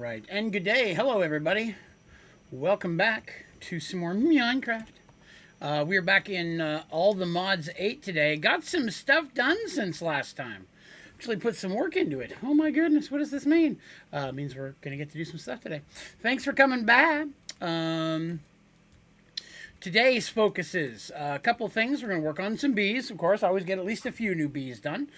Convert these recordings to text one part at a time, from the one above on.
right, and good day. Hello, everybody. Welcome back to some more Minecraft. We are back in All the Mods 8 today. Got some stuff done since last time. Actually put some work into it. Oh my goodness, what does this mean? It means we're going to get to do some stuff today. Thanks for coming back. Today's focuses a couple things. We're going to work on some bees. Of course, I always get at least a few new bees done.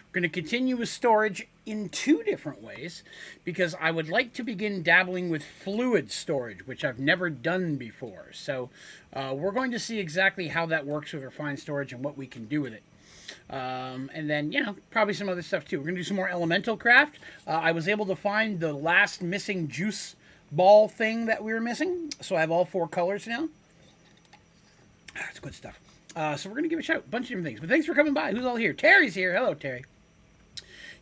We're going to continue with storage in two different ways because I would like to begin dabbling with fluid storage, which I've never done before. So we're going to see exactly how that works with refined storage and what we can do with it. And then, probably some other stuff too. We're going to do some more elemental craft. I was able to find the last missing juice ball thing that we were missing. So I have all 4 colors now. That's good stuff. So we're going to give a shout. A bunch of different things. But thanks for coming by. Who's all here? Terry's here. Hello, Terry.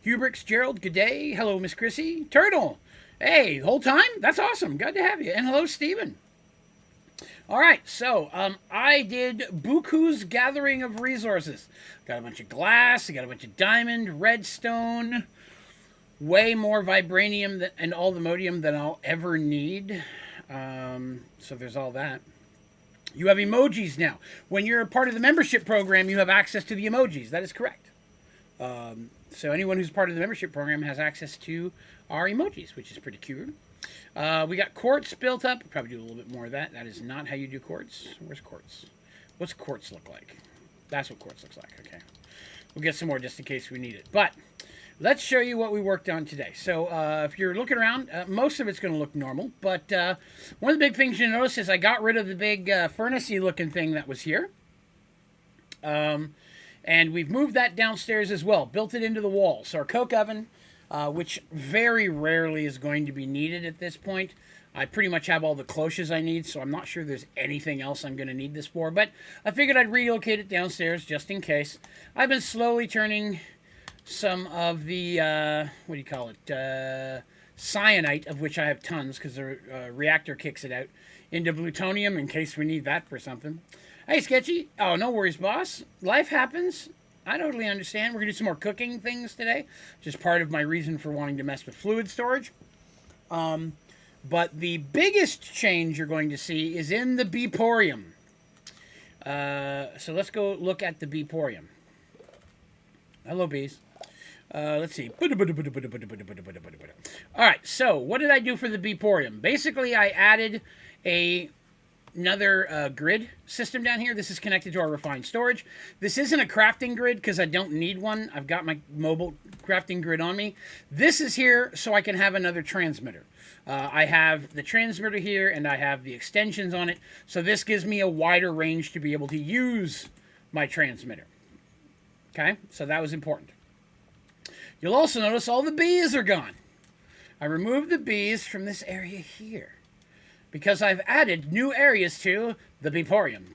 Hubrix, Gerald, good day. Hello, Miss Chrissy. Turtle. Hey, the whole time? That's awesome. Good to have you. And hello, Steven. All right, so I did Buku's Gathering of Resources. Got a bunch of glass. I got a bunch of diamond, redstone, way more vibranium and all the modium than I'll ever need. So there's all that. You have emojis now. When you're a part of the membership program, you have access to the emojis. That is correct. So anyone who's part of the membership program has access to our emojis, which is pretty cute. We got quartz built up. We'll probably do a little bit more of that. That is not how you do quartz. Where's quartz? What's quartz look like? That's what quartz looks like. Okay. We'll get some more just in case we need it. But let's show you what we worked on today. So if you're looking around, most of it's going to look normal. But one of the big things you notice is I got rid of the big furnace-y looking thing that was here. And we've moved that downstairs as well. Built it into the wall. So our coke oven, which very rarely is going to be needed at this point. I pretty much have all the cloches I need, so I'm not sure there's anything else I'm going to need this for. But I figured I'd relocate it downstairs just in case. I've been slowly turning some of the, what do you call it, cyanite, of which I have tons because the reactor kicks it out, into plutonium in case we need that for something. Hey, Sketchy. Oh, no worries, boss. Life happens. I totally understand. We're going to do some more cooking things today, just part of my reason for wanting to mess with fluid storage. But the biggest change you're going to see is in the Beeporium. So let's go look at the Beeporium. Hello, bees. Let's see. All right, so what did I do for the Beeporium? Basically, I added another grid system down here. This is connected to our refined storage. This isn't a crafting grid because I don't need one. I've got my mobile crafting grid on me. This is here so I can have another transmitter. I have the transmitter here and I have the extensions on it. So this gives me a wider range to be able to use my transmitter. Okay, so that was important. You'll also notice all the bees are gone. I removed the bees from this area here because I've added new areas to the Beeporium.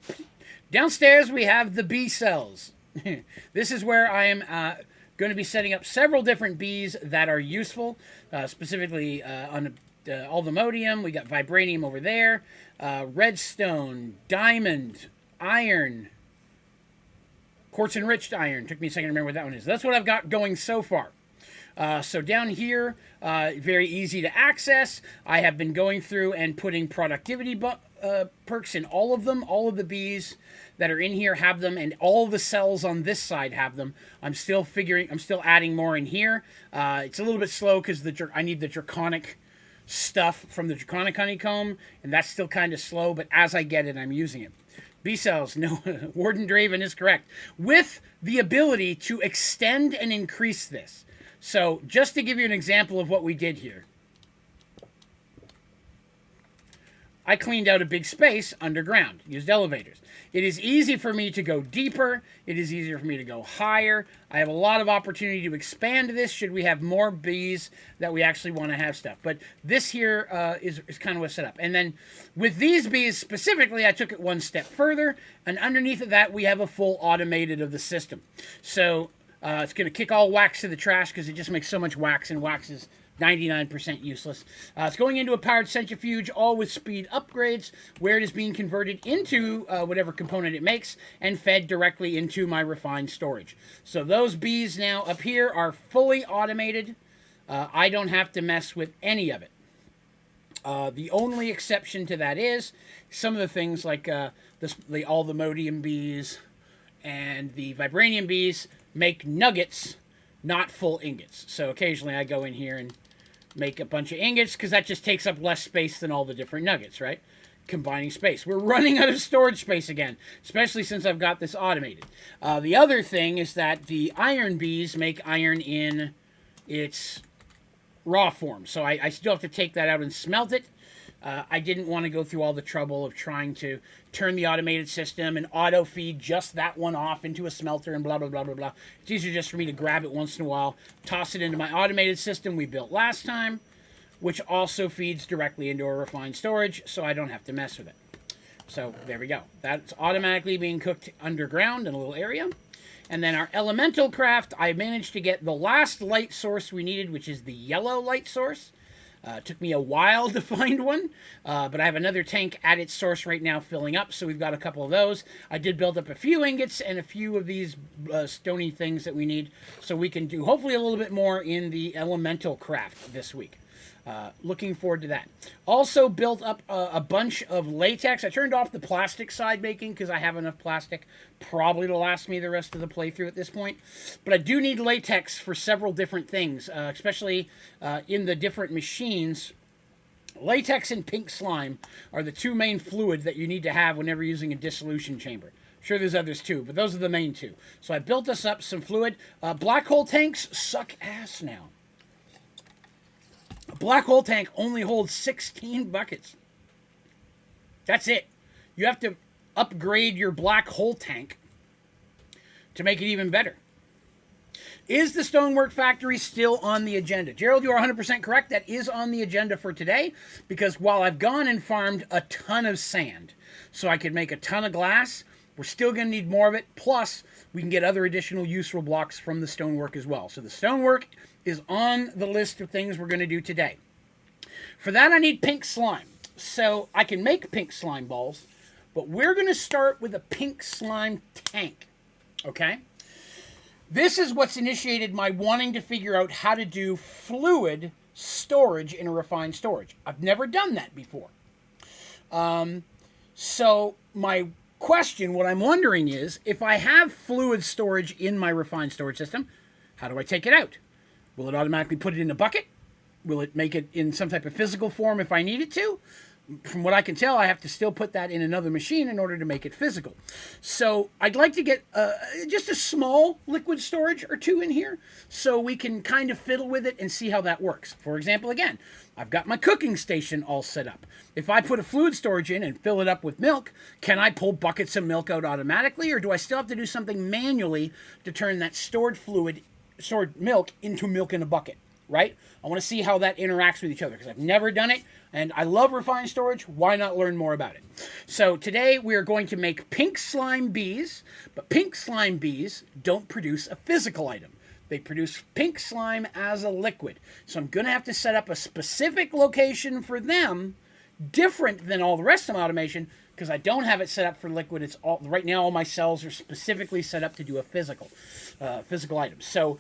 Downstairs we have the bee cells. This is where I am going to be setting up several different bees that are useful, specifically on all the modium. We got vibranium over there, redstone, diamond, iron, quartz enriched iron. Took me a second to remember what that one is. That's what I've got going so far. So down here, very easy to access. I have been going through and putting productivity perks in all of them. All of the bees that are in here have them, and all the cells on this side have them. I'm still adding more in here. It's a little bit slow because I need the draconic stuff from the draconic honeycomb, and that's still kind of slow, but as I get it, I'm using it. B cells, no, Onlydraven is correct. With the ability to extend and increase this. So, just to give you an example of what we did here. I cleaned out a big space underground, used elevators. It is easy for me to go deeper. It is easier for me to go higher. I have a lot of opportunity to expand this should we have more bees that we actually want to have stuff. But this here is kind of what's set up. And then with these bees specifically, I took it one step further. And underneath of that, we have a full automated of the system. So it's going to kick all wax to the trash because it just makes so much wax, and wax is 99% useless. It's going into a powered centrifuge, all with speed upgrades, where it is being converted into whatever component it makes and fed directly into my refined storage. So those bees now up here are fully automated. I don't have to mess with any of it. The only exception to that is some of the things like all the Modium bees and the Vibranium bees make nuggets, not full ingots. So occasionally I go in here and make a bunch of ingots because that just takes up less space than all the different nuggets, right? Combining space. We're running out of storage space again, especially since I've got this automated. The other thing is that the iron bees make iron in its raw form, so I still have to take that out and smelt it. I didn't want to go through all the trouble of trying to turn the automated system and auto feed just that one off into a smelter and blah, blah, blah, blah, blah. It's easier just for me to grab it once in a while, toss it into my automated system we built last time, which also feeds directly into our refined storage, so I don't have to mess with it. So there we go. That's automatically being cooked underground in a little area. And then our elemental craft, I managed to get the last light source we needed, which is the yellow light source. It took me a while to find one, but I have another tank at its source right now filling up, so we've got a couple of those. I did build up a few ingots and a few of these stony things that we need, so we can do hopefully a little bit more in the elemental craft this week. Looking forward to that. Also built up a bunch of latex. I turned off the plastic side baking because I have enough plastic probably to last me the rest of the playthrough at this point. But I do need latex for several different things, especially in the different machines. Latex and pink slime are the two main fluids that you need to have whenever using a dissolution chamber. Sure, there's others too, but those are the main two. So I built us up some fluid. Black hole tanks suck ass now. A black hole tank only holds 16 buckets. That's it. You have to upgrade your black hole tank to make it even better. Is the Stonework Factory still on the agenda? Gerald, you are 100% correct. That is on the agenda for today because while I've gone and farmed a ton of sand so I could make a ton of glass, we're still going to need more of it. Plus, we can get other additional useful blocks from the stonework as well. So the stonework is on the list of things we're going to do today. For that, I need pink slime. So I can make pink slime balls, but we're going to start with a pink slime tank. Okay? This is what's initiated my wanting to figure out how to do fluid storage in a refined storage. I've never done that before. So my question, what I'm wondering is, if I have fluid storage in my refined storage system, how do I take it out? Will it automatically put it in a bucket? Will it make it in some type of physical form if I need it to? From what I can tell, I have to still put that in another machine in order to make it physical. So I'd like to get just a small liquid storage or two in here so we can kind of fiddle with it and see how that works. For example, again, I've got my cooking station all set up. If I put a fluid storage in and fill it up with milk, can I pull buckets of milk out automatically, or do I still have to do something manually to turn that stored milk into milk in a bucket, right? I want to see how that interacts with each other because I've never done it, and I love refined storage. Why not learn more about it? So today we are going to make pink slime bees, but pink slime bees don't produce a physical item. They produce pink slime as a liquid. So I'm going to have to set up a specific location for them, different than all the rest of my automation, because I don't have it set up for liquid. It's all right now. All my cells are specifically set up to do a physical item. So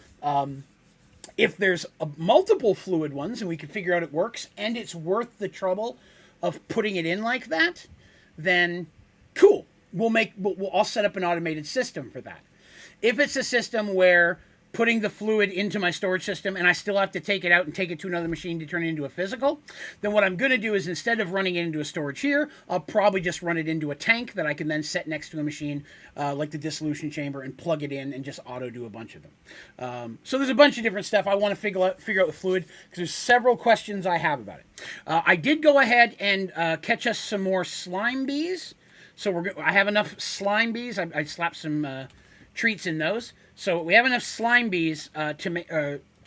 if there's multiple fluid ones and we can figure out it works and it's worth the trouble of putting it in like that, then cool. I'll set up an automated system for that. If it's a system where putting the fluid into my storage system and I still have to take it out and take it to another machine to turn it into a physical, then what I'm going to do is instead of running it into a storage here, I'll probably just run it into a tank that I can then set next to a machine like the dissolution chamber and plug it in and just auto do a bunch of them. So there's a bunch of different stuff I want to figure out with fluid because there's several questions I have about it. I did go ahead and catch us some more slime bees. So I have enough slime bees. I slapped some treats in those. So we have enough slime bees to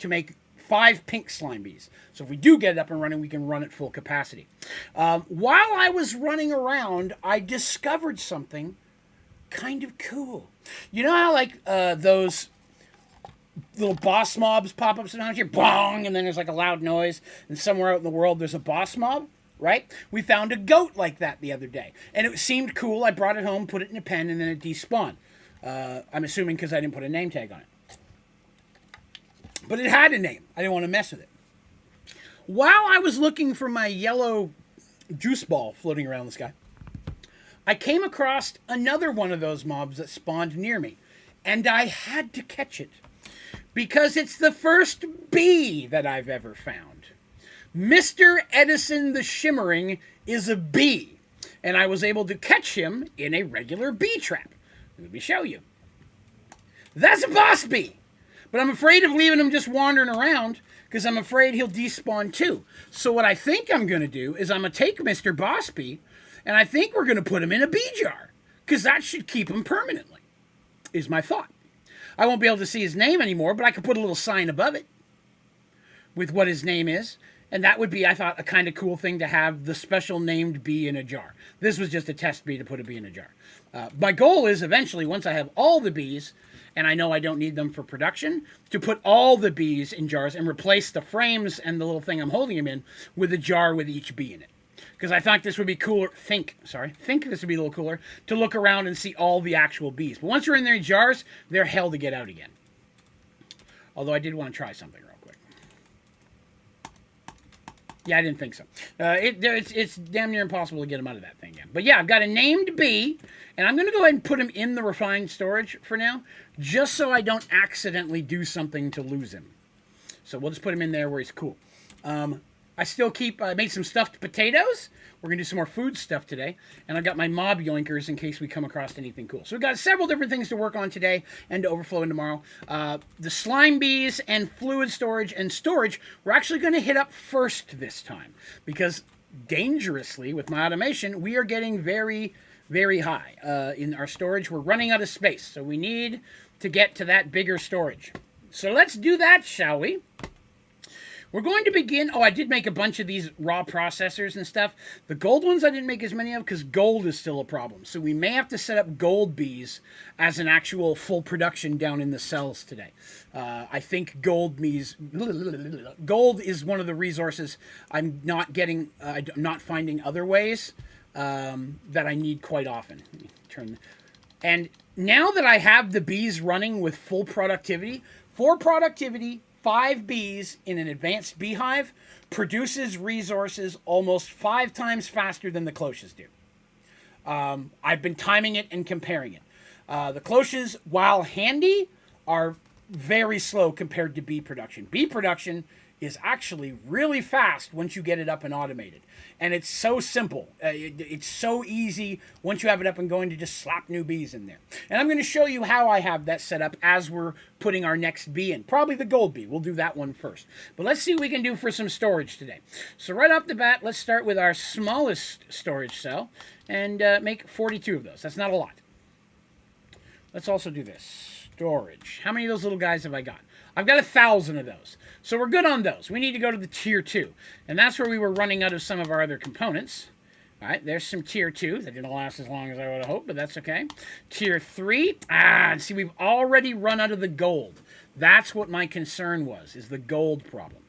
make 5 pink slime bees. So if we do get it up and running, we can run at full capacity. While I was running around, I discovered something kind of cool. You know how like those little boss mobs pop up sometimes? You're bong, and then there's like a loud noise, and somewhere out in the world there's a boss mob, right? We found a goat like that the other day, and it seemed cool. I brought it home, put it in a pen, and then it despawned. I'm assuming because I didn't put a name tag on it. But it had a name. I didn't want to mess with it. While I was looking for my yellow juice ball floating around the sky, I came across another one of those mobs that spawned near me, and I had to catch it because it's the first bee that I've ever found. Mr. Edison the Shimmering is a bee, and I was able to catch him in a regular bee trap. Let me show you. That's a boss bee, but I'm afraid of leaving him just wandering around because I'm afraid he'll despawn too. So what I think I'm going to do is I'm going to take Mr. Boss Bee, and I think we're going to put him in a bee jar because that should keep him permanently, is my thought. I won't be able to see his name anymore, but I could put a little sign above it with what his name is. And that would be, I thought, a kind of cool thing to have the special named bee in a jar. This was just a test bee to put a bee in a jar. My goal is eventually, once I have all the bees, and I know I don't need them for production, to put all the bees in jars and replace the frames and the little thing I'm holding them in with a jar with each bee in it. Because I thought this would be cooler, think this would be a little cooler, to look around and see all the actual bees. But once you're in their jars, they're hell to get out again. Although I did want to try something real quick. Yeah, I didn't think so. It's damn near impossible to get them out of that thing again. But yeah, I've got a named bee, and I'm going to go ahead and put him in the refined storage for now, just so I don't accidentally do something to lose him. So we'll just put him in there where he's cool. I still made some stuffed potatoes. We're going to do some more food stuff today. And I got my mob yoinkers in case we come across anything cool. So we've got several different things to work on today and to overflow in tomorrow. The slime bees and fluid storage and storage, we're actually going to hit up first this time. Because dangerously, with my automation, we are getting very, very high in our storage. We're running out of space. So we need to get to that bigger storage. So let's do that, shall we? We're going to begin. Oh, I did make a bunch of these raw processors and stuff. The gold ones I didn't make as many of because gold is still a problem. So we may have to set up gold bees as an actual full production down in the cells today. I think gold is one of the resources I'm not getting, I'm not finding other ways that I need quite often. Let me turn. And now that I have the bees running with full productivity, for productivity, 5 bees in an advanced beehive produces resources almost 5 times faster than the cloches do. I've been timing it and comparing it. The cloches, while handy, are very slow compared to bee production. Bee production is actually really fast once you get it up and automated. And it's so simple. It's so easy once you have it up and going to just slap new bees in there. And I'm going to show you how I have that set up as we're putting our next bee in. Probably the gold bee. We'll do that one first. But let's see what we can do for some storage today. So right off the bat, let's start with our smallest storage cell and make 42 of those. That's not a lot. Let's also do this. Storage. How many of those little guys have I got? I've got 1,000 of those. So we're good on those. We need to go to the tier 2. And that's where we were running out of some of our other components. All right, there's some tier 2. That didn't last as long as I would have hoped, but that's okay. Tier 3. See, we've already run out of the gold. That's what my concern was, is the gold problem.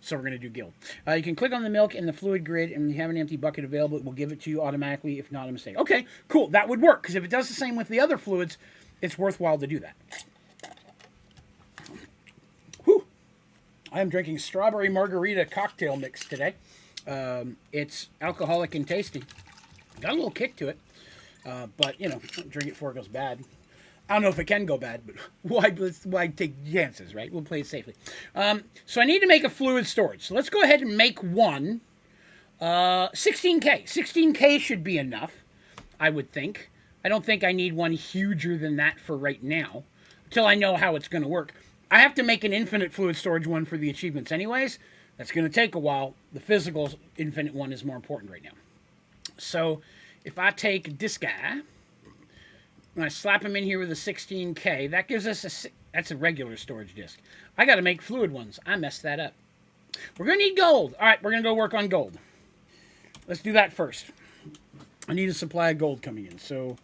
So we're going to do guild. You can click on the milk in the fluid grid, and you have an empty bucket available. It will give it to you automatically, if not a mistake. Okay, cool. That would work, because if it does the same with the other fluids, it's worthwhile to do that. I am drinking strawberry margarita cocktail mix today. It's alcoholic and tasty. Got a little kick to it. But, you know, don't drink it before it goes bad. I don't know if it can go bad, but why take chances, right? We'll play it safely. So I need to make a fluid storage. So let's go ahead and make one. 16K. 16K should be enough, I would think. I don't think I need one huger than that for right now, until I know how it's going to work. I have to make an infinite fluid storage one for the achievements anyways. That's going to take a while. The physical infinite one is more important right now. So if I take this guy, and I slap him in here with a 16K, that gives us that's a regular storage disk. I got to make fluid ones. I messed that up. We're going to need gold. All right, we're going to go work on gold. Let's do that first. I need a supply of gold coming in. So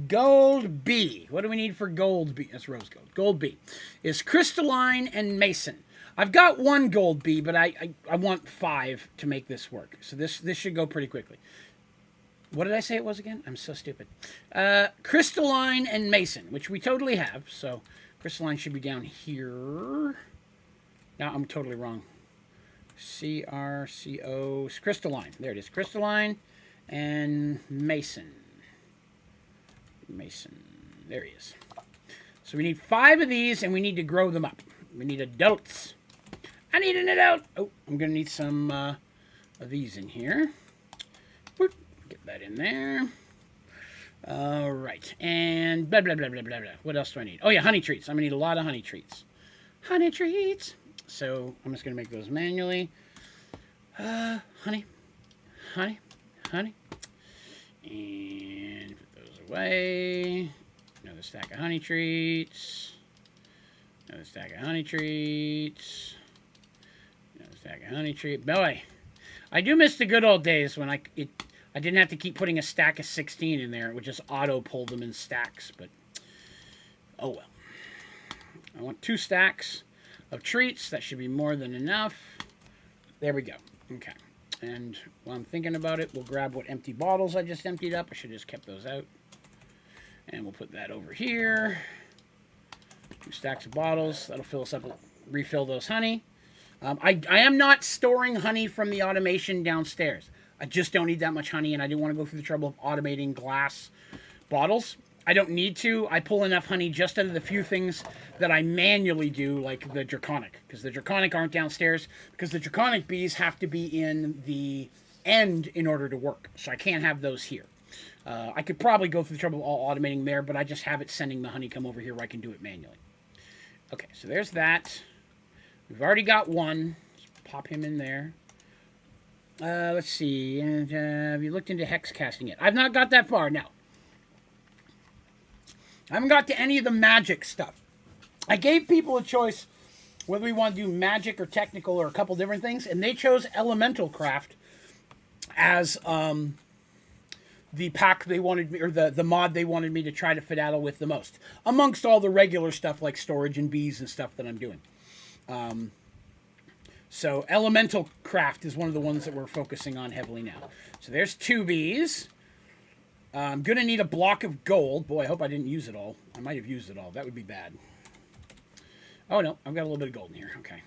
gold B. What do we need for gold B? That's rose gold. Gold B is crystalline and mason. I've got 1 gold B, but I want 5 to make this work. So this should go pretty quickly. What did I say it was again? I'm so stupid. Crystalline and mason, which we totally have. So crystalline should be down here. No, I'm totally wrong. CRCO, crystalline. There it is, crystalline, and mason. Mason. There he is. So we need 5 of these, and we need to grow them up. We need adults. I need an adult. Oh, I'm going to need some of these in here. Get that in there. All right. And blah, blah, blah, blah, blah, blah. What else do I need? Oh, yeah, honey treats. I'm going to need a lot of honey treats. Honey treats. So I'm just going to make those manually. Honey. Honey. Honey. And put those away. Another stack of honey treats. Another stack of honey treats. Another stack of honey treats. Boy, I do miss the good old days when I didn't have to keep putting a stack of 16 in there. It would just auto-pull them in stacks, but oh well. I want 2 stacks of treats. That should be more than enough. There we go. Okay. And while I'm thinking about it, we'll grab what empty bottles I just emptied up. I should have just kept those out. And we'll put that over here. 2 stacks of bottles. That'll fill us up, refill those honey. I am not storing honey from the automation downstairs. I just don't need that much honey, and I didn't want to go through the trouble of automating glass bottles. I don't need to. I pull enough honey just out of the few things that I manually do, like the draconic, because the draconic aren't downstairs, because the draconic bees have to be in the end in order to work, so I can't have those here. I could probably go through the trouble of all automating there, but I just have it sending the honeycomb over here where I can do it manually. Okay, so there's that. We've already got one. Let's pop him in there. Let's see. And have you looked into hex casting yet? I've not got that far, no. I haven't got to any of the magic stuff. I gave people a choice whether we want to do magic or technical or a couple different things, and they chose elemental craft as the pack they wanted me, or the mod they wanted me to try to fiddle with the most, amongst all the regular stuff like storage and bees and stuff that I'm doing. So elemental craft is one of the ones that we're focusing on heavily now. So there's 2 bees. I'm going to need a block of gold. Boy, I hope I didn't use it all. I might have used it all. That would be bad. Oh, no. I've got a little bit of gold in here. Okay.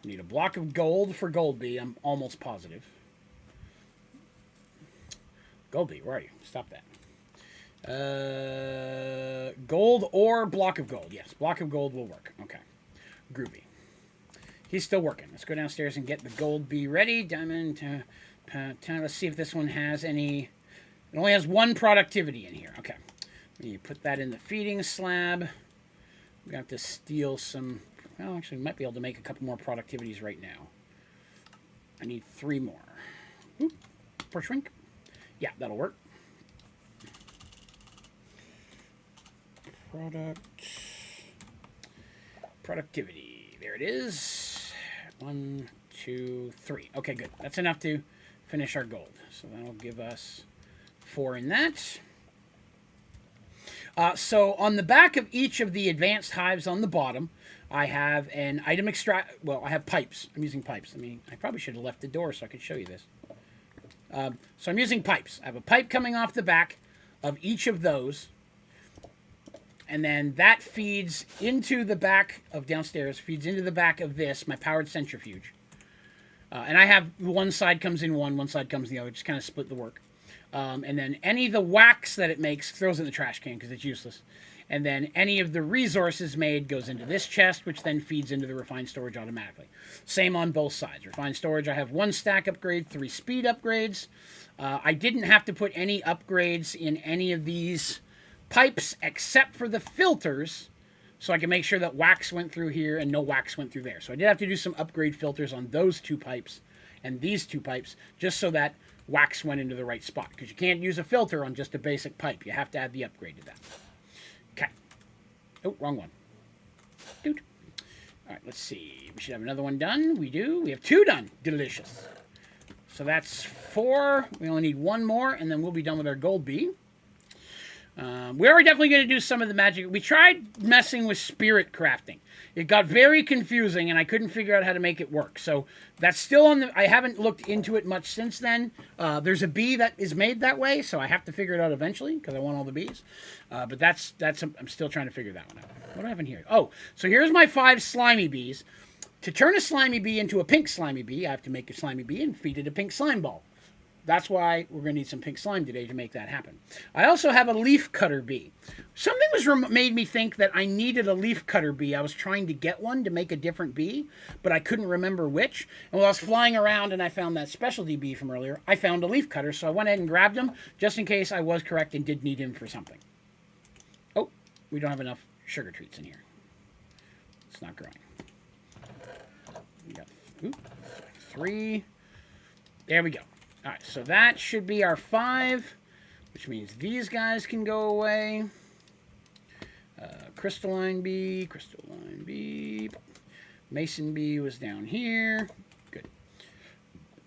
I need a block of gold for gold bee. I'm almost positive. Gold bee, where are you? Stop that. Gold or block of gold. Yes, block of gold will work. Okay. Groovy. He's still working. Let's go downstairs and get the gold bee ready. Diamond. Let's see if this one has any. It only has 1 productivity in here. Okay. You put that in the feeding slab. We have to steal some. Well, actually, we might be able to make a couple more productivities right now. I need 3 more. Oop, for shrink. Yeah, that'll work. Productivity. There it is. 1, 2, 3. Okay, good. That's enough to finish our gold. So that'll give us 4 in that. So on the back of each of the advanced hives on the bottom, I have an item extract. Well, I have pipes. I'm using pipes. I mean, I probably should have left the door so I could show you this. So I'm using pipes. I have a pipe coming off the back of each of those. And then that feeds into the back of downstairs, feeds into the back of this, my powered centrifuge. And I have one side comes in one side comes in the other, just kind of split the work. And then any of the wax that it makes throws in the trash can because it's useless. And then any of the resources made goes into this chest, which then feeds into the refined storage automatically. Same on both sides. Refined storage, I have 1 stack upgrade, 3 speed upgrades. I didn't have to put any upgrades in any of these pipes except for the filters, so I can make sure that wax went through here and no wax went through there. So I did have to do some upgrade filters on those 2 pipes and these 2 pipes, just so that wax went into the right spot. Because you can't use a filter on just a basic pipe. You have to add the upgrade to that. Okay. Oh, wrong one. Doot. All right, let's see. We should have another one done. We do. We have 2 done. Delicious. So that's 4. We only need 1 more, and then we'll be done with our gold bee. We are definitely going to do some of the magic. We tried messing with spirit crafting. It got very confusing, and I couldn't figure out how to make it work. So that's still on the. I haven't looked into it much since then. There's a bee that is made that way, so I have to figure it out eventually because I want all the bees. But that's I'm still trying to figure that one out. What do I have in here? Oh, so here's my 5 slimy bees. To turn a slimy bee into a pink slimy bee, I have to make a slimy bee and feed it a pink slime ball. That's why we're going to need some pink slime today to make that happen. I also have a leaf cutter bee. Something made me think that I needed a leaf cutter bee. I was trying to get one to make a different bee, but I couldn't remember which. And while I was flying around and I found that specialty bee from earlier, I found a leaf cutter, so I went ahead and grabbed him just in case I was correct and did need him for something. Oh, we don't have enough sugar treats in here. It's not growing. We got 3. There we go. All right, so that should be our 5, which means these guys can go away. Crystalline bee, mason bee was down here. Good.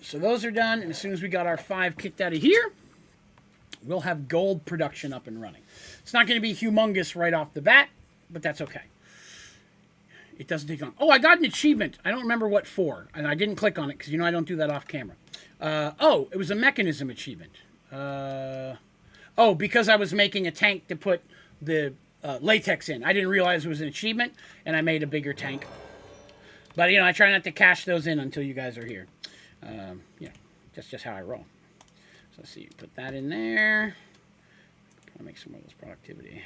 So those are done, and as soon as we got our 5 kicked out of here, we'll have gold production up and running. It's not going to be humongous right off the bat, but that's okay. It doesn't take long. Oh, I got an achievement. I don't remember what for, and I didn't click on it because, I don't do that off camera. Oh, it was a mechanism achievement. Because I was making a tank to put the latex in. I didn't realize it was an achievement, and I made a bigger tank. But, I try not to cash those in until you guys are here. That's just how I roll. So let's see, put that in there. I'll make some more of this productivity.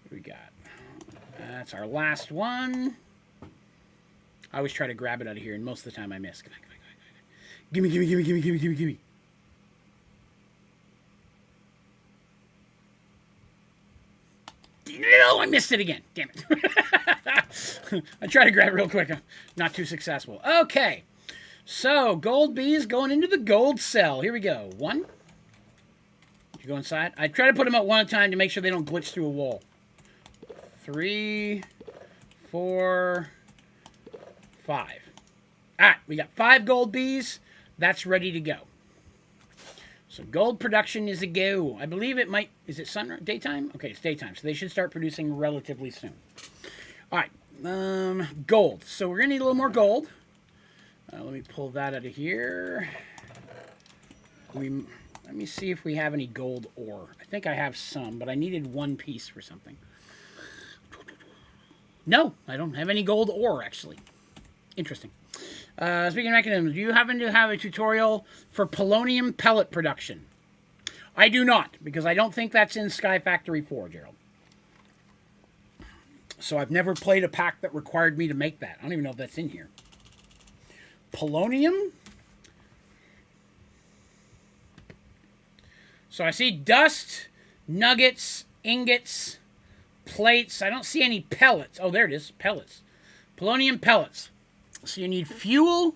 What do we got? That's our last one. I always try to grab it out of here, and most of the time I miss. Come on. Gimme. No, I missed it again. Damn it. I tried to grab it real quick. Not too successful. Okay. So, gold bees going into the gold cell. Here we go. 1. Did you go inside? I try to put them out one at a time to make sure they don't glitch through a wall. 3, 4, 5. All right, we got 5 gold bees. That's ready to go. So gold production is a go. I believe it might... Is it daytime? Okay, it's daytime. So they should start producing relatively soon. All right. Gold. So we're going to need a little more gold. Let me pull that out of here. Let me see if we have any gold ore. I think I have some, but I needed 1 piece for something. No, I don't have any gold ore, actually. Interesting. Speaking of mechanisms, do you happen to have a tutorial for polonium pellet production? I do not, because I don't think that's in Sky Factory 4, Gerald. So I've never played a pack that required me to make that. I don't even know if that's in here. Polonium? So I see dust, nuggets, ingots, plates. I don't see any pellets. Oh, there it is. Pellets. Polonium pellets. So you need fuel,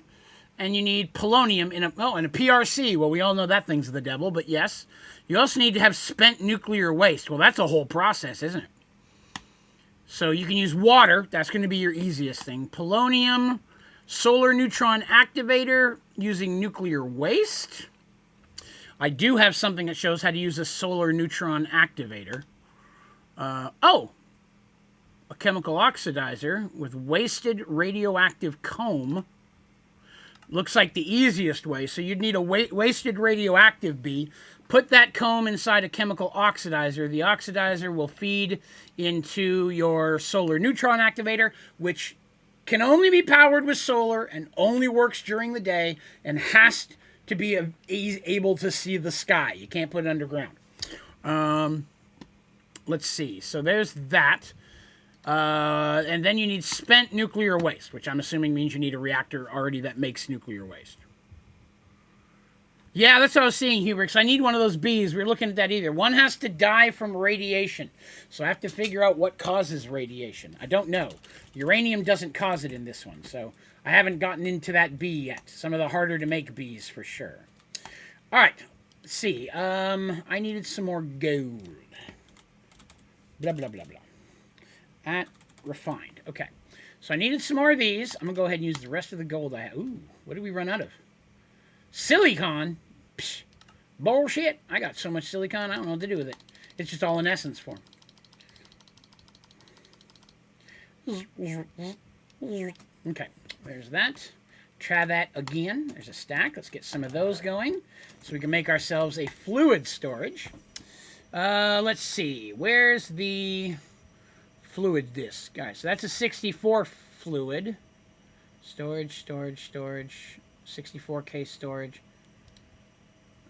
and you need polonium in a PRC. Well, we all know that thing's the devil, but yes. You also need to have spent nuclear waste. Well, that's a whole process, isn't it? So you can use water. That's going to be your easiest thing. Polonium, solar neutron activator using nuclear waste. I do have something that shows how to use a solar neutron activator. A chemical oxidizer with wasted radioactive comb. Looks like the easiest way. So you'd need a wasted radioactive bee. Put that comb inside a chemical oxidizer. The oxidizer will feed into your solar neutron activator, which can only be powered with solar and only works during the day and has to be able to see the sky. You can't put it underground. Let's see. So there's that. And then you need spent nuclear waste, which I'm assuming means you need a reactor already that makes nuclear waste. Yeah, that's what I was seeing, Hubrix. I need one of those bees. We were looking at that either. One has to die from radiation. So I have to figure out what causes radiation. I don't know. Uranium doesn't cause it in this one, so I haven't gotten into that bee yet. Some of the harder to make bees for sure. All right, let's see. I needed some more gold. Blah, blah, blah, blah. At refined. Okay. So I needed some more of these. I'm going to go ahead and use the rest of the gold I have. Ooh, what did we run out of? Silicon? Psh, bullshit. I got so much silicon, I don't know what to do with it. It's just all in essence form. Okay, there's that. Try that again. There's a stack. Let's get some of those going so we can make ourselves a fluid storage. Let's see. Where's the fluid disc? Guys, so that's a 64 fluid. Storage. 64K storage.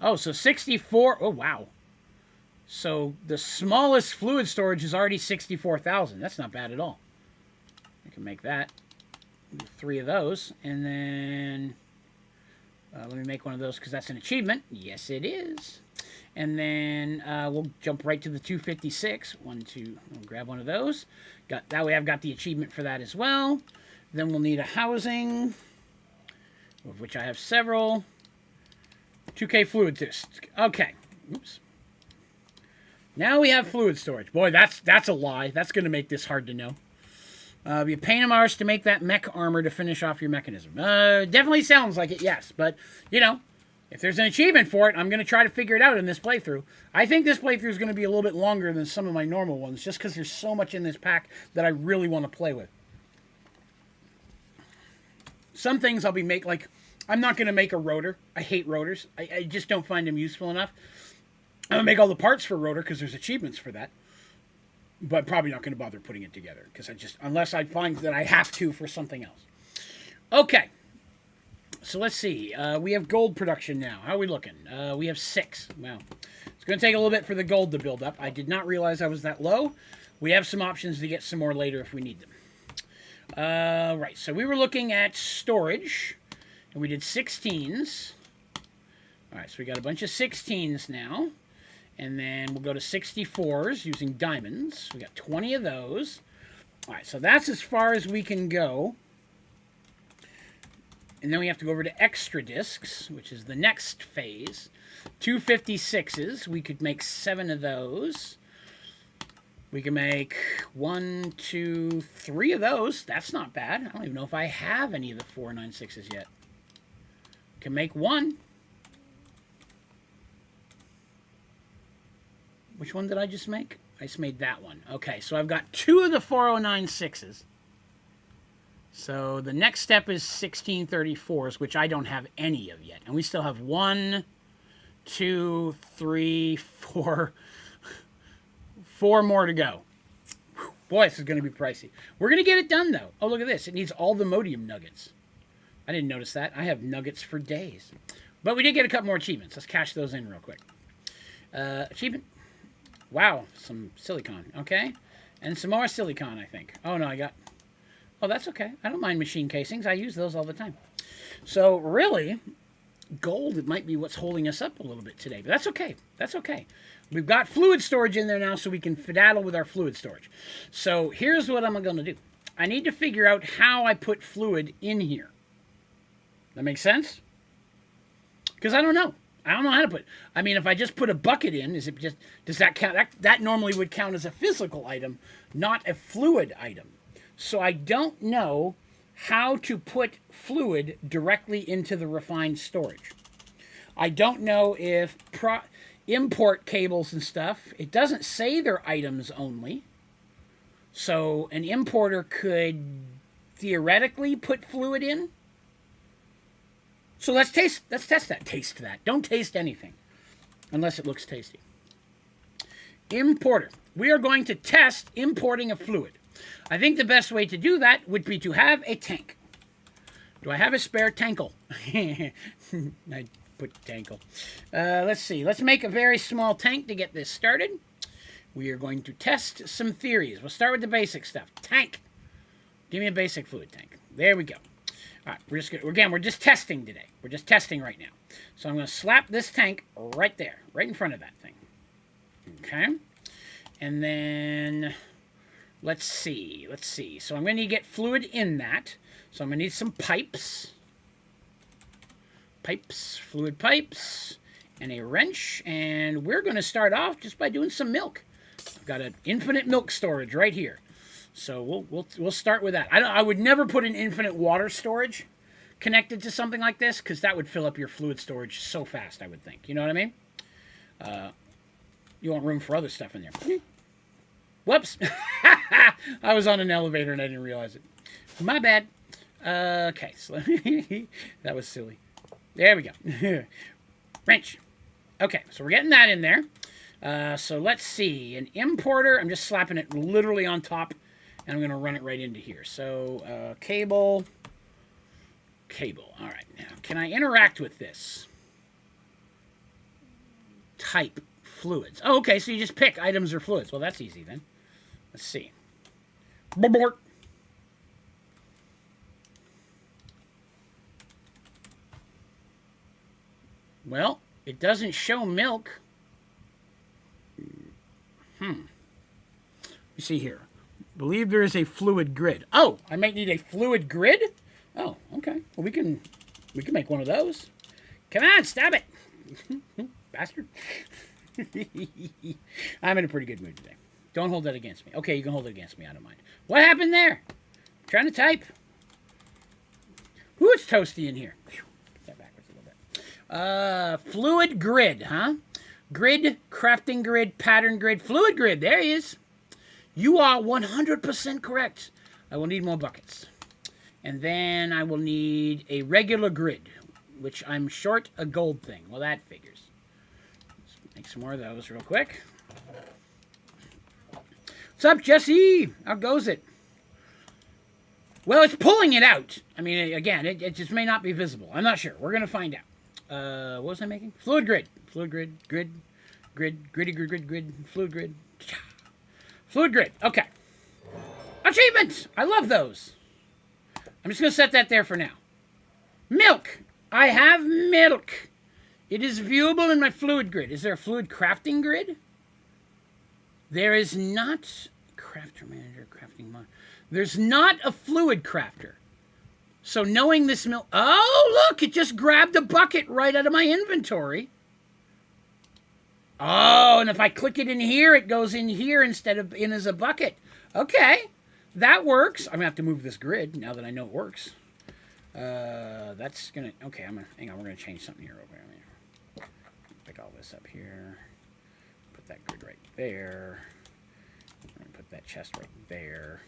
Oh, so 64. Oh, wow. So the smallest fluid storage is already 64,000. That's not bad at all. I can make that. 3 of those. And then let me make one of those because that's an achievement. Yes, it is. And then we'll jump right to the 256. We'll grab one of those. That way I've got the achievement for that as well. Then we'll need a housing, of which I have several. 2K fluid disc. Okay. Oops. Now we have fluid storage. Boy, that's a lie. That's going to make this hard to know. Be a pain in ours to make that mech armor to finish off your mechanism. Definitely sounds like it, yes. But, you know, if there's an achievement for it, I'm going to try to figure it out in this playthrough. I think this playthrough is going to be a little bit longer than some of my normal ones, just because there's so much in this pack that I really want to play with. Some things I'll be like, I'm not going to make a rotor. I hate rotors. I just don't find them useful enough. I'm going to make all the parts for a rotor because there's achievements for that. But probably not going to bother putting it together because unless I find that I have to for something else. Okay. So let's see. We have gold production now. How are we looking? We have 6. Wow. It's going to take a little bit for the gold to build up. I did not realize I was that low. We have some options to get some more later if we need them. Right. So we were looking at storage. And we did 16s. All right. So we got a bunch of 16s now. And then we'll go to 64s using diamonds. We got 20 of those. All right, so that's as far as we can go. And then we have to go over to extra discs, which is the next phase. 256s. We could make 7 of those. We can make 1, 2, 3 of those. That's not bad. I don't even know if I have any of the 496s yet. Can make 1. Which one did I just make? I just made that one. Okay, so I've got 2 of the 409.6s. So the next step is 1634s, which I don't have any of yet. And we still have 1, 2, 3, 4... 4 more to go. Whew, boy, this is going to be pricey. We're going to get it done, though. Oh, look at this. It needs all the Modium nuggets. I didn't notice that. I have nuggets for days. But we did get a couple more achievements. Let's cash those in real quick. Achievement. Wow, some silicon. Okay. And some more silicon, I think. Oh, no, I got... Oh, that's okay. I don't mind machine casings. I use those all the time. So, really, gold might be what's holding us up a little bit today. But that's okay. That's okay. We've got fluid storage in there now, so we can fiddle with our fluid storage. So, here's what I'm going to do. I need to figure out how I put fluid in here. That makes sense? Because I don't know. I don't know how to put... I mean, if I just put a bucket in, does that count? That normally would count as a physical item, not a fluid item. So I don't know how to put fluid directly into the refined storage. I don't know if import cables and stuff, it doesn't say they're items only. So an importer could theoretically put fluid in. So let's test that. Taste that. Don't taste anything unless it looks tasty. Importer. We are going to test importing a fluid. I think the best way to do that would be to have a tank. Do I have a spare tankle? I put tankle. Let's see. Let's make a very small tank to get this started. We are going to test some theories. We'll start with the basic stuff. Tank. Give me a basic fluid tank. There we go. All right, we're just testing today. We're just testing right now. So I'm going to slap this tank right there, right in front of that thing. Okay. And then let's see. So I'm going to get fluid in that. So I'm going to need some pipes. Fluid pipes, and a wrench. And we're going to start off just by doing some milk. I've got an infinite milk storage right here. So we'll start with that. I would never put an infinite water storage connected to something like this, because that would fill up your fluid storage so fast, I would think. You know what I mean? You want room for other stuff in there. Whoops. I was on an elevator and I didn't realize it. My bad. Okay, so that was silly. There we go. Wrench. Okay, so we're getting that in there. So let's see. An importer, I'm just slapping it literally on top, and I'm going to run it right into here. So, cable. Cable. All right. Now, can I interact with this? Type fluids. Oh, okay. So you just pick items or fluids. Well, that's easy then. Let's see. Bork. Well, it doesn't show milk. Let me see here. Believe there is a fluid grid. Oh, I might need a fluid grid? Oh, okay. Well, we can make one of those. Come on, stop it. Bastard. I'm in a pretty good mood today. Don't hold that against me. Okay, you can hold it against me. I don't mind. What happened there? I'm trying to type. Ooh, it's toasty in here. Put that backwards a little bit. Fluid grid, huh? Grid, crafting grid, pattern grid, fluid grid. There he is. You are 100% correct. I will need more buckets. And then I will need a regular grid, which I'm short a gold thing. Well, that figures. Let's make some more of those real quick. What's up, Jesse? How goes it? Well, it's pulling it out. I mean, again, it just may not be visible. I'm not sure. We're going to find out. What was I making? Fluid grid. Fluid grid. Grid. Gritty grid. Fluid grid. Fluid grid. Okay. Achievements. I love those. I'm just going to set that there for now. Milk. I have milk. It is viewable in my fluid grid. Is there a fluid crafting grid? There is not. Crafter manager, crafting mod. There's not a fluid crafter. So knowing this milk. Oh, look. It just grabbed a bucket right out of my inventory. Oh, and if I click it in here, it goes in here instead of in as a bucket. Okay, that works. I'm going to have to move this grid now that I know it works. That's going to... Okay, hang on, we're going to change something here over here. Pick all this up here. Put that grid right there. I'm going to put that chest right there.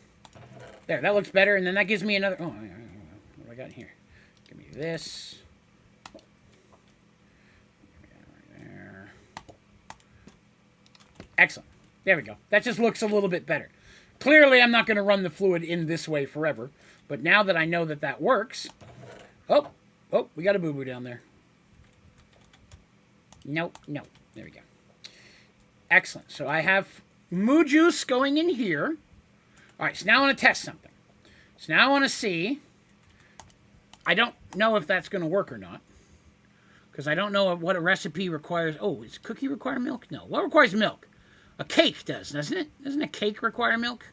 There, that looks better, and then that gives me another... Oh, what do I got in here? Give me this. Excellent. There we go. That just looks a little bit better. Clearly, I'm not going to run the fluid in this way forever. But now that I know that that works... Oh, we got a boo-boo down there. No. There we go. Excellent. So I have moo juice going in here. All right, so now I want to test something. So now I want to see... I don't know if that's going to work or not. Because I don't know what a recipe requires. Oh, does cookie require milk? No. What requires milk? A cake does, doesn't it? Doesn't a cake require milk?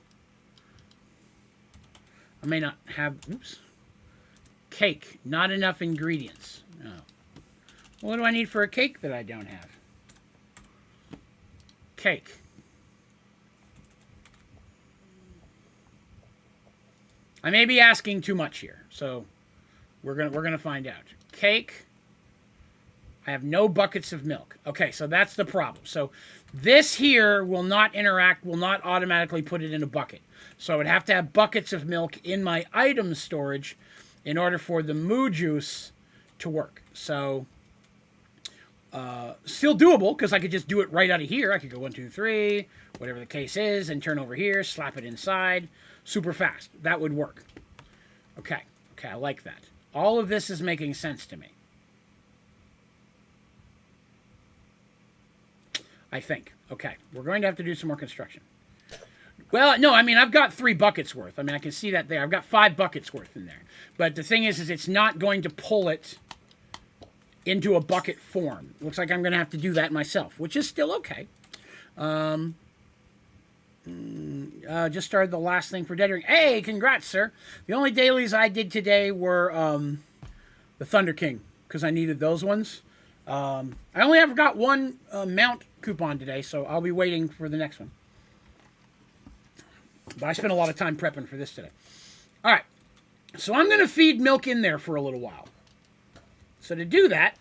I may not have... Oops. Cake. Not enough ingredients. Oh. What do I need for a cake that I don't have? Cake. I may be asking too much here, so we're gonna find out. Cake. I have no buckets of milk. Okay, so that's the problem. So this here will not interact, will not automatically put it in a bucket. So I would have to have buckets of milk in my item storage in order for the moo juice to work. So still doable because I could just do it right out of here. I could go 1, 2, 3, whatever the case is, and turn over here, slap it inside, super fast. That would work. Okay, I like that. All of this is making sense to me. I think. Okay, we're going to have to do some more construction. Well, no, I mean, I've got 3 buckets worth. I mean, I can see that there. I've got 5 buckets worth in there. But the thing is it's not going to pull it into a bucket form. Looks like I'm going to have to do that myself, which is still okay. Just started the last thing for Dead Ring. Hey, congrats, sir. The only dailies I did today were the Thunder King, because I needed those ones. I only ever got 1 mount coupon today, so I'll be waiting for the next one. But I spent a lot of time prepping for this today. All right, so I'm going to feed milk in there for a little while. So to do that,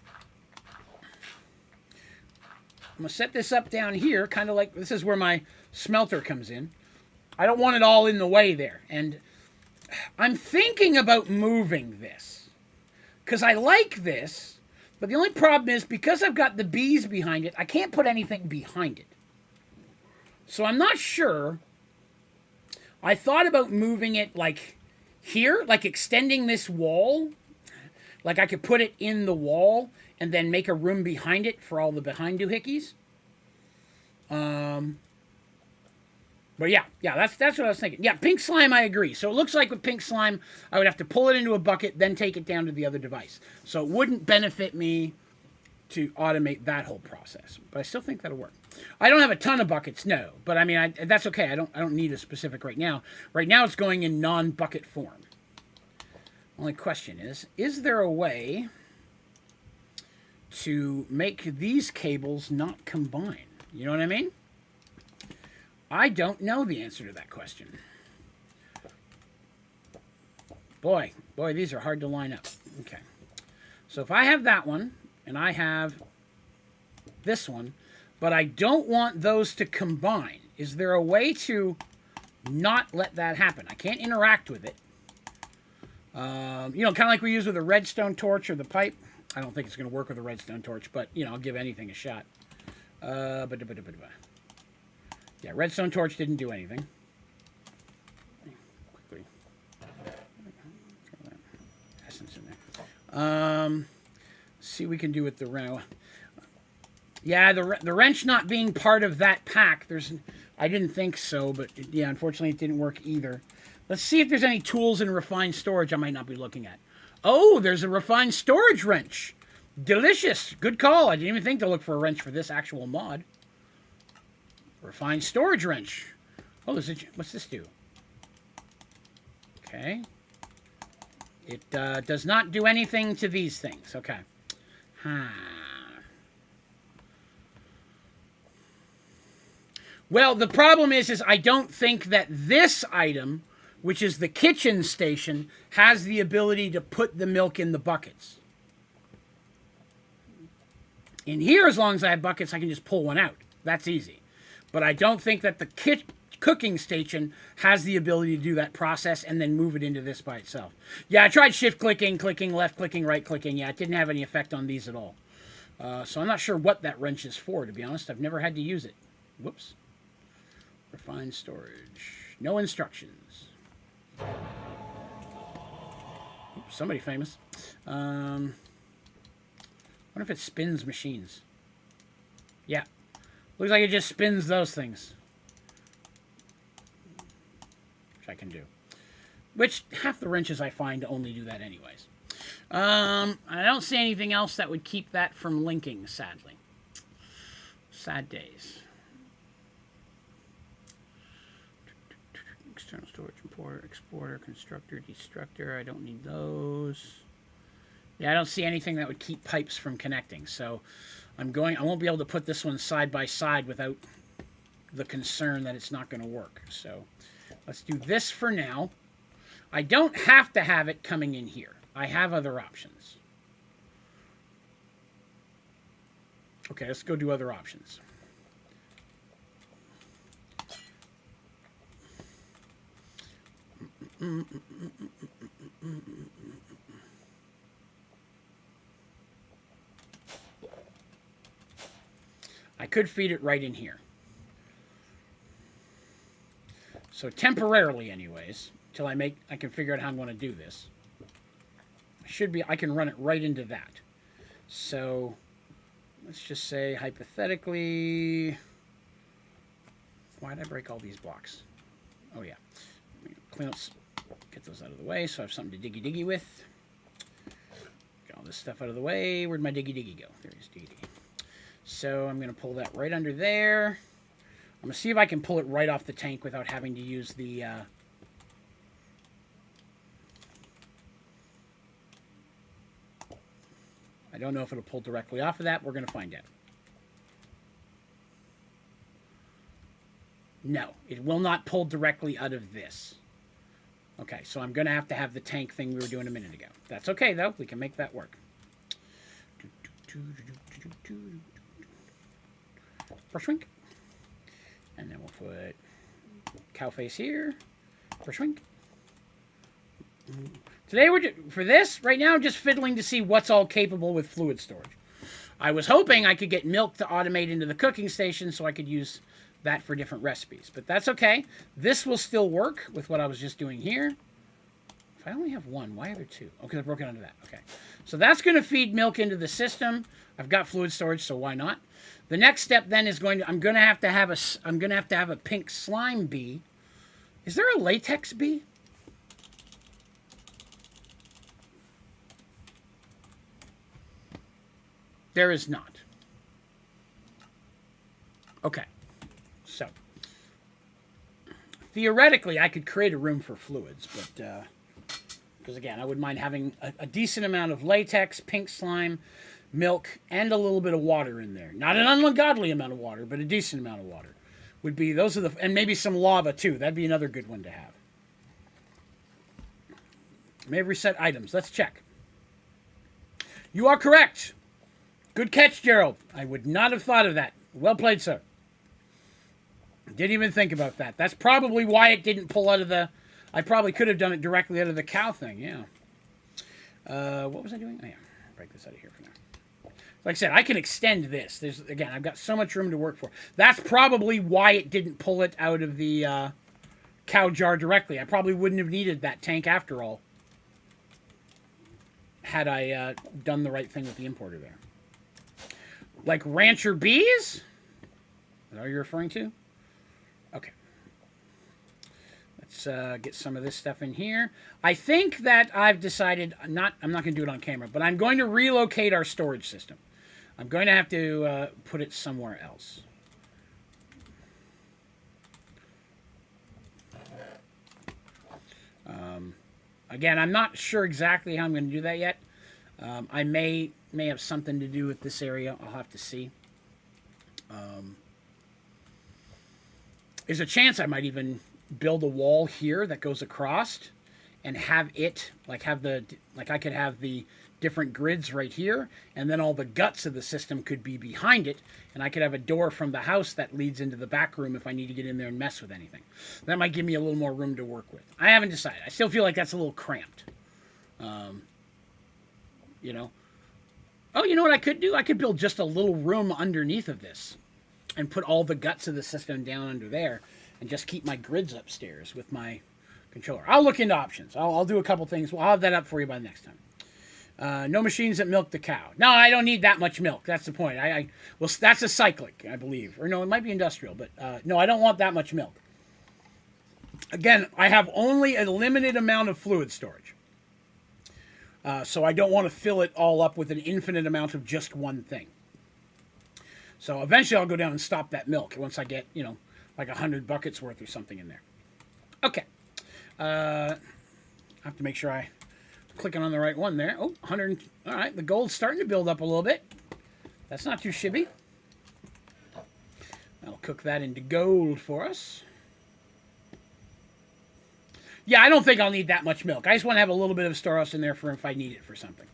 I'm going to set this up down here, kind of like this is where my smelter comes in. I don't want it all in the way there. And I'm thinking about moving this because I like this. But the only problem is, because I've got the bees behind it, I can't put anything behind it. So I'm not sure. I thought about moving it like here, like extending this wall. Like I could put it in the wall and then make a room behind it for all the behind doohickeys. But yeah, that's what I was thinking. Yeah, pink slime, I agree. So it looks like with pink slime, I would have to pull it into a bucket, then take it down to the other device. So it wouldn't benefit me to automate that whole process. But I still think that'll work. I don't have a ton of buckets, no. But I mean, that's okay. I don't need a specific right now. Right now, it's going in non-bucket form. Only question is there a way to make these cables not combine? You know what I mean? I don't know the answer to that question. Boy, these are hard to line up. Okay. So if I have that one, and I have this one, but I don't want those to combine, is there a way to not let that happen? I can't interact with it. You know, kind of like we use with a redstone torch or the pipe. I don't think it's going to work with a redstone torch, but, you know, I'll give anything a shot. Yeah, redstone torch didn't do anything. Quickly. Throw that essence in there. See what we can do with the wrench. Yeah, the wrench not being part of that pack, I didn't think so, but yeah, unfortunately it didn't work either. Let's see if there's any tools in refined storage I might not be looking at. Oh, there's a refined storage wrench. Delicious. Good call. I didn't even think to look for a wrench for this actual mod. Refined storage wrench. Oh, what's this do? Okay. It does not do anything to these things. Okay. Well, the problem is I don't think that this item, which is the kitchen station, has the ability to put the milk in the buckets. In here, as long as I have buckets, I can just pull one out. That's easy. But I don't think that the cooking station has the ability to do that process and then move it into this by itself. Yeah, I tried shift clicking, left clicking, right clicking. Yeah, it didn't have any effect on these at all. So I'm not sure what that wrench is for, to be honest. I've never had to use it. Whoops. Refined storage. No instructions. Oops, somebody famous. Wonder if it spins machines. Yeah. Looks like it just spins those things. Which I can do. Which half the wrenches I find only do that anyways. I don't see anything else that would keep that from linking, sadly. Sad days. External storage, importer, exporter, constructor, destructor. I don't need those. Yeah, I don't see anything that would keep pipes from connecting. So I won't be able to put this one side by side without the concern that it's not going to work. So let's do this for now. I don't have to have it coming in here. I have other options. Okay, let's go do other options. I could feed it right in here. So temporarily anyways, till I can figure out how I'm going to do this. I can run it right into that. So let's just say hypothetically, why did I break all these blocks? Oh yeah. Clean up, get those out of the way so I have something to diggy with. Get all this stuff out of the way. Where'd my diggy go? There it is, diggy. So I'm going to pull that right under there. I'm going to see if I can pull it right off the tank without having to use the... I don't know if it'll pull directly off of that. We're going to find out. No, it will not pull directly out of this. Okay, so I'm going to have the tank thing we were doing a minute ago. That's okay, though. We can make that work. Brushwink. And then we'll put cow face here. Brushwink. Today, for this, right now, I'm just fiddling to see what's all capable with fluid storage. I was hoping I could get milk to automate into the cooking station so I could use that for different recipes. But that's okay. This will still work with what I was just doing here. If I only have one, why are there two? Okay, I broke it under that. Okay. So that's going to feed milk into the system. I've got fluid storage, so why not? The next step then is I'm going to have to have a pink slime bee. Is there a latex bee? There is not. Okay. So theoretically, I could create a room for fluids, but because again, I wouldn't mind having a decent amount of latex, pink slime, milk, and a little bit of water in there. Not an ungodly amount of water, but a decent amount of water. And maybe some lava too. That'd be another good one to have. May have reset items. Let's check. You are correct. Good catch, Gerald. I would not have thought of that. Well played, sir. Didn't even think about that. That's probably why it didn't pull out of the... I probably could have done it directly out of the cow thing, yeah. What was I doing? Oh, yeah. Break this out of here for now. Like I said, I can extend this. Again, I've got so much room to work for. That's probably why it didn't pull it out of the cow jar directly. I probably wouldn't have needed that tank after all, had I done the right thing with the importer there. Like rancher bees? Is that what you're referring to? Okay. Let's get some of this stuff in here. I think that I've decided, I'm not going to do it on camera, but I'm going to relocate our storage system. I'm going to have to put it somewhere else. Again, I'm not sure exactly how I'm going to do that yet. I may have something to do with this area. I'll have to see. There's a chance I might even build a wall here that goes across and have it, I could have the different grids right here, and then all the guts of the system could be behind it, and I could have a door from the house that leads into the back room if I need to get in there and mess with anything. That might give me a little more room to work with. I haven't decided. I still feel like that's a little cramped. You know? Oh, you know what I could do? I could build just a little room underneath of this and put all the guts of the system down under there and just keep my grids upstairs with my controller. I'll look into options. I'll do a couple things. I'll have that up for you by next time. No machines that milk the cow. No, I don't need that much milk. That's the point. Well, that's a cyclic, I believe. Or no, it might be industrial, but no, I don't want that much milk. Again, I have only a limited amount of fluid storage. So I don't want to fill it all up with an infinite amount of just one thing. So eventually I'll go down and stop that milk once I get, like 100 buckets worth or something in there. Okay. I have to make sure I'm clicking on the right one there. Oh, 100. All right, the gold's starting to build up a little bit. That's not too shabby. I'll cook that into gold for us. Yeah, I don't think I'll need that much milk. I just want to have a little bit of storehouse in there for if I need it for something.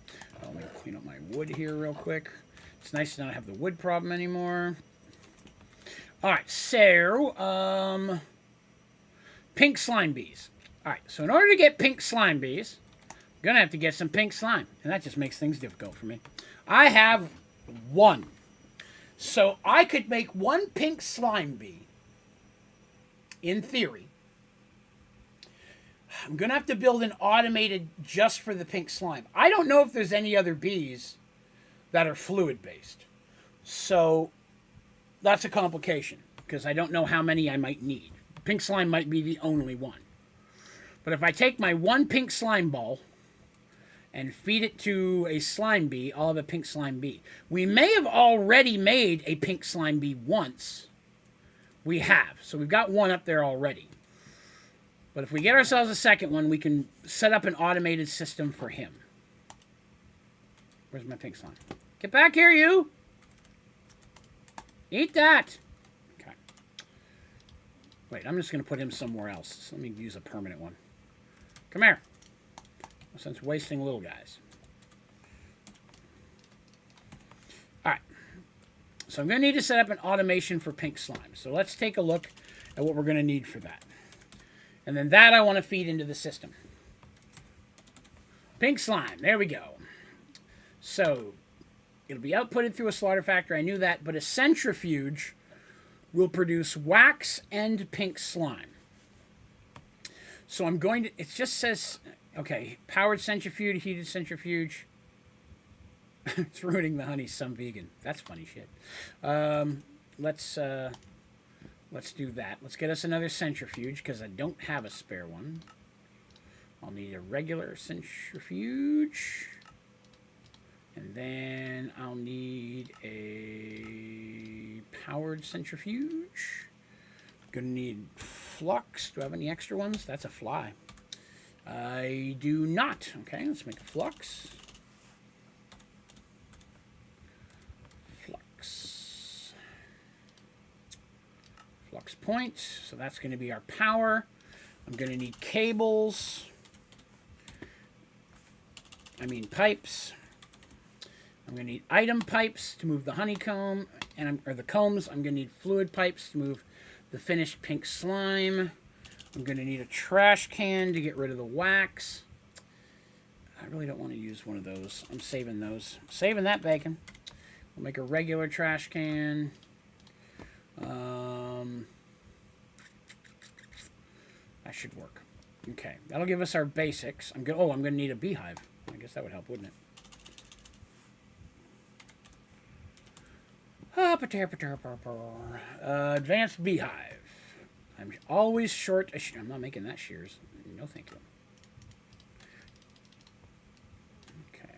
Let me clean up my wood here real quick. It's nice to not have the wood problem anymore. All right, so pink slime bees. All right, so in order to get pink slime bees, I'm going to have to get some pink slime. And that just makes things difficult for me. I have one. So I could make one pink slime bee, in theory. I'm going to have to build an automated just for the pink slime. I don't know if there's any other bees that are fluid-based. So that's a complication because I don't know how many I might need. Pink slime might be the only one. But if I take my one pink slime ball and feed it to a slime bee, I'll have a pink slime bee. We may have already made a pink slime bee once. We have. So we've got one up there already. But if we get ourselves a second one, we can set up an automated system for him. Where's my pink slime? Get back here, you! Eat that! Okay. Wait, I'm just going to put him somewhere else. So let me use a permanent one. Come here. No sense wasting little guys. Alright. So I'm going to need to set up an automation for pink slime. So let's take a look at what we're going to need for that. And then that I want to feed into the system. Pink slime. There we go. So it'll be outputted through a slaughter factory. I knew that. But a centrifuge will produce wax and pink slime. So I'm going to... It just says... Okay, powered centrifuge, heated centrifuge. It's ruining the honey. Some vegan. That's funny shit. Let's do that. Let's get us another centrifuge because I don't have a spare one. I'll need a regular centrifuge. And then I'll need a powered centrifuge. Gonna need flux. Do I have any extra ones? That's a fly. I do not. Okay, let's make a flux. Flux point. So that's going to be our power. I'm going to need cables. I mean pipes. I'm going to need item pipes to move the honeycomb, or the combs. I'm going to need fluid pipes to move the finished pink slime. I'm going to need a trash can to get rid of the wax. I really don't want to use one of those. I'm saving those. I'm saving that bacon. We'll make a regular trash can. That should work. Okay, that'll give us our basics. I'm gonna need a beehive. I guess that would help, wouldn't it? Advanced beehive. I'm always short. I'm not making that shears. No, thank you. Okay,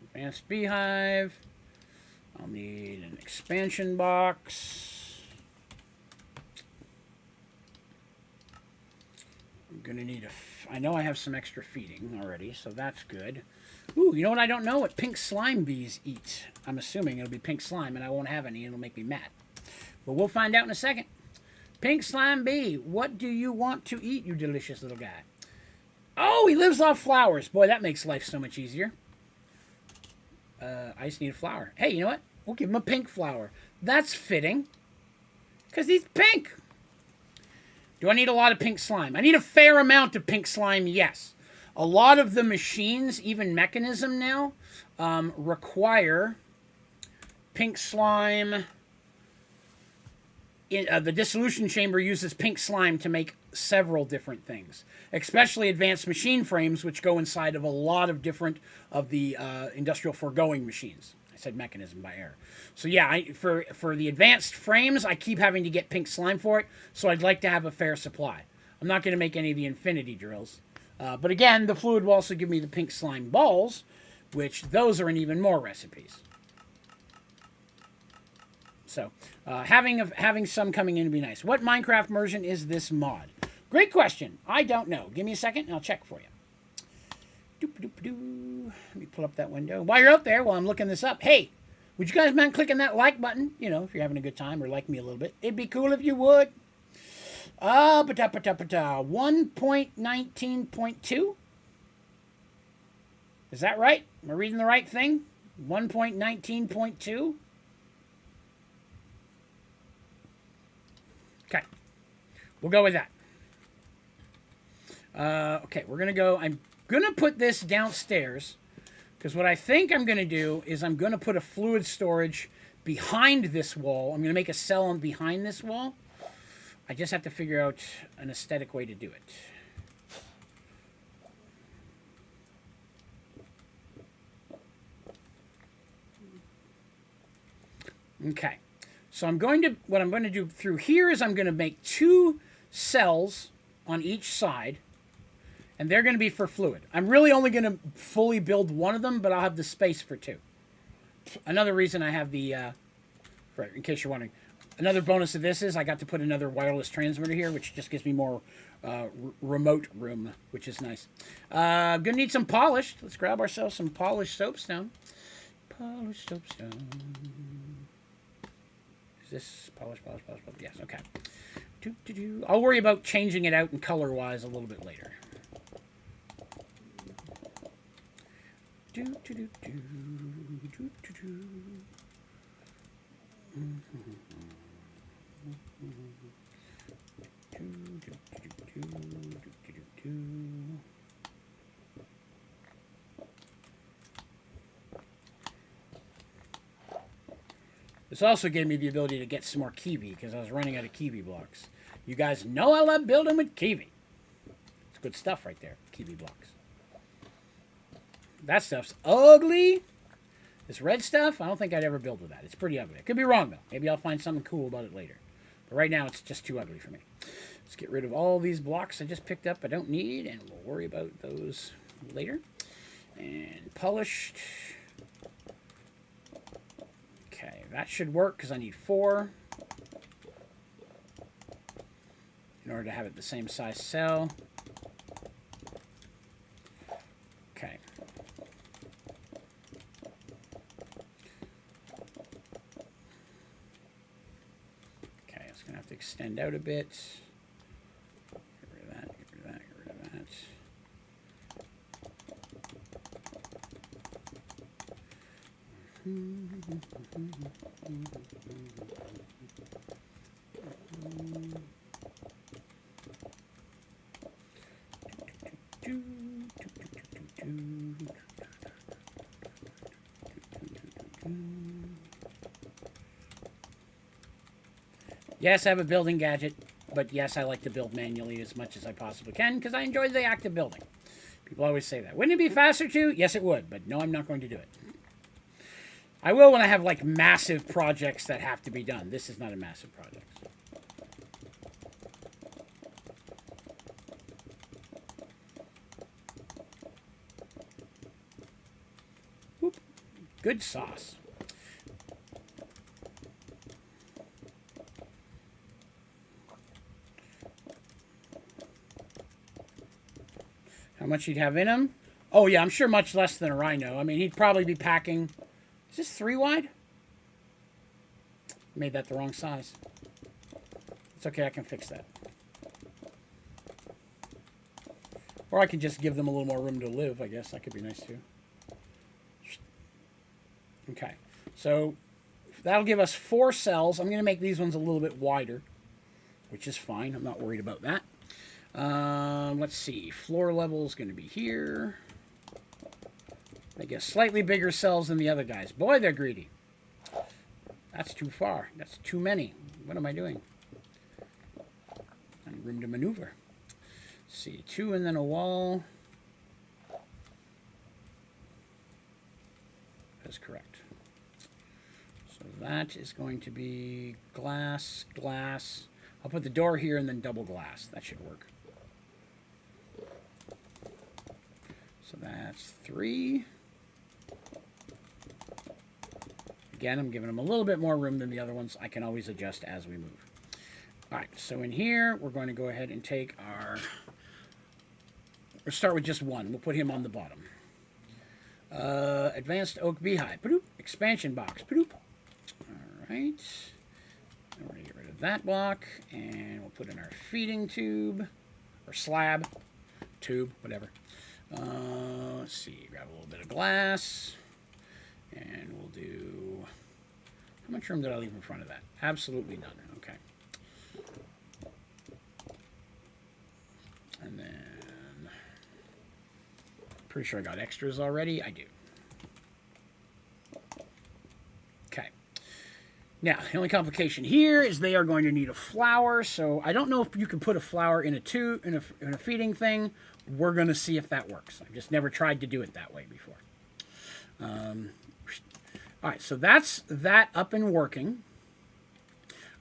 advanced beehive. I'll need an expansion box. I'm gonna need I know I have some extra feeding already, so that's good. Ooh, you know what I don't know? What pink slime bees eat. I'm assuming it'll be pink slime, and I won't have any, and it'll make me mad. But we'll find out in a second. Pink slime bee, what do you want to eat, you delicious little guy? Oh, he lives off flowers. Boy, that makes life so much easier. I just need a flower. Hey, you know what? We'll give him a pink flower. That's fitting, because he's pink. Do I need a lot of pink slime? I need a fair amount of pink slime, yes. A lot of the machines, even Mechanism now, require pink slime. The dissolution chamber uses pink slime to make several different things, especially advanced machine frames, which go inside of a lot of different of the industrial foregoing machines. I said Mechanism by error. So yeah, for the advanced frames, I keep having to get pink slime for it, so I'd like to have a fair supply. I'm not going to make any of the infinity drills. But again, the fluid will also give me the pink slime balls, which those are in even more recipes. So having some coming in would be nice. What Minecraft version is this mod? Great question. I don't know. Give me a second and I'll check for you. Let me pull up that window. While you're out there, while I'm looking this up, hey, would you guys mind clicking that like button? You know, if you're having a good time or like me a little bit. It'd be cool if you would. 1.19.2. Is that right? Am I reading the right thing? 1.19.2. Okay. We'll go with that. Okay, we're going to go. I'm going to put this downstairs because what I think I'm going to do is I'm going to put a fluid storage behind this wall. I'm going to make a cell on behind this wall. I just have to figure out an aesthetic way to do it. Okay. So what I'm going to do through here is I'm going to make 2 cells on each side, and they're going to be for fluid. I'm really only going to fully build one of them, but I'll have the space for 2. Another reason I have the, in case you're wondering, another bonus of this is I got to put another wireless transmitter here, which just gives me more remote room, which is nice. Gonna need some polished. Let's grab ourselves some polished soapstone. Polished soapstone. Is this polish? Yes, okay. I'll worry about changing it out and color-wise a little bit later. This also gave me the ability to get some more kiwi because I was running out of kiwi blocks. You guys know I love building with kiwi. It's good stuff right there, kiwi blocks. That stuff's ugly. This red stuff, I don't think I'd ever build with that. It's pretty ugly. I could be wrong, though. Maybe I'll find something cool about it later. But right now, it's just too ugly for me. Let's get rid of all these blocks I just picked up I don't need, and we'll worry about those later. And polished. Okay, that should work because I need 4 in order to have it the same size cell. Okay. Okay, it's going to have to extend out a bit. Get rid of that, get rid of that, get rid of that. Yes, I have a building gadget, but yes, I like to build manually as much as I possibly can because I enjoy the act of building. People always say that. Wouldn't it be faster too? Yes, it would, but no, I'm not going to do it. I will when I have like massive projects that have to be done. This is not a massive project. Whoop. Good sauce. How much he'd have in him? Oh yeah, I'm sure much less than a rhino. I mean, he'd probably be packing... Is this 3 wide? Made that the wrong size. It's okay, I can fix that. Or I can just give them a little more room to live, I guess. That could be nice too. Okay, so that'll give us 4 cells. I'm going to make these ones a little bit wider, which is fine. I'm not worried about that. Let's see. Floor level is going to be here. They get slightly bigger cells than the other guys. Boy, they're greedy. That's too far. That's too many. What am I doing? I need room to maneuver. Let's see. 2 and then a wall. That's correct. So that is going to be glass, glass. I'll put the door here and then double glass. That should work. So that's 3. Again, I'm giving them a little bit more room than the other ones. I can always adjust as we move. All right, so in here, we're going to go ahead and take our... We'll start with just 1. We'll put him on the bottom. Advanced Oak Beehive. Padoop. Expansion box. Padoop. All right. And we're going to get rid of that block. And we'll put in our feeding tube. Or slab. Tube. Whatever. Let's see. Grab a little bit of glass. And we'll do... How much room did I leave in front of that? Absolutely none. Okay. And then... Pretty sure I got extras already. I do. Okay. Now, the only complication here is they are going to need a flower. So I don't know if you can put a flower in a tube, in a feeding thing. We're going to see if that works. I've just never tried to do it that way before. All right, so that's that up and working,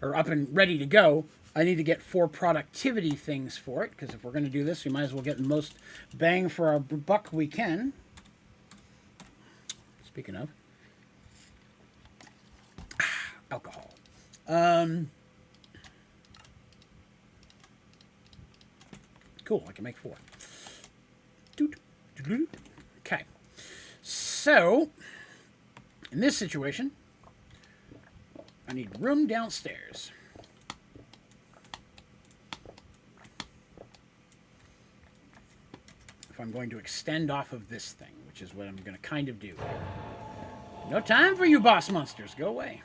or up and ready to go. I need to get 4 productivity things for it, because if we're going to do this, we might as well get the most bang for our buck we can. Speaking of. Alcohol. Cool, I can make 4. Okay. So... In this situation, I need room downstairs. If I'm going to extend off of this thing, which is what I'm going to kind of do. No time for you boss monsters. Go away.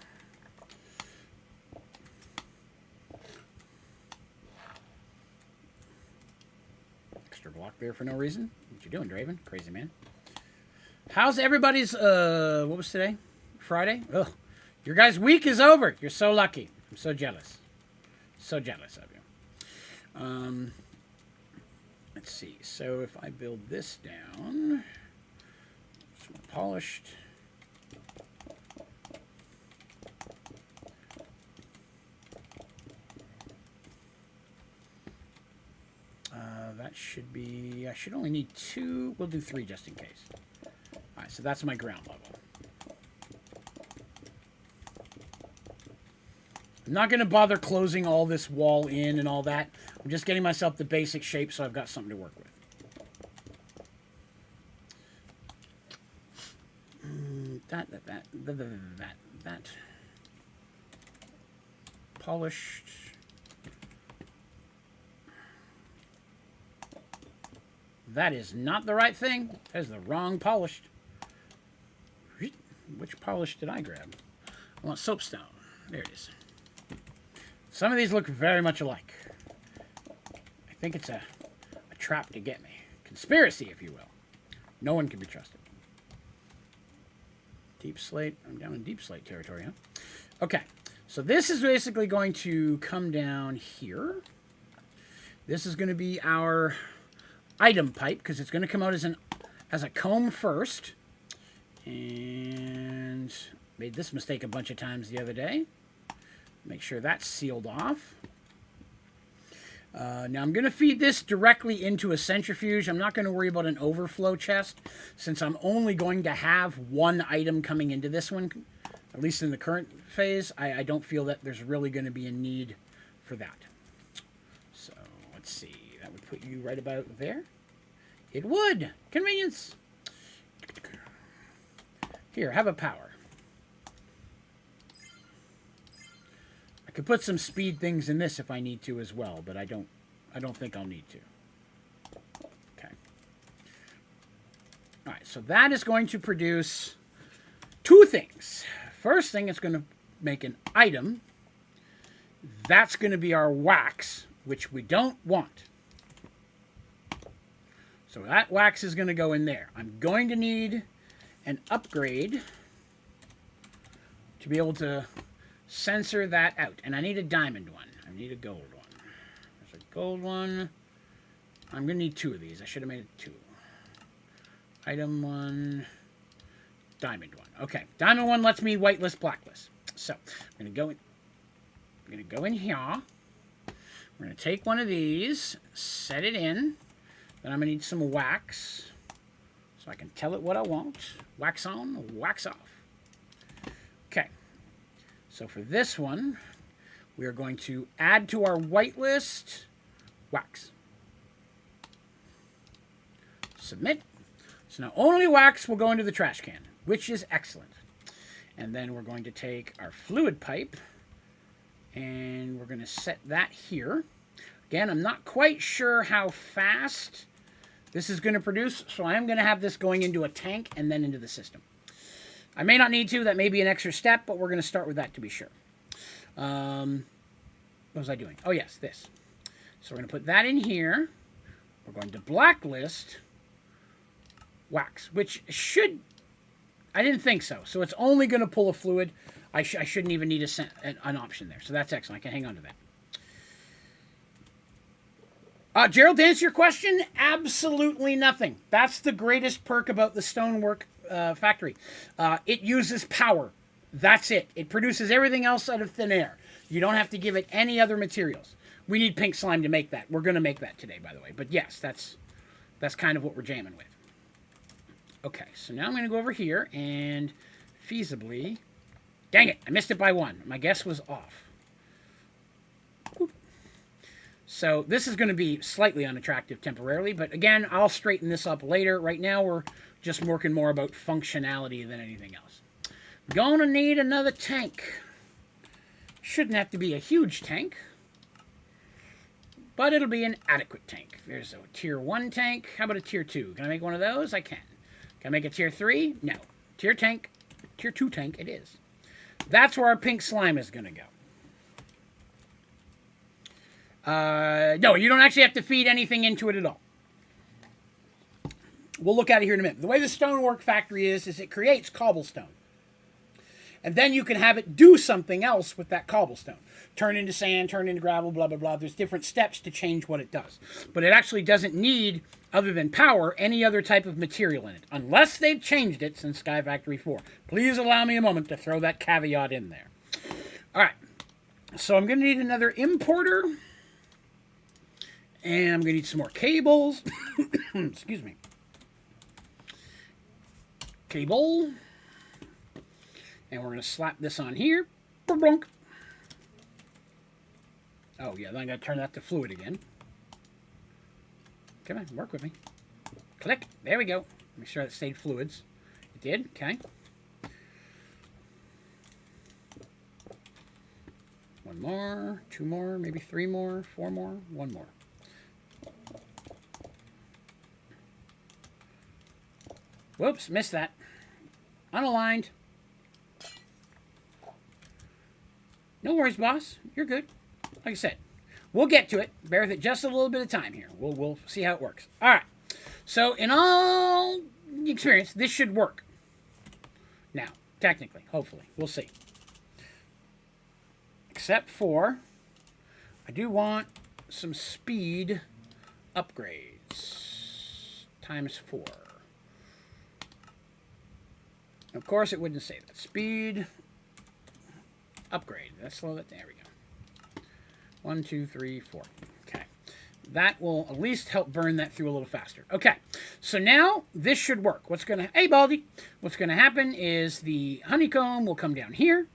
Extra block there for no reason. What you doing, Draven? Crazy man. How's everybody's, what was today? Friday? Ugh. Your guys' week is over. You're so lucky. I'm so jealous. So jealous of you. Let's see. So if I build this down, Polished. That should be, I should only need 2. We'll do 3 just in case. All right, so that's my ground level. I'm not going to bother closing all this wall in and all that. I'm just getting myself the basic shape so I've got something to work with. That. Polished. That is not the right thing. That is the wrong polished. Which polish did I grab? I want soapstone. There it is. Some of these look very much alike. I think it's a trap to get me. Conspiracy, if you will. No one can be trusted. Deep slate. I'm down in deep slate territory, huh? Okay. So this is basically going to come down here. This is going to be our item pipe, because it's going to come out as a comb first. And made this mistake a bunch of times the other day. Make sure that's sealed off. Now I'm going to feed this directly into a centrifuge. I'm not going to worry about an overflow chest, since I'm only going to have 1 item coming into this one, at least in the current phase. I don't feel that there's really going to be a need for that. So let's see. That would put you right about there. It would. Convenience. Here, have a power. I could put some speed things in this if I need to as well, but I don't think I'll need to. Okay. All right, so that is going to produce 2 things. First thing, it's going to make an item. That's going to be our wax, which we don't want. So that wax is going to go in there. I'm going to need an upgrade to be able to censor that out. And I need a diamond one. I need a gold one. There's a gold one. I'm going to need 2 of these. I should have made it 2. Item 1. Diamond 1. Okay. Diamond 1 lets me whitelist, blacklist. So I'm going to go in here. We're going to take one of these, set it in. Then I'm going to need some wax so I can tell it what I want. Wax on, wax off. Okay. So for this one, we are going to add to our whitelist wax. Submit. So now only wax will go into the trash can, which is excellent. And then we're going to take our fluid pipe and we're going to set that here. Again, I'm not quite sure how fast this is going to produce, so I am going to have this going into a tank and then into the system. I may not need to. That may be an extra step, but we're going to start with that to be sure. What was I doing? Oh, yes, this. So we're going to put that in here. We're going to blacklist wax, which should... I didn't think so. So it's only going to pull a fluid. I shouldn't even need an option there. So that's excellent. I can hang on to that. Gerald, to answer your question, absolutely nothing. That's the greatest perk about the stonework factory. It uses power. That's it. It produces everything else out of thin air. You don't have to give it any other materials. We need pink slime to make that. We're going to make that today, by the way. But yes, that's kind of what we're jamming with. Okay, so now I'm going to go over here and feasibly... Dang it, I missed it by 1. My guess was off. So this is going to be slightly unattractive temporarily, but again, I'll straighten this up later. Right now, we're just working more about functionality than anything else. Gonna need another tank. Shouldn't have to be a huge tank, but it'll be an adequate tank. There's a tier 1 tank. How about a tier 2? Can I make one of those? I can. Can I make a tier 3? No. Tier 2 tank it is. That's where our pink slime is going to go. No, you don't actually have to feed anything into it at all. We'll look at it here in a minute. The way the stonework factory is it creates cobblestone. And then you can have it do something else with that cobblestone. Turn into sand, turn into gravel, blah, blah, blah. There's different steps to change what it does. But it actually doesn't need, other than power, any other type of material in it. Unless they've changed it since Sky Factory 4. Please allow me a moment to throw that caveat in there. All right. So I'm going to need another importer. And I'm going to need some more cables. Excuse me. Cable. And we're going to slap this on here. Ba-blunk. Oh, yeah, then I got to turn that to fluid again. Come on, work with me. Click. There we go. Make sure that stayed fluids. It did. Okay. One more, two more, maybe three more, four more, one more. Whoops, missed that. Unaligned. No worries, boss. You're good. Like I said, we'll get to it. Bear with it just a little bit of time here. We'll see how it works. All right. So in all experience, this should work. Now, technically, hopefully. We'll see. Except for, I do want some speed upgrades. ×4. Of course, it wouldn't say that. Speed upgrade. Let's slow that. There we go. 1, 2, 3, 4. Okay. That will at least help burn that through a little faster. Okay. So now this should work. Hey, Baldy. What's going to happen is the honeycomb will come down here.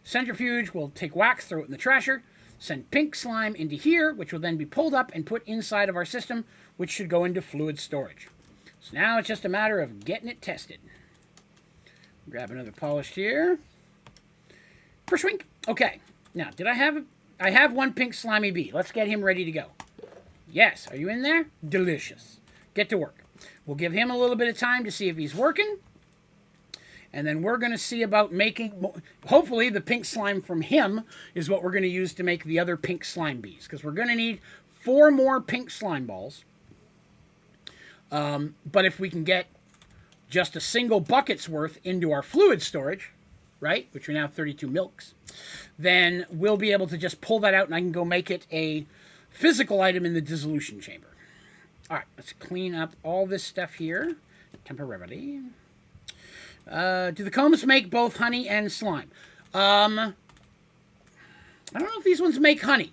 Centrifuge will take wax, throw it in the trasher, send pink slime into here, which will then be pulled up and put inside of our system, which should go into fluid storage. So now it's just a matter of getting it tested. Grab another polished here. Pershwink. Okay. Now, I have one pink slimy bee. Let's get him ready to go. Yes. Are you in there? Delicious. Get to work. We'll give him a little bit of time to see if he's working. And then we're going to see about making, hopefully the pink slime from him is what we're going to use to make the other pink slime bees. Because we're going to need 4 more pink slime balls. But if we can get just a single bucket's worth into our fluid storage, right, which are now 32 milks, then we'll be able to just pull that out and I can go make it a physical item in the dissolution chamber. All right, let's clean up all this stuff here temporarily. Do the combs make both honey and slime? I don't know if these ones make honey.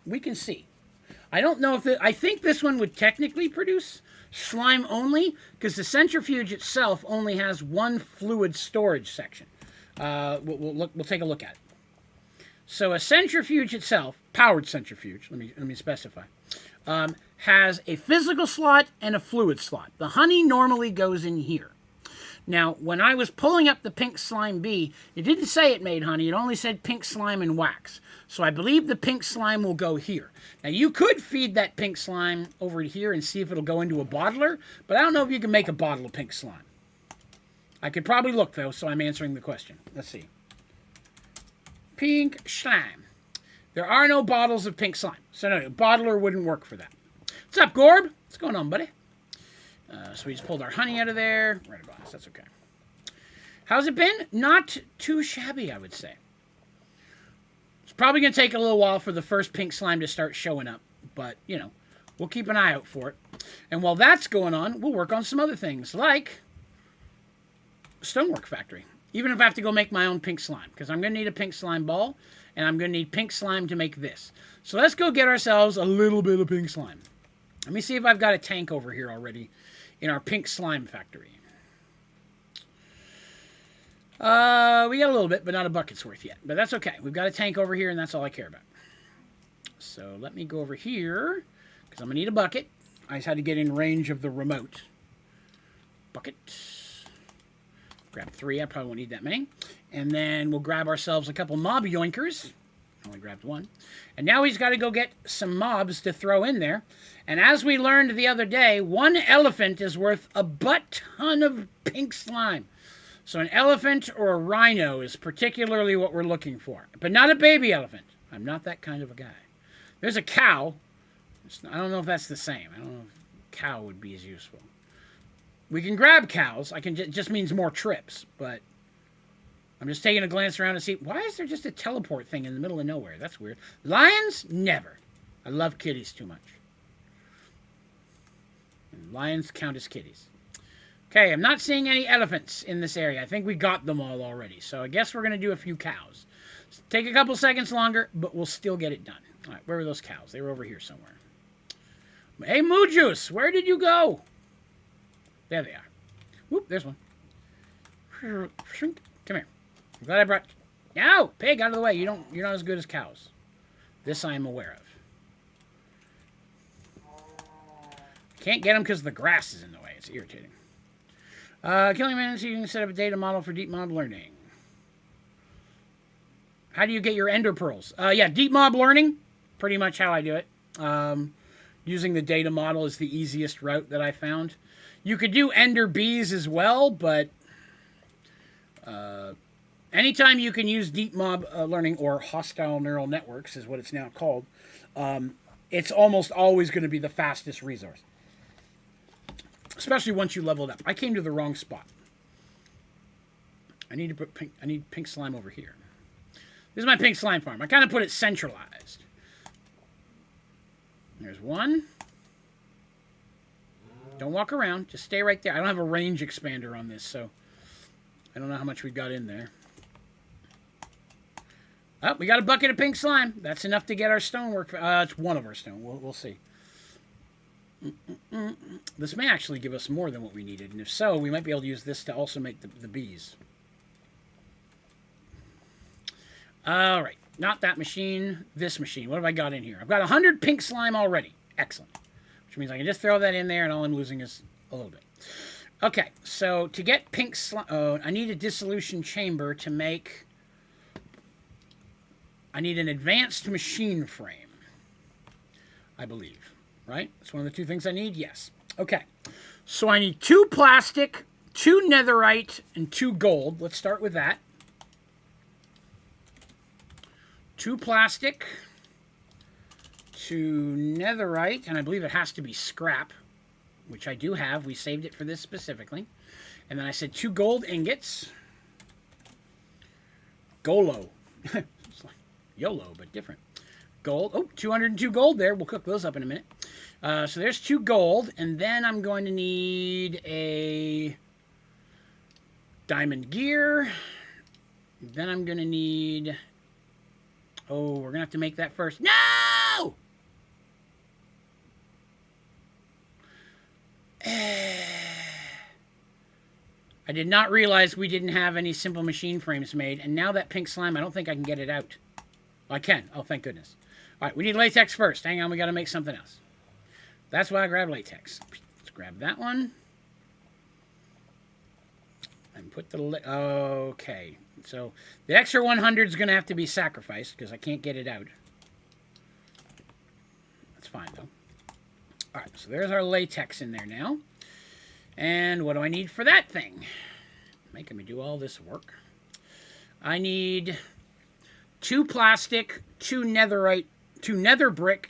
We can see. I don't know if I think this one would technically produce slime only, because the centrifuge itself only has one fluid storage section. We'll take a look at it. So a centrifuge itself, powered centrifuge, let me specify, has a physical slot and a fluid slot. The honey normally goes in here. Now, when I was pulling up the pink slime bee, it didn't say it made honey. It only said pink slime and wax. So I believe the pink slime will go here. Now, you could feed that pink slime over here and see if it'll go into a bottler, but I don't know if you can make a bottle of pink slime. I could probably look, though, so I'm answering the question. Let's see. Pink slime. There are no bottles of pink slime, so no, a bottler wouldn't work for that. What's up, Gorb? What's going on, buddy? So we just pulled our honey out of there. Right about us. That's okay. How's it been? Not too shabby, I would say. It's probably going to take a little while for the first pink slime to start showing up. But, you know, we'll keep an eye out for it. And while that's going on, we'll work on some other things, like Stonework Factory. Even if I have to go make my own pink slime. Because I'm going to need a pink slime ball. And I'm going to need pink slime to make this. So let's go get ourselves a little bit of pink slime. Let me see if I've got a tank over here already in our pink slime factory. We got a little bit, but not a bucket's worth yet. But that's okay. We've got a tank over here, and that's all I care about. So let me go over here, because I'm going to need a bucket. I just had to get in range of the remote. Bucket. Grab 3. I probably won't need that many. And then we'll grab ourselves a couple mob yoinkers. I only grabbed 1. And now he's got to go get some mobs to throw in there. And as we learned the other day, 1 elephant is worth a butt-ton of pink slime. So an elephant or a rhino is particularly what we're looking for. But not a baby elephant. I'm not that kind of a guy. There's a cow. I don't know if that's the same. I don't know if cow would be as useful. We can grab cows. It just means more trips. But I'm just taking a glance around to see, why is there just a teleport thing in the middle of nowhere? That's weird. Lions? Never. I love kitties too much. And lions count as kitties. Okay, I'm not seeing any elephants in this area. I think we got them all already. So I guess we're going to do a few cows. Take a couple seconds longer, but we'll still get it done. All right, where were those cows? They were over here somewhere. Hey, Moo Juice, where did you go? There they are. Whoop, there's one. Come here. I'm glad I brought... No! Pig, out of the way. You're not as good as cows. This I am aware of. Can't get them because the grass is in the way. It's irritating. Killing man, so you can set up a data model for deep mob learning. How do you get your ender pearls? Yeah, deep mob learning. Pretty much how I do it. Using the data model is the easiest route that I found. You could do ender bees as well, but anytime you can use deep mob learning, or hostile neural networks is what it's now called, it's almost always going to be the fastest resource. Especially once you level it up. I came to the wrong spot. I need to put pink. I need pink slime over here. This is my pink slime farm. I kind of put it centralized. There's one. Don't walk around. Just stay right there. I don't have a range expander on this, so I don't know how much we got in there. Oh, we got a bucket of pink slime. That's enough to get our stonework. It's one of our stone. We'll see. This may actually give us more than what we needed, and if so, we might be able to use this to also make the bees. All right, not that machine, this machine. What have I got in here? I've got 100 pink slime already. Excellent. Which means I can just throw that in there, and all I'm losing is a little bit. Okay, so to get pink slime, I need a dissolution chamber to make... I need an advanced machine frame, I believe. Right? That's one of the two things I need? Yes. Okay. So I need 2 plastic, 2 netherite, and 2 gold. Let's start with that. 2 plastic, 2 netherite, and I believe it has to be scrap, which I do have. We saved it for this specifically. And then I said 2 gold ingots. Golo. It's like YOLO, but different. Gold. Oh, 202 gold there. We'll cook those up in a minute. So there's 2 gold, and then I'm going to need a diamond gear. Then I'm going to need... Oh, we're going to have to make that first. No! I did not realize we didn't have any simple machine frames made, and now that pink slime, I don't think I can get it out. I can. Oh, thank goodness. All right, we need latex first. Hang on, we got to make something else. That's why I grabbed latex. Let's grab that one. And put the... Okay. So the extra 100 is going to have to be sacrificed because I can't get it out. That's fine, though. All right, so there's our latex in there now. And what do I need for that thing? Making me do all this work. I need 2 plastic, 2 netherite, 2 nether brick,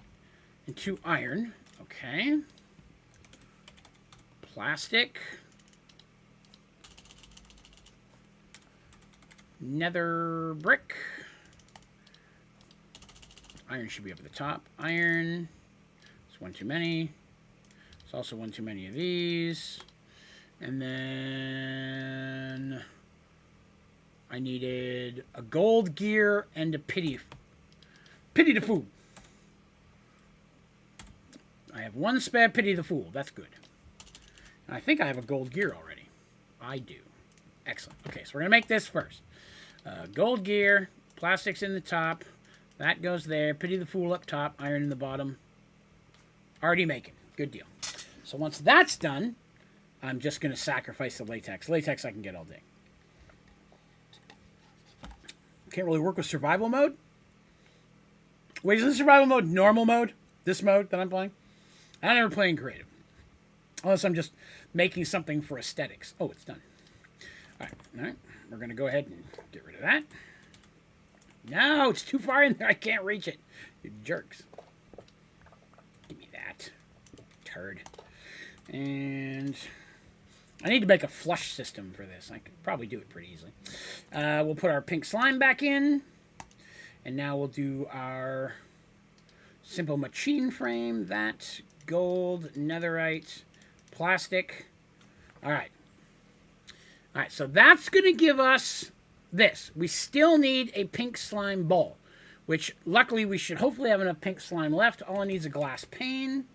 and 2 iron. Okay. Plastic. Nether brick. Iron should be up at the top. Iron. It's one too many. It's also one too many of these. And then I needed a gold gear and a pity the fool. I have 1 spare pity the fool. That's good. And I think I have a gold gear already. I do. Excellent. Okay, so we're going to make this first. Gold gear, plastics in the top. That goes there. Pity the fool up top, iron in the bottom. Already making. Good deal. So once that's done, I'm just going to sacrifice the latex. Latex I can get all day. Can't really work with survival mode? Wait, is this survival mode normal mode? This mode that I'm playing? I'm never playing creative. Unless I'm just making something for aesthetics. Oh, it's done. All right. We're going to go ahead and get rid of that. No, it's too far in there. I can't reach it. You jerks. Give me that. Turd. And I need to make a flush system for this. I could probably do it pretty easily. We'll put our pink slime back in. And now we'll do our simple machine frame. That, gold, netherite, plastic. All right. All right, so that's going to give us this. We still need a pink slime ball, which luckily we should hopefully have enough pink slime left. All I need is a glass pane.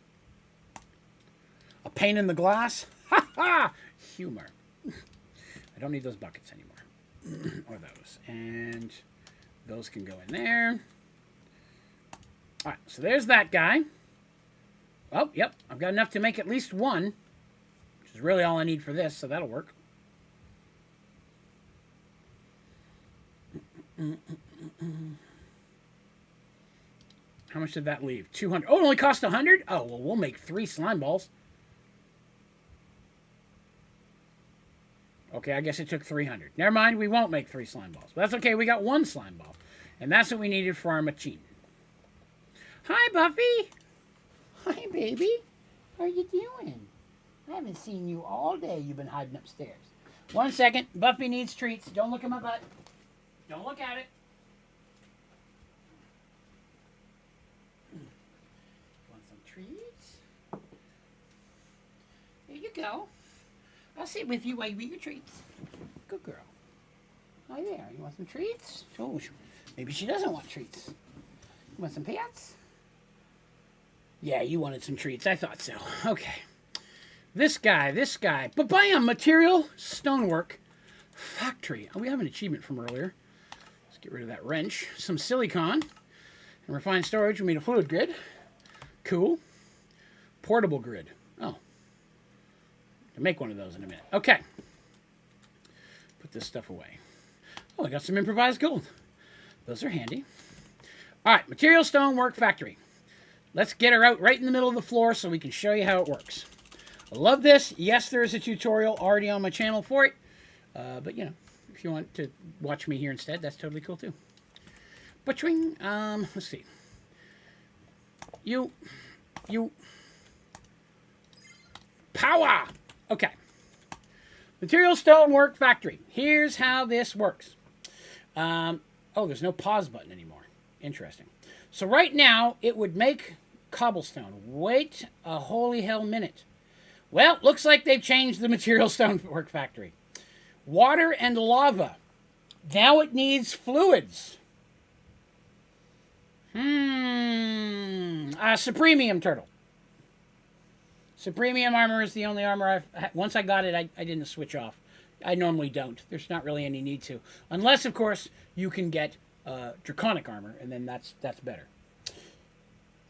A pane in the glass? Ha ha! Humor. I don't need those buckets anymore. Or those. And those can go in there. All right, so there's that guy. Oh, yep. I've got enough to make at least one, which is really all I need for this, so that'll work. How much did that leave? 200. Oh, it only cost 100? Oh, well, we'll make 3 slime balls. Okay, I guess it took 300. Never mind, we won't make 3 slime balls. But that's okay, we got 1 slime ball. And that's what we needed for our machine. Hi, Buffy. Hi, baby. How are you doing? I haven't seen you all day. You've been hiding upstairs. 1 second. Buffy needs treats. Don't look at my butt. Don't look at it. Want some treats? Here you go. I'll sit with you while you eat your treats. Good girl. Hi there. You want some treats? Oh, maybe she doesn't want treats. You want some pets? Yeah, you wanted some treats. I thought so. Okay. This guy. Ba-bam! Material Stonework Factory. Oh, we have an achievement from earlier. Let's get rid of that wrench. Some silicon. And refined storage. We made a fluid grid. Cool. Portable grid. Oh. I'll make one of those in a minute. Okay. Put this stuff away. Oh, I got some improvised gold. Those are handy. All right. Material Stonework Factory. Let's get her out right in the middle of the floor so we can show you how it works. I love this. Yes, there is a tutorial already on my channel for it. But, you know, if you want to watch me here instead, that's totally cool, too. Butchering. Let's see. You. Power! Okay. Material Stonework Factory. Here's how this works. Oh, there's no pause button anymore. Interesting. So right now, it would make cobblestone. Wait a holy hell minute. Well, looks like they've changed the Material Stonework Factory. Water and lava. Now it needs fluids. Supremium turtle. Supremium armor is the only armor I've... Once I got it, I didn't switch off. I normally don't. There's not really any need to. Unless, of course, you can get draconic armor, and then that's better.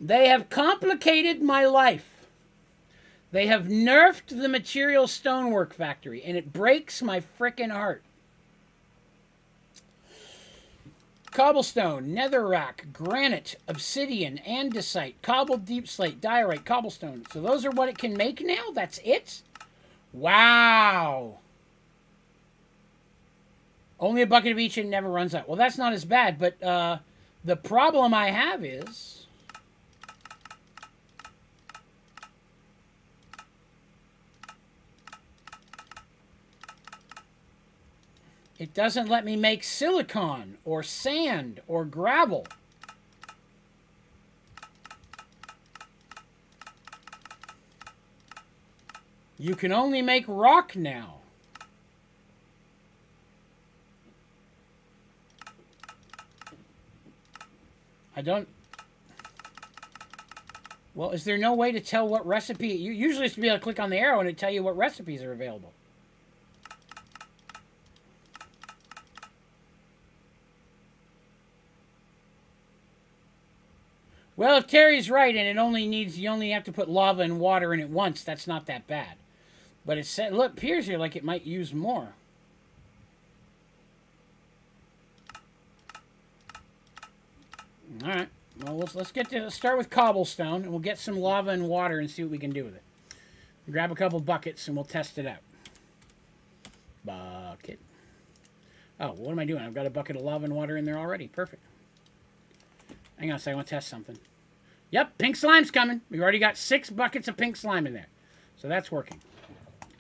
They have complicated my life. They have nerfed the Material Stonework Factory, and it breaks my frickin' heart. Cobblestone, netherrack, granite, obsidian, andesite, cobbled deep slate, diorite, cobblestone. So those are what it can make now? That's it? Wow. Only a bucket of each and never runs out. Well, that's not as bad, but the problem I have is... it doesn't let me make silicon or sand or gravel. You can only make rock now. I don't... well, is there no way to tell what recipe... you usually used to be able to click on the arrow and it'd tell you what recipes are available. Well, if Terry's right and you only have to put lava and water in it once, that's not that bad. But it said, look, appears here like it might use more. All right. Well, let's start with cobblestone, and we'll get some lava and water and see what we can do with it. Grab a couple buckets, and we'll test it out. Bucket. Oh, what am I doing? I've got a bucket of lava and water in there already. Perfect. Hang on a second. I want to test something. Yep, pink slime's coming. We've already got 6 buckets of pink slime in there. So that's working.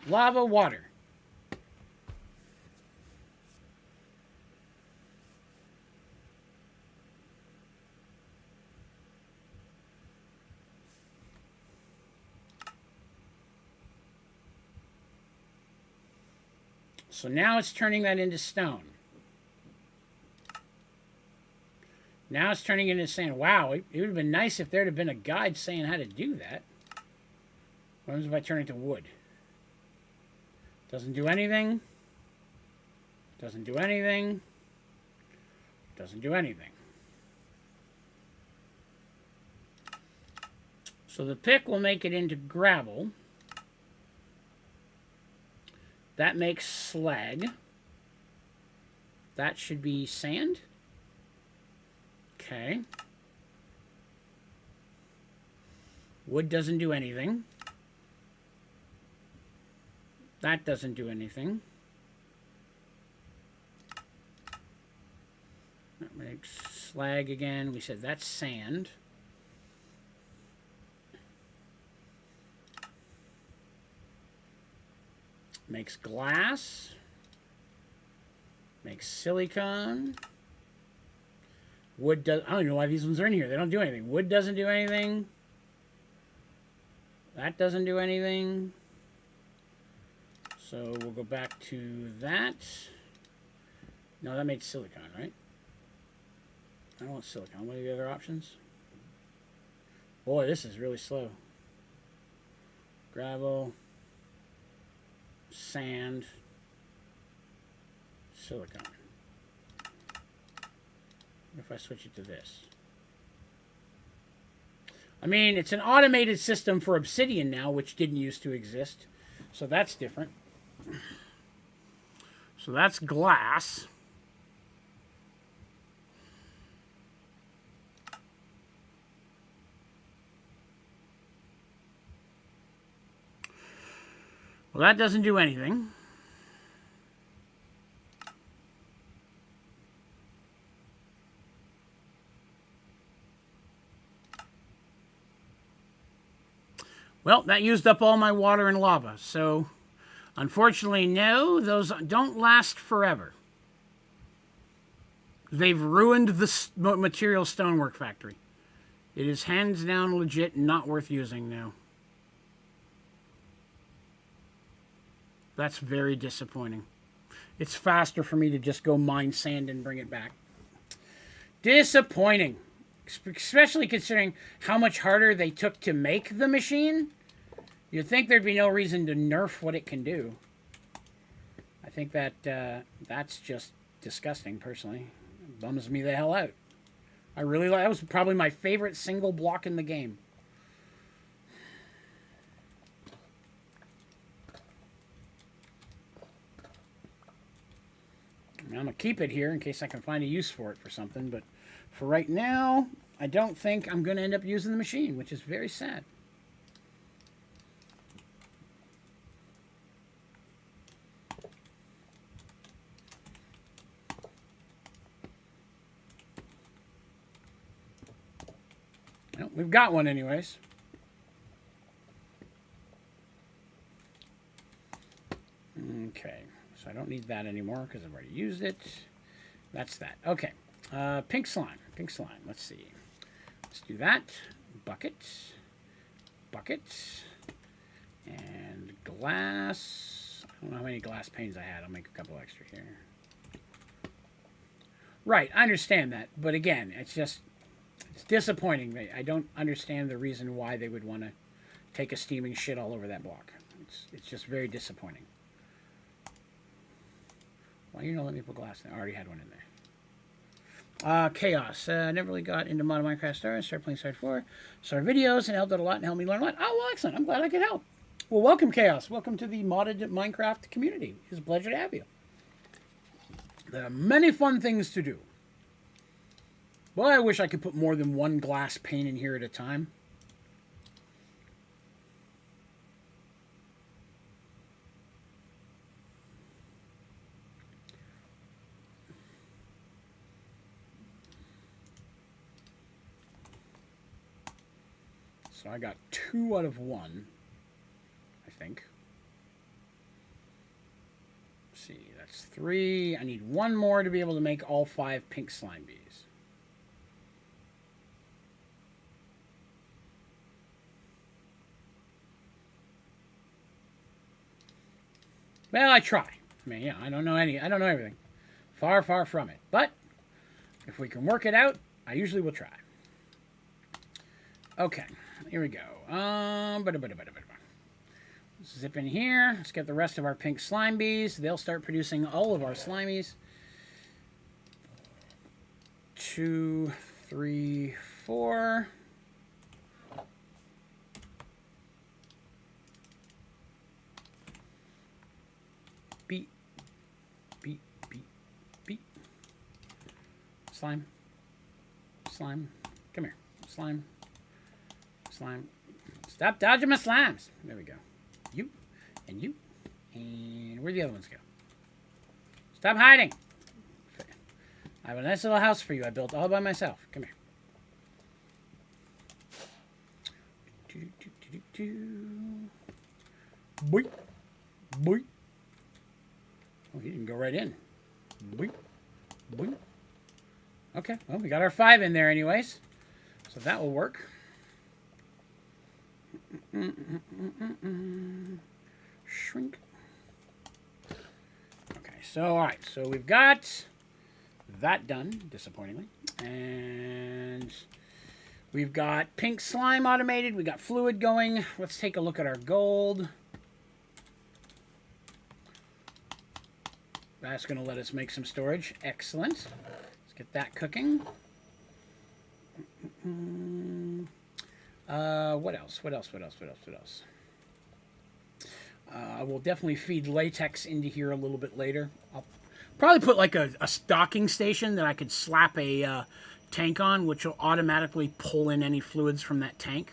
Lava, water. So now it's turning that into stone. Now it's turning it into sand. Wow, it would have been nice if there had been a guide saying how to do that. What happens if I turn it to wood? Doesn't do anything. Doesn't do anything. Doesn't do anything. So the pick will make it into gravel. That makes slag. That should be sand. Okay. Wood doesn't do anything. That doesn't do anything. That makes slag again. We said that's sand. Makes glass. Makes silicone. Wood does. I don't even know why these ones are in here. They don't do anything. Wood doesn't do anything. That doesn't do anything. So we'll go back to that. No, that made silicone, right? I don't want silicone. What are the other options? Boy, this is really slow. Gravel. Sand. Silicone. What if I switch it to this? I mean, it's an automated system for obsidian now, which didn't used to exist. So that's different. So that's glass. Well, that doesn't do anything. Well, that used up all my water and lava. So, unfortunately, no, those don't last forever. They've ruined the material stonework factory. It is hands down legit not worth using now. That's very disappointing. It's faster for me to just go mine sand and bring it back. Disappointing. Especially considering how much harder they took to make the machine. You'd think there'd be no reason to nerf what it can do. I think that that's just disgusting, personally. It bums me the hell out. I really like. That was probably my favorite single block in the game. I'm going to keep it here in case I can find a use for it for something, but for right now, I don't think I'm going to end up using the machine, which is very sad. Well, we've got one anyways. Okay. So I don't need that anymore because I've already used it. That's that. Okay. Pink slime. Pink slime. Let's see. Let's do that. Bucket. Bucket. And glass. I don't know how many glass panes I had. I'll make a couple extra here. Right. I understand that. But again, it's just, it's disappointing. I don't understand the reason why they would want to take a steaming shit all over that block. It's just very disappointing. Why you don't let me put glass in there? I already had one in there. Chaos. I never really got into modded Minecraft Star. I started playing Star 4. Saw our videos and helped out a lot and helped me learn a lot. Oh, well, excellent. I'm glad I could help. Well, welcome, Chaos. Welcome to the modded Minecraft community. It's a pleasure to have you. There are many fun things to do. Well, I wish I could put more than one glass pane in here at a time. So I got 2 out of 1, I think. Let's see, that's 3. I need 1 more to be able to make all 5 pink slime bees. Well, I try. I mean, yeah, I don't know everything. Far, far from it. But if we can work it out, I usually will try. Okay, here we go. Zip in here. Let's get the rest of our pink slime bees. They'll start producing all of our slimies. 2, 3, 4. Beat, beat, beat, beat. Slime, slime. Come here, slime, slime. Stop dodging my slimes. There we go. You, and where'd the other ones go? Stop hiding. I have a nice little house for you I built all by myself. Come here. Boy. Boy. Oh, he didn't go right in. Boy. Boy. Okay, well, we got our 5 in there anyways. So that will work. Shrink. Okay, so all right, so we've got that done, disappointingly, and we've got pink slime automated. We got fluid going. Let's take a look at our gold. That's going to let us make some storage. Excellent. Let's get that cooking. What else? We'll definitely feed latex into here a little bit later. I'll probably put like a stocking station that I could slap a tank on, which will automatically pull in any fluids from that tank.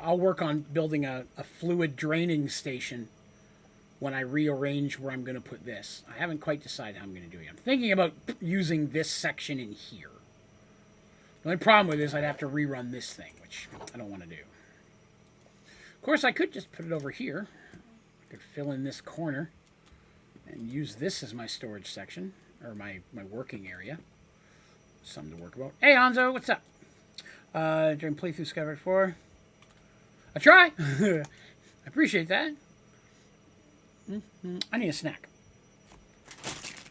I'll work on building a fluid draining station when I rearrange where I'm going to put this. I haven't quite decided how I'm going to do it. I'm thinking about using this section in here. The only problem with this, I'd have to rerun this thing, which I don't want to do. Of course, I could just put it over here. I could fill in this corner and use this as my storage section, or my working area. Something to work about. Hey, Anzo, what's up? During playthrough Skyward 4. I try. I appreciate that. I need a snack.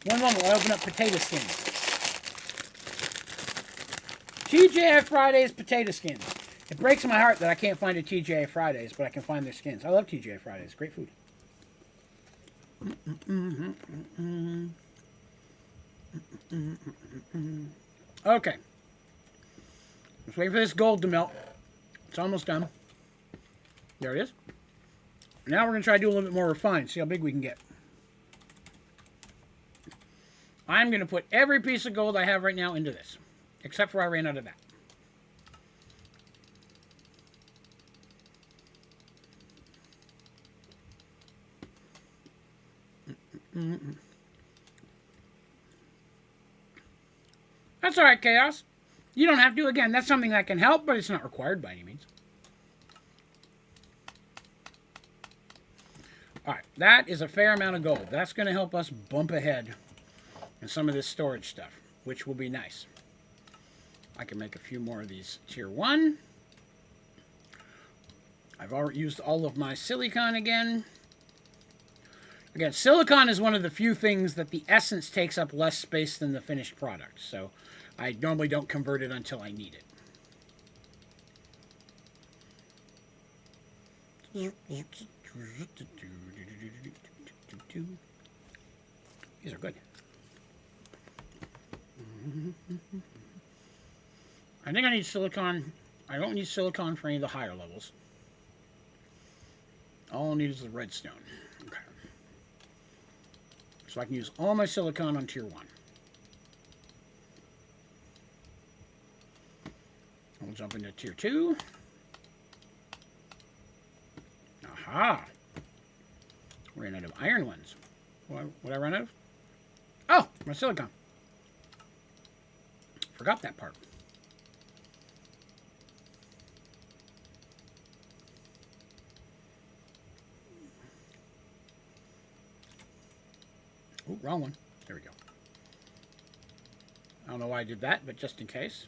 One moment while I open up potato skins. TGI Fridays potato skins. It breaks my heart that I can't find a TGI Fridays, but I can find their skins. I love TGI Fridays. Great food. Okay. Just waiting for this gold to melt. It's almost done. There it is. Now we're going to try to do a little bit more refined. See how big we can get. I'm going to put every piece of gold I have right now into this. Except for I ran out of that. That's all right, Chaos. You don't have to. Again, that's something that can help, but it's not required by any means. All right, that is a fair amount of gold. That's going to help us bump ahead in some of this storage stuff, which will be nice. I can make a few more of these tier 1. I've already used all of my silicon again. Again, silicon is one of the few things that the essence takes up less space than the finished product. So I normally don't convert it until I need it. These are good. I think I need silicon. I don't need silicon for any of the higher levels. All I need is the redstone. Okay. So I can use all my silicon on tier 1. We'll jump into tier 2. Aha! Ran out of iron ones. What I run out of? Oh, my silicon. Forgot that part. Oh, wrong one. There we go. I don't know why I did that, but just in case.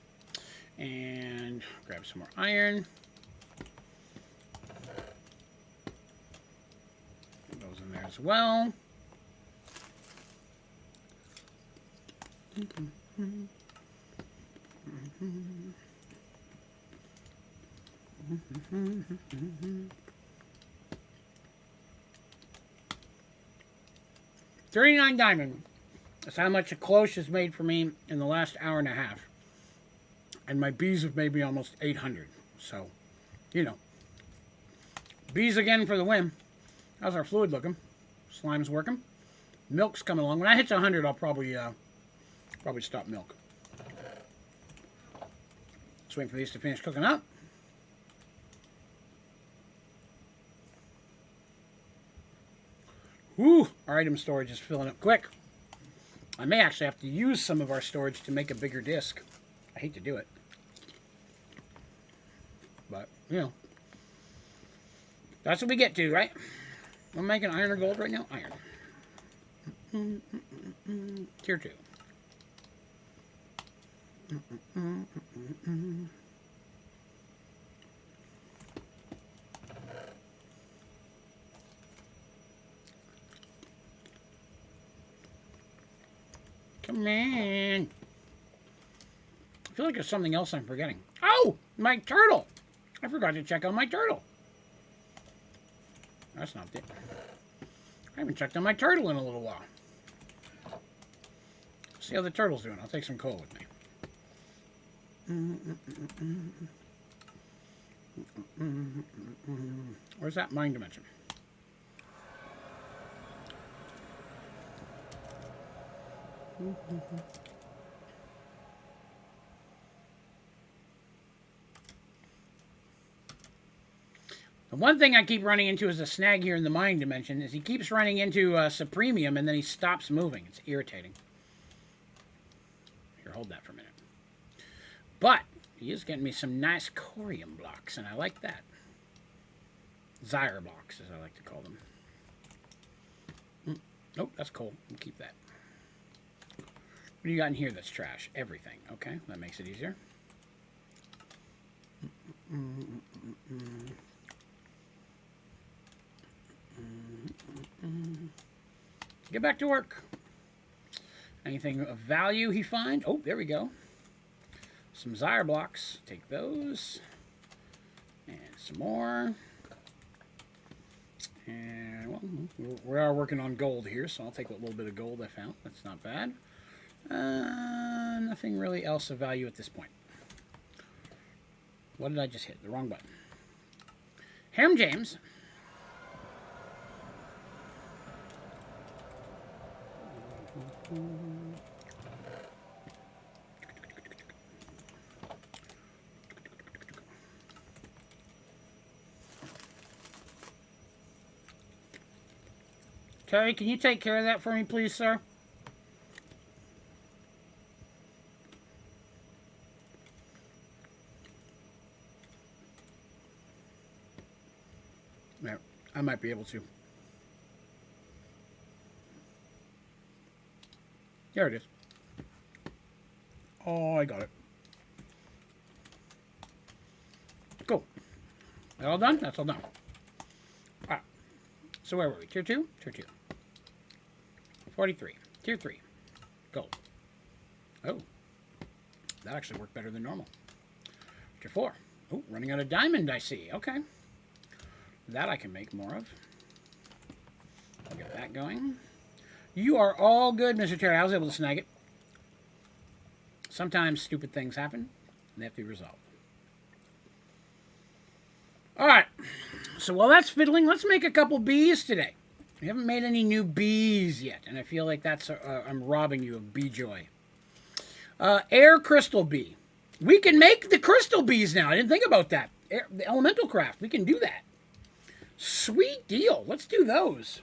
And grab some more iron. Put those in there as well. $39 diamond. That's how much a cloche has made for me in the last hour and a half. And my bees have made me almost 800. So, you know. Bees again for the win. How's our fluid looking? Slime's working. Milk's coming along. When I hit 100, I'll probably stop milk. Just waiting for these to finish cooking up. Woo! Our item storage is filling up quick. I may actually have to use some of our storage to make a bigger disc. I hate to do it. But, you know. That's what we get to, right? I'm making iron or gold right now? Iron. Tier 2. Come on. I feel like there's something else I'm forgetting. Oh! My turtle! I forgot to check on my turtle. That's not it. I haven't checked on my turtle in a little while. See how the turtle's doing. I'll take some coal with me. Where's that mine dimension? The one thing I keep running into is a snag here in the mine dimension is he keeps running into Supremium and then he stops moving. It's irritating. Here, hold that for a minute. But he is getting me some nice corium blocks, and I like that. Zyre blocks, as I like to call them. Nope, that's cool. We'll keep that. What do you got in here that's trash? Everything. Okay, that makes it easier. Get back to work. Anything of value he find? Oh, there we go. Some Zyre blocks. Take those. And some more. And, well, we are working on gold here, so I'll take what little bit of gold I found. That's not bad. Nothing really else of value at this point. What did I just hit? The wrong button. Ham James. Terry, can you take care of that for me, please, sir? Yeah, I might be able to. There it is. Oh, I got it. Cool. That all done? That's all done. All right. So where were we? Tier 2? Tier 2. 43. Tier 3. Gold. Oh. That actually worked better than normal. Tier 4. Oh, running out of diamond, I see. Okay. That I can make more of. I'll get that going. You are all good, Mr. Terry. I was able to snag it. Sometimes stupid things happen, and they have to be resolved. All right. So while that's fiddling, let's make a couple bees today. We haven't made any new bees yet, and I feel like that's I'm robbing you of bee joy. Air crystal bee. We can make the crystal bees now. I didn't think about that. The elemental craft. We can do that. Sweet deal. Let's do those.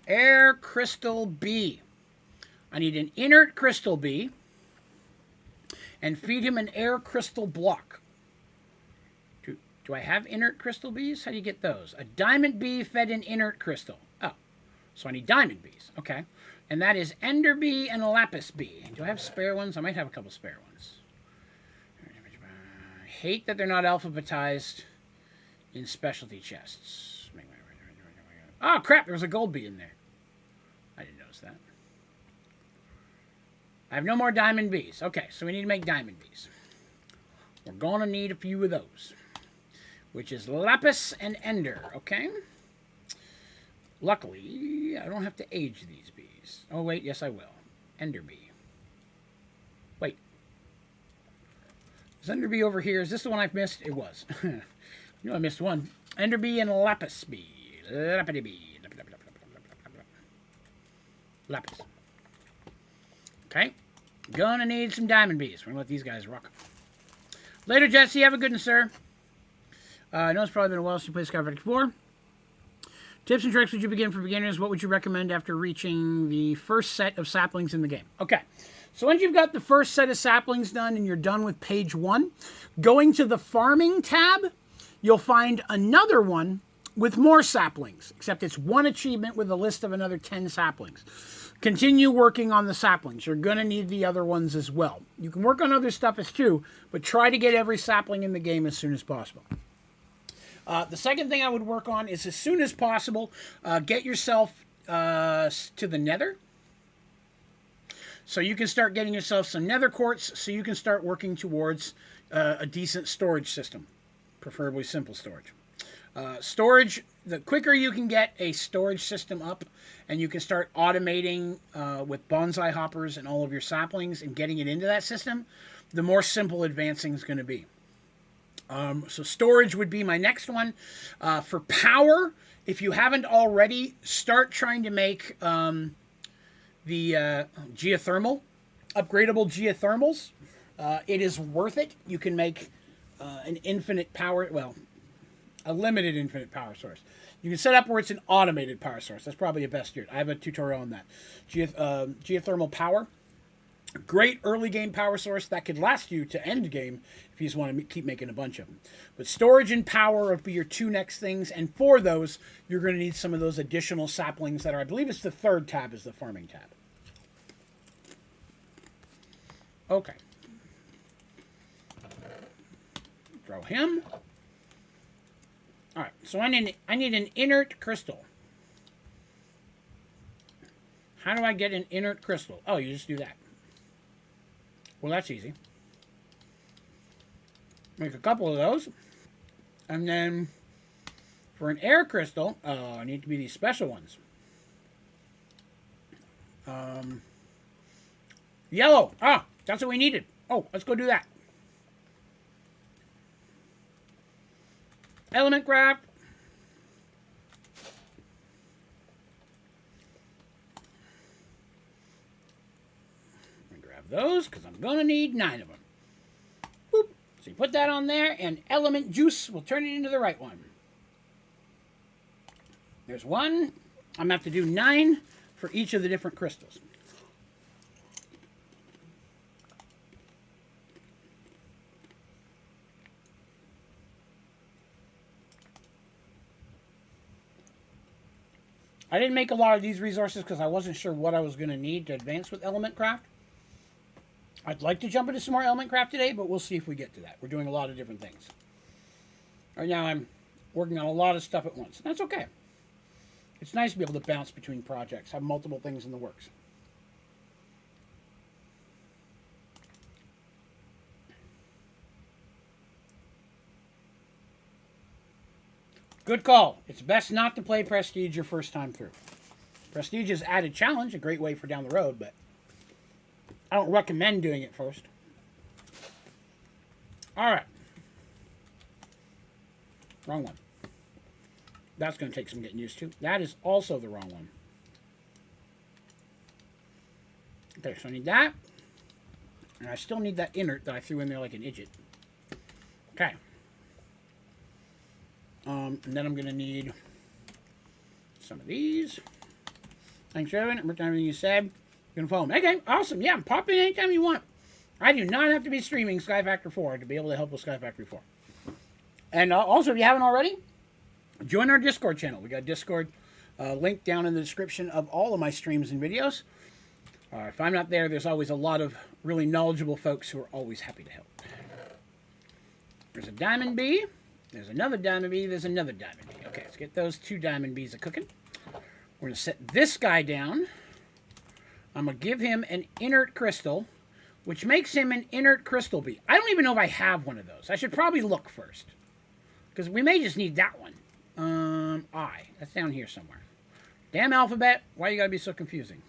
Air crystal bee. I need an inert crystal bee and feed him an air crystal block. Do I have inert crystal bees? How do you get those? A diamond bee fed an inert crystal. Oh, so I need diamond bees. Okay. And that is ender bee and a lapis bee. Do I have spare ones? I might have a couple spare ones. I hate that they're not alphabetized in specialty chests. Oh, crap. There was a gold bee in there. I didn't notice that. I have no more diamond bees. Okay, so we need to make diamond bees. We're going to need a few of those, which is lapis and ender, okay? Luckily, I don't have to age these bees. Oh, wait, yes, I will. Ender bee. Wait. Is ender bee over here? Is this the one I've missed? It was. You know I missed one. Ender bee and lapis bee. Lapity bee. Lapis. Okay. Gonna need some diamond bees. We're gonna let these guys rock. Later, Jesse. Have a good one, sir. I know it's probably been a while since you played Skyfire 4. Tips and tricks would you begin for beginners? What would you recommend after reaching the first set of saplings in the game? Okay. So once you've got the first set of saplings done and you're done with page 1, going to the farming tab, you'll find another one with more saplings, except it's one achievement with a list of another 10 saplings. Continue working on the saplings. You're going to need the other ones as well. You can work on other stuff as too, but try to get every sapling in the game as soon as possible. The second thing I would work on is as soon as possible, get yourself to the nether. So you can start getting yourself some nether quartz so you can start working towards a decent storage system, preferably simple storage. Storage, the quicker you can get a storage system up and you can start automating with bonsai hoppers and all of your saplings and getting it into that system, the more simple advancing is going to be. So storage would be my next one. For power, if you haven't already, start trying to make the geothermal, upgradable geothermals. It is worth it. You can make an infinite power, well, a limited infinite power source. You can set up where it's an automated power source. That's probably a best do. I have a tutorial on that. Geothermal power. Great early game power source that could last you to end game if you just want to keep making a bunch of them. But storage and power would be your two next things. And for those, you're going to need some of those additional saplings that are, I believe it's the third tab is the farming tab. Okay. Throw him. All right, so I need an inert crystal. How do I get an inert crystal? Oh, you just do that. Well, that's easy. Make a couple of those. And then for an air crystal, I need to be these special ones. Yellow. Ah, that's what we needed. Oh, let's go do that. Element craft. Those because I'm going to need 9 of them. Boop. So you put that on there, and element juice will turn it into the right one. There's one. I'm going to have to do 9 for each of the different crystals. I didn't make a lot of these resources because I wasn't sure what I was going to need to advance with element craft. I'd like to jump into some more element craft today, but we'll see if we get to that. We're doing a lot of different things. Right now I'm working on a lot of stuff at once. That's okay. It's nice to be able to bounce between projects, have multiple things in the works. Good call. It's best not to play Prestige your first time through. Prestige is added challenge, a great way for down the road, but I don't recommend doing it first. All right. Wrong one. That's going to take some getting used to. That is also the wrong one. Okay, so I need that. And I still need that inert that I threw in there like an idiot. Okay. And then I'm going to need some of these. Thanks, Evan. I'm everything you said. You can follow me. Okay, awesome. Yeah, pop in anytime you want. I do not have to be streaming Sky Factor 4 to be able to help with Sky Factory 4. And also, if you haven't already, join our Discord channel. We got Discord link down in the description of all of my streams and videos. If I'm not there, there's always a lot of really knowledgeable folks who are always happy to help. There's a diamond bee. There's another diamond bee. There's another diamond bee. Okay, let's get those 2 diamond bees a cooking. We're going to set this guy down. I'm going to give him an inert crystal, which makes him an inert crystal bee. I don't even know if I have one of those. I should probably look first, because we may just need that one. That's down here somewhere. Damn alphabet. Why you got to be so confusing?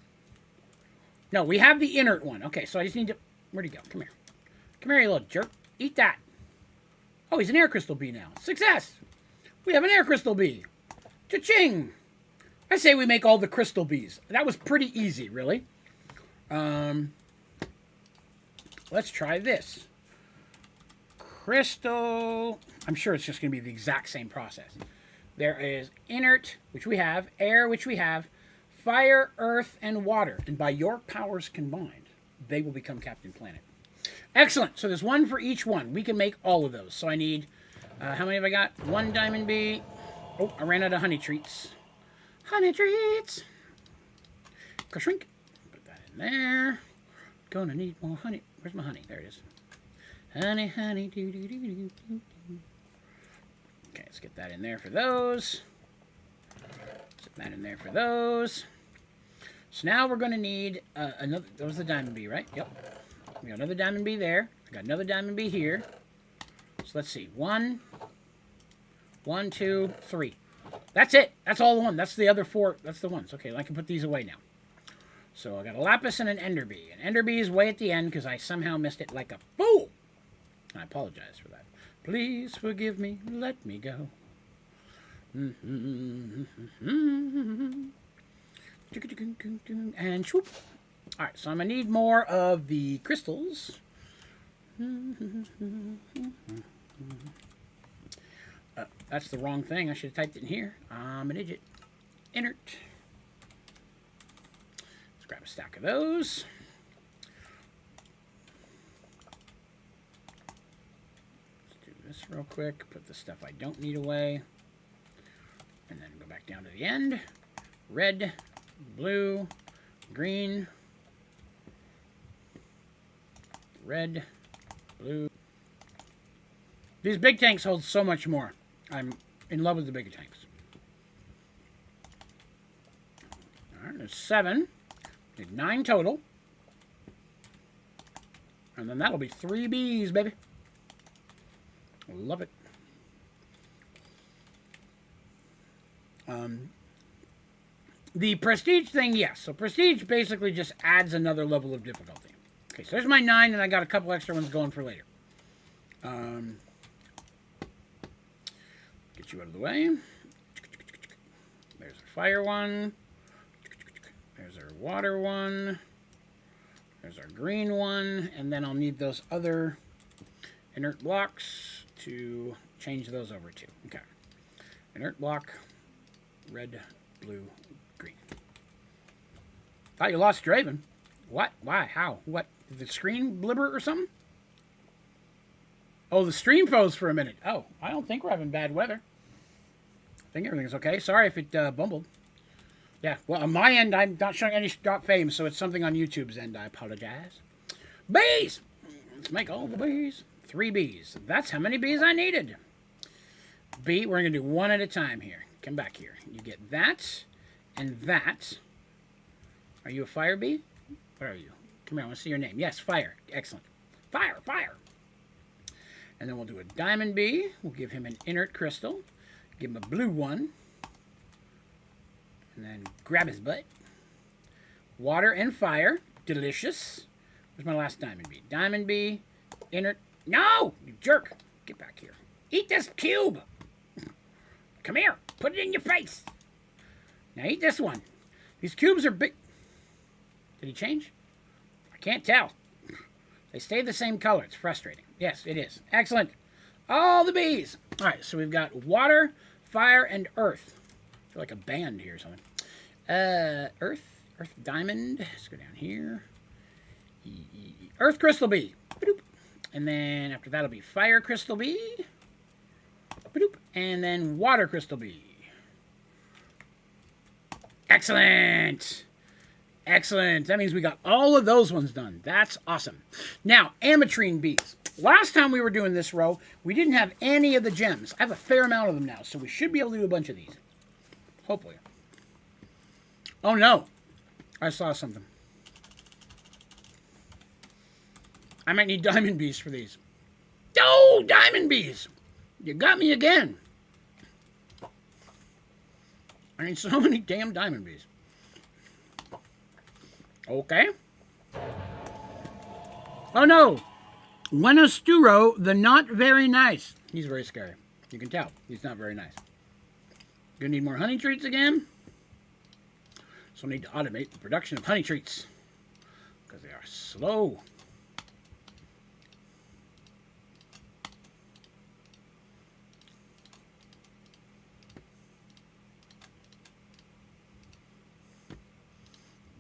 No, we have the inert one. Okay, so I just need to... Where'd he go? Come here. Come here, you little jerk. Eat that. Oh, he's an air crystal bee now. Success! We have an air crystal bee. Cha-ching! I say we make all the crystal bees. That was pretty easy, really. Let's try this. Crystal... I'm sure it's just going to be the exact same process. There is inert, which we have, air, which we have, fire, earth, and water. And by your powers combined, they will become Captain Planet. Excellent. So there's one for each one. We can make all of those. So I need... how many have I got? 1 diamond bee. Oh, I ran out of honey treats. Honey treats! Ka-shrink. Put that in there. Gonna need more honey. Where's my honey? There it is. Honey, honey, do-do-do-do-do-do. Okay, let's get that in there for those. Set that in there for those. So now we're going to need another... That was the diamond bee, right? Yep. We got another diamond bee there. I got another diamond bee here. So let's see. 1, 2, 3. That's it. That's all the one. That's the other 4. That's the ones. Okay, I can put these away now. So I got a lapis and an ender bee. An ender bee is way at the end because I somehow missed it like a fool. I apologize for that. Please forgive me. Let me go. And swoop. All right, so I'm going to need more of the crystals. That's the wrong thing. I should have typed it in here. I'm an idiot. Inert. Let's grab a stack of those. Let's do this real quick. Put the stuff I don't need away. And then go back down to the end. Red, blue, green. Red, blue. These big tanks hold so much more. I'm in love with the bigger tanks. All right, there's 7. Need 9 total. And then that'll be 3 bees, baby. Love it. The prestige thing, yes. So prestige basically just adds another level of difficulty. Okay, so there's my 9, and I got a couple extra ones going for later. Get you out of the way. There's our fire one. There's our water one. There's our green one. And then I'll need those other inert blocks to change those over to. Okay. Inert block. Red, blue, green. Thought you lost Draven. What? Why? How? What? Did the screen blibber or something? Oh, the stream froze for a minute. Oh, I don't think we're having bad weather. I think everything's okay. Sorry if it bumbled. Yeah, well, on my end, I'm not showing any drop fame, so it's something on YouTube's end. I apologize. Bees! Let's make all the bees. 3 bees. That's how many bees I needed. Bee, we're going to do one at a time here. Come back here. You get that and that. Are you a fire bee? Where are you? Come here, I want to see your name. Yes, fire. Excellent. Fire, fire. And then we'll do a diamond bee. We'll give him an inert crystal. Give him a blue one. And then grab his butt. Water and fire. Delicious. Where's my last diamond bee? Diamond bee. Inert. No! You jerk. Get back here. Eat this cube. Come here. Put it in your face. Now eat this one. These cubes are big. Did he change? I can't tell. They stay the same color. It's frustrating. Yes, it is. Excellent. All the bees. All right, so we've got water, fire, and earth. I feel like a band here or something. Earth diamond. Let's go down here. Earth crystal bee. Ba-doop. And then after that'll be fire crystal bee. Ba-doop. And then water crystal bee. Excellent. Excellent. That means we got all of those ones done. That's awesome. Now, ametrine bees. Last time we were doing this row, we didn't have any of the gems. I have a fair amount of them now, so we should be able to do a bunch of these. Hopefully. Oh, no. I saw something. I might need diamond bees for these. Oh, diamond bees! You got me again. I need so many damn diamond bees. Okay. Oh no! Wenosturo, the not very nice. He's very scary. You can tell. He's not very nice. Gonna need more honey treats again. So I need to automate the production of honey treats. Because they are slow.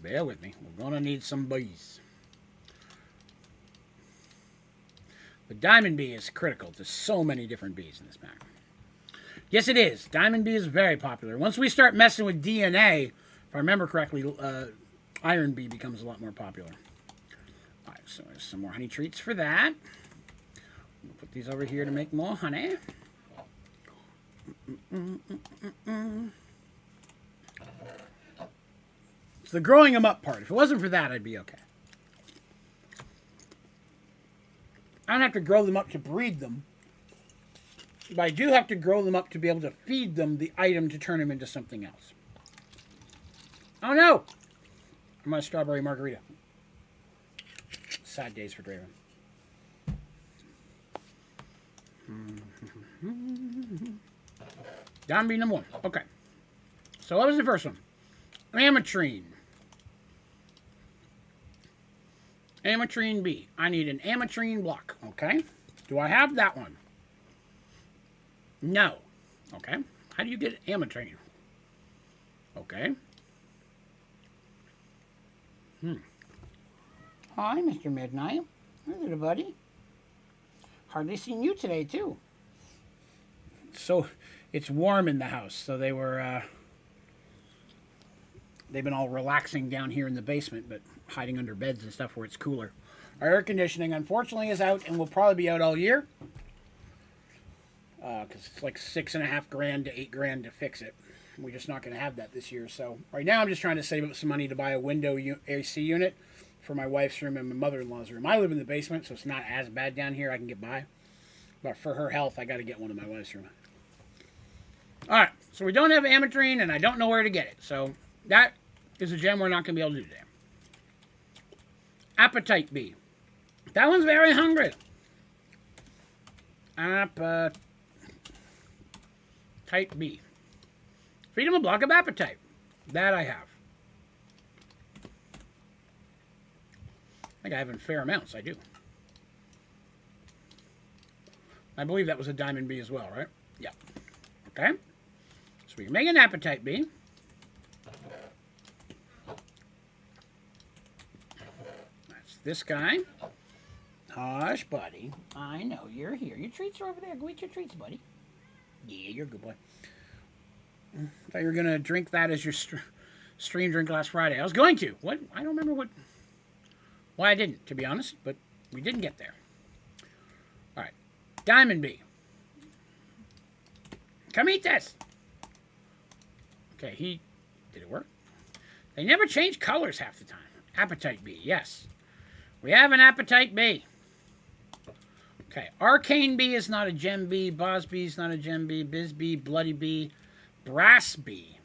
Bear with me. We're gonna need some bees. The diamond bee is critical to so many different bees in this pack. Yes, it is. Diamond bee is very popular. Once we start messing with DNA, if I remember correctly, iron bee becomes a lot more popular. All right, so there's some more honey treats for that. We'll put these over here to make more honey. It's the growing them up part. If it wasn't for that, I'd be okay. I don't have to grow them up to breed them. But I do have to grow them up to be able to feed them the item to turn them into something else. Oh no! I'm on a strawberry margarita. Sad days for Draven. Down B number 1. Okay. So what was the first one? Ametrine. Ametrine B. I need an ametrine block. Okay. Do I have that one? No. Okay. How do you get ametrine? Okay. Hi, Mr. Midnight. Hi, little buddy. Hardly seen you today, too. So, it's warm in the house, so they were, they've been all relaxing down here in the basement, but hiding under beds and stuff where it's cooler. Our air conditioning, unfortunately, is out and will probably be out all year. Because it's like $6.5 grand to $8 grand to fix it. We're just not going to have that this year. So right now I'm just trying to save up some money to buy a window AC unit for my wife's room and my mother-in-law's room. I live in the basement, so it's not as bad down here. I can get by. But for her health, I got to get one in my wife's room. All right, so we don't have ametrine, and I don't know where to get it. So that is a gem we're not going to be able to do today. Appetite B. That one's very hungry. Appetite B. Feed him a block of appetite. That I have. I think I have in fair amounts. I do. I believe that was a diamond bee as well, right? Yeah. Okay. So we can make an appetite bee. That's this guy. Hush, buddy. I know you're here. Your treats are over there. Go eat your treats, buddy. Yeah, you're a good boy. I thought you were going to drink that as your stream drink last Friday. I was going to. What? I don't remember why I didn't, to be honest, but we didn't get there. All right. Diamond bee. Come eat this. Okay, did it work? They never change colors half the time. Appetite bee, yes. We have an appetite bee. Okay, arcane bee is not a gem bee. Boz bee is not a gem bee. Biz bee, bloody bee. Brass bee.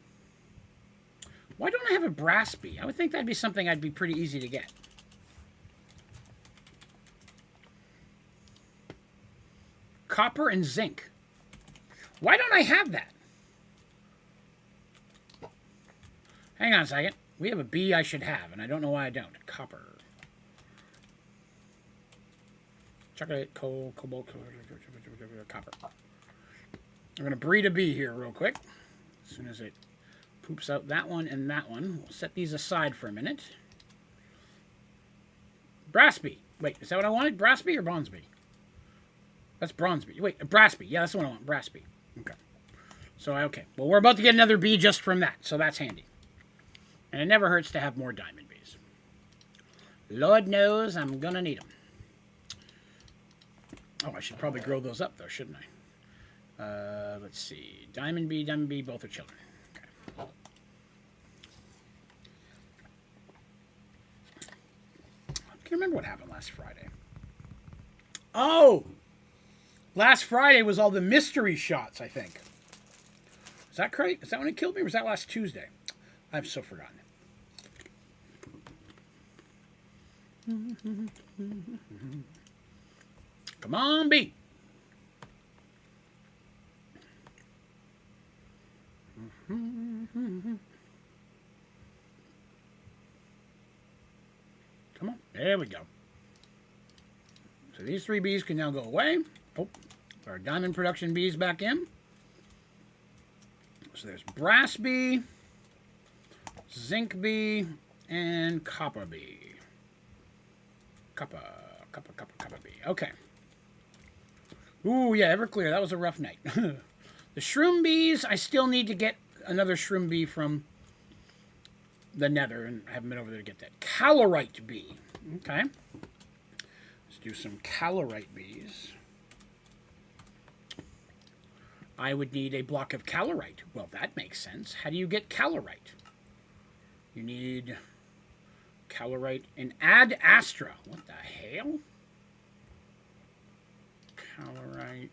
Why don't I have a brass bee? I would think that'd be something I'd be pretty easy to get. Copper and zinc. Why don't I have that? Hang on a second. We have a bee I should have, and I don't know why I don't. Copper. Chocolate, coal, cobalt, copper. I'm going to breed a bee here real quick. As soon as it poops out that one and that one. We'll set these aside for a minute. Brass bee. Wait, is that what I wanted? Brass bee or bronze bee? That's bronze bee. Wait, brass bee. Yeah, that's the one I want. Brass bee. Okay. So, okay. Well, we're about to get another bee just from that, so that's handy. And it never hurts to have more diamond bees. Lord knows I'm going to need them. Oh, I should probably grow those up, though, shouldn't I? Let's see. Diamond bee, both are children. Okay. I can't remember what happened last Friday. Oh, last Friday was all the mystery shots, I think. Is that correct? Is that when it killed me, or was that last Tuesday? I've so forgotten. Come on, bee. Come on. There we go. So these 3 bees can now go away. Oh, our diamond production bees back in. So there's brass bee, zinc bee, and copper bee. Copper bee. Okay. Ooh, yeah, Everclear. That was a rough night. The shroom bees, I still need to get another shroom bee from the nether, and I haven't been over there to get that. Calorite bee. Okay. Let's do some calorite bees. I would need a block of calorite. Well, that makes sense. How do you get calorite? You need calorite and Ad Astra. What the hell? Calorite.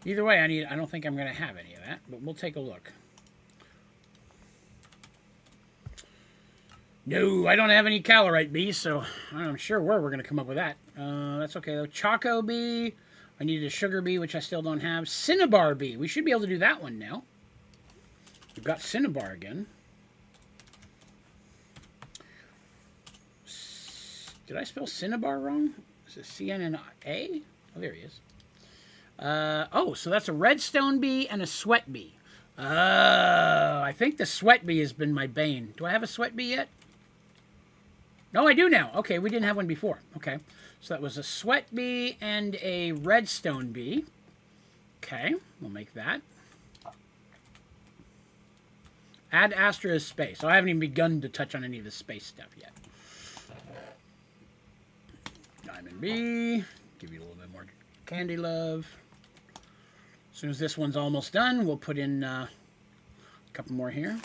Either way, I don't think I'm going to have any of that, but we'll take a look. No, I don't have any calorite bees, so I'm sure where we're going to come up with that. That's okay, though. Choco bee. I needed a sugar bee, which I still don't have. Cinnabar bee. We should be able to do that one now. We've got Cinnabar again. Did I spell Cinnabar wrong? Is it C-N-N-A? Oh, there he is. Oh, so that's a redstone bee and a sweat bee. I think the sweat bee has been my bane. Do I have a sweat bee yet? No, I do now. Okay, we didn't have one before. Okay, so that was a sweat bee and a redstone bee. Okay, we'll make that. Ad Astra is space. So I haven't even begun to touch on any of the space stuff yet. Diamond bee. Give you a little bit more candy love. As soon as this one's almost done, we'll put in a couple more here.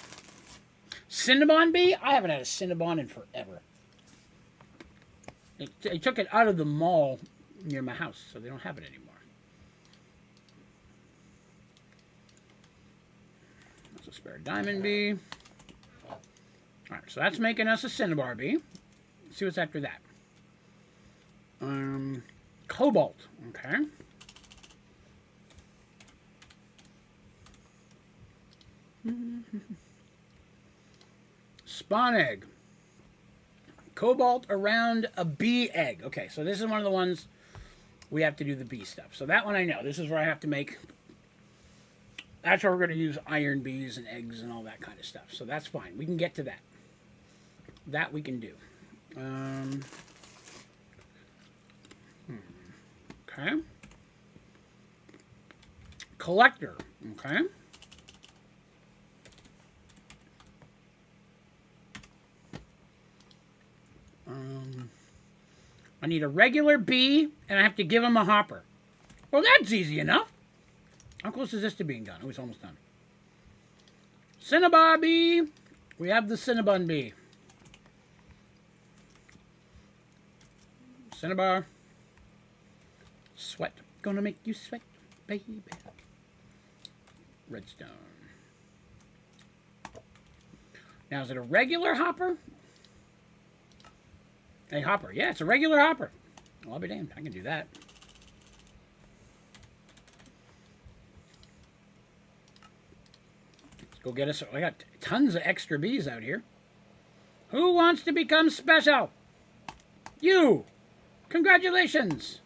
Cinnabon bee? I haven't had a Cinnabon in forever. They took it out of the mall near my house, so they don't have it anymore. That's a spare diamond bee. Alright, so that's making us a Cinnabar bee. Let's see what's after that. Cobalt. Okay. Spawn egg. Cobalt around a bee egg. Okay, so this is one of the ones we have to do the bee stuff. So that one I know. This is where I have to make... That's where we're going to use iron bees and eggs and all that kind of stuff. So that's fine. We can get to that. That we can do. Okay. Collector. Okay. I need a regular bee, and I have to give him a hopper. Well, that's easy enough. How close is this to being done? Oh, it's almost done. Cinnabar bee. We have the Cinnabon bee. Cinnabar. Sweat. Gonna make you sweat, baby. Redstone. Now, is it a regular hopper? A hopper. Yeah, it's a regular hopper. Well, I'll be damned. I can do that. Let's go get us... I got tons of extra bees out here. Who wants to become special? You! Congratulations!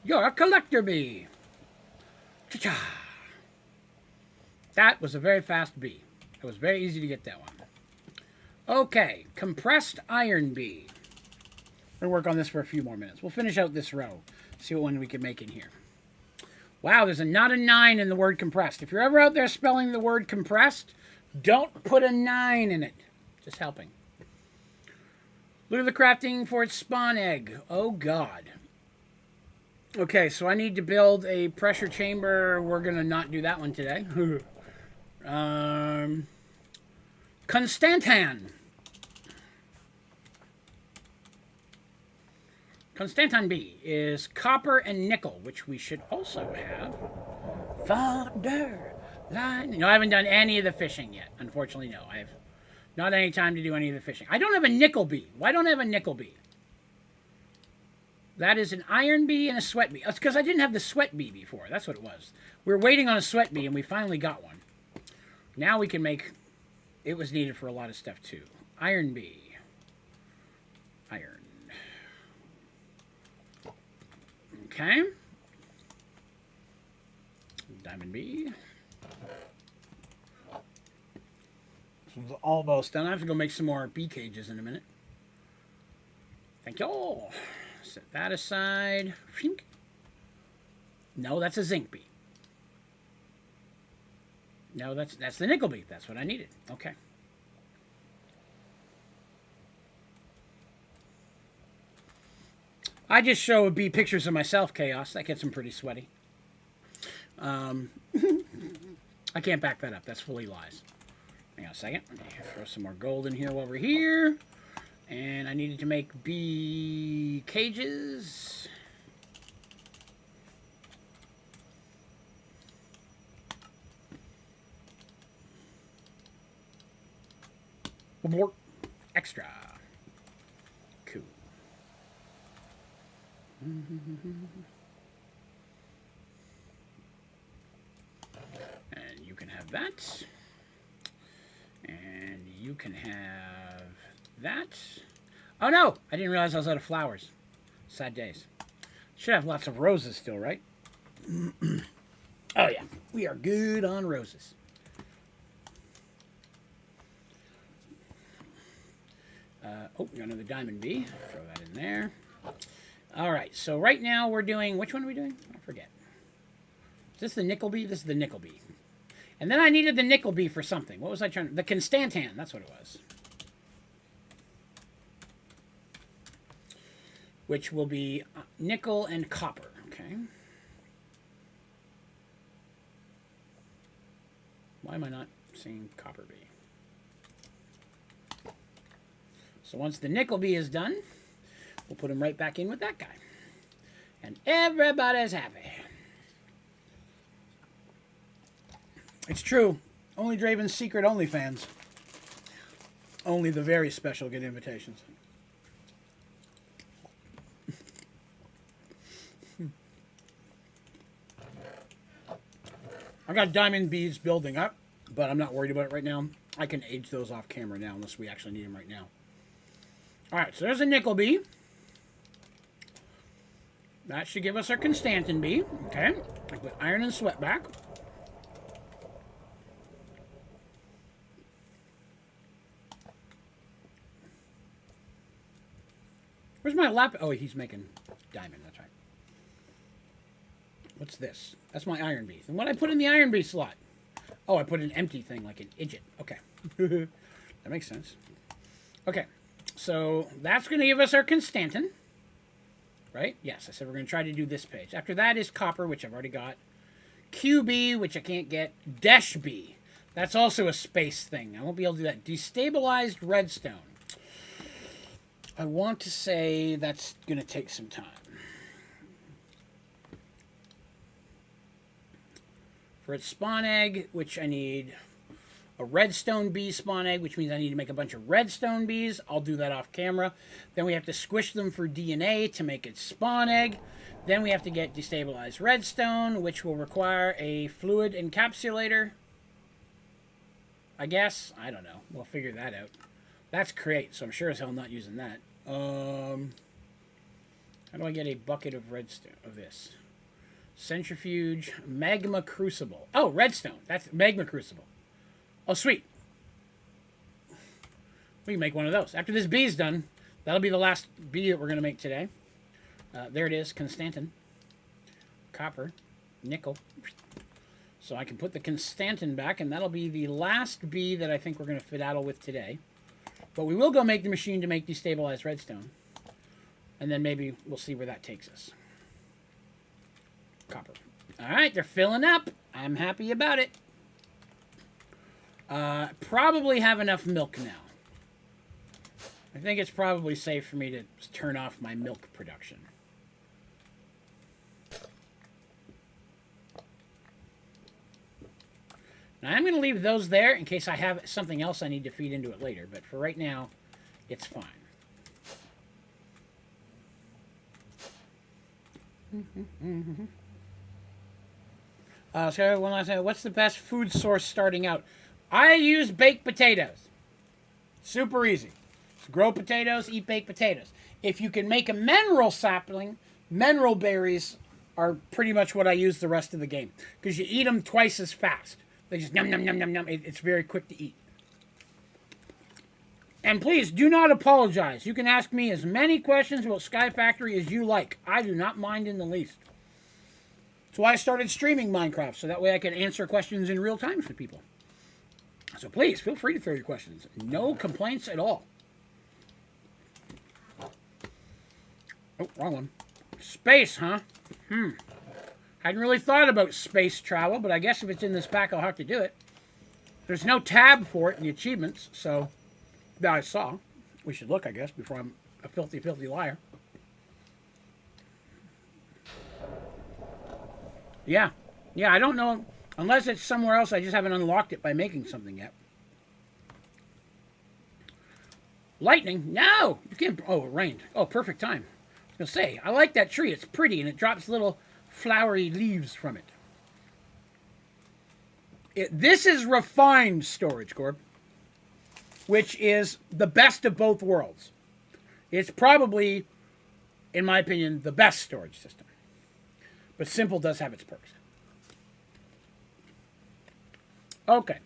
You're a collector bee. Cha-cha! That was a very fast bee. It was very easy to get that one. Okay, compressed iron bee. We're going to work on this for a few more minutes. We'll finish out this row. See what one we can make in here. Wow, there's not a 9 in the word compressed. If you're ever out there spelling the word compressed, don't put a 9 in it. Just helping. Look at the crafting for its spawn egg. Oh, God. Okay, so I need to build a pressure chamber. We're going to not do that one today. Constantan. Constantan B is copper and nickel, which we should also have. Thunder. Lightning. No, I haven't done any of the fishing yet. Unfortunately, no. I have not any time to do any of the fishing. I don't have a nickel bee. Why don't I have a nickel bee? That is an iron bee and a sweat bee. That's because I didn't have the sweat bee before. That's what it was. We were waiting on a sweat bee, and we finally got one. Now we can make... It was needed for a lot of stuff, too. Iron bee. Iron. Okay. Diamond bee. This one's almost done. I have to go make some more bee cages in a minute. Thank you all. Set that aside. No, that's a zinc bee. No, that's the nickel bee. That's what I needed. Okay. I just show bee pictures of myself, Chaos. That gets them pretty sweaty. I can't back that up. That's fully lies. Hang on a second. Let me throw some more gold in here while we're here. And I needed to make bee cages. Extra. Cool. And you can have that. And you can have that. Oh no! I didn't realize I was out of flowers. Sad days. Should have lots of roses still, right? Oh yeah. We are good on roses. Oh, we got another diamond bee. Throw that in there. All right, so right now we're doing... Which one are we doing? I forget. Is this the nickel bee? This is the nickel bee. And then I needed the nickel bee for something. What was I trying to... The Constantan. That's what it was. Which will be nickel and copper. Okay. Why am I not seeing copper bee? So once the nickel bee is done, we'll put him right back in with that guy. And everybody's happy. It's true. Onlydraven's secret OnlyFans. Only the very special get invitations. I got diamond bees building up, but I'm not worried about it right now. I can age those off camera now unless we actually need them right now. Alright, so there's a nickel bee. That should give us our Constantan bee. Okay. I put iron and sweat back. Where's my lap? Oh, he's making diamond. That's right. What's this? That's my iron bee. And what I put in the iron bee slot? Oh, I put an empty thing like an idiot. Okay. That makes sense. Okay. So that's going to give us our Constantan. Right? Yes, I said we're going to try to do this page. After that is copper, which I've already got. QB, which I can't get. Dash B. That's also a space thing. I won't be able to do that. Destabilized redstone. I want to say that's going to take some time. For its spawn egg, which I need a redstone bee spawn egg, which means I need to make a bunch of redstone bees. I'll do that off camera. Then we have to squish them for DNA to make its spawn egg. Then we have to get destabilized redstone, which will require a fluid encapsulator. I guess. I don't know. We'll figure that out. That's create, so I'm sure as hell not using that. How do I get a bucket of redstone of this? Centrifuge, magma crucible. Oh, redstone. That's magma crucible. Oh, sweet. We can make one of those. After this bee's done, that'll be the last bee that we're going to make today. There it is, Constantan. Copper. Nickel. So I can put the Constantan back, and that'll be the last bee that I think we're going to fiddle with today. But we will go make the machine to make destabilized redstone. And then maybe we'll see where that takes us. Copper. All right, they're filling up. I'm happy about it. Probably have enough milk now. I think it's probably safe for me to turn off my milk production. Now, I'm going to leave those there in case I have something else I need to feed into it later. But for right now, it's fine. So one last thing. What's the best food source starting out? I use baked potatoes. Super easy. Grow potatoes, eat baked potatoes. If you can make a mineral sapling, mineral berries are pretty much what I use the rest of the game. Because you eat them twice as fast. They just num, num, num, num, num. It's very quick to eat. And please, do not apologize. You can ask me as many questions about Sky Factory as you like. I do not mind in the least. That's why I started streaming Minecraft, so that way I can answer questions in real time for people. So please, feel free to throw your questions. No complaints at all. Oh, wrong one. Space, huh? Hadn't really thought about space travel, but I guess if it's in this pack, I'll have to do it. There's no tab for it in the achievements, so that I saw. We should look, I guess, before I'm a filthy, filthy liar. Yeah. Yeah, I don't know. Unless it's somewhere else, I just haven't unlocked it by making something yet. Lightning? No! You can't. Oh, it rained. Oh, perfect time. I was going to say, I like that tree. It's pretty, and it drops little flowery leaves from it. This is refined storage, Corb, which is the best of both worlds. It's probably, in my opinion, the best storage system. But simple does have its perks. Okay.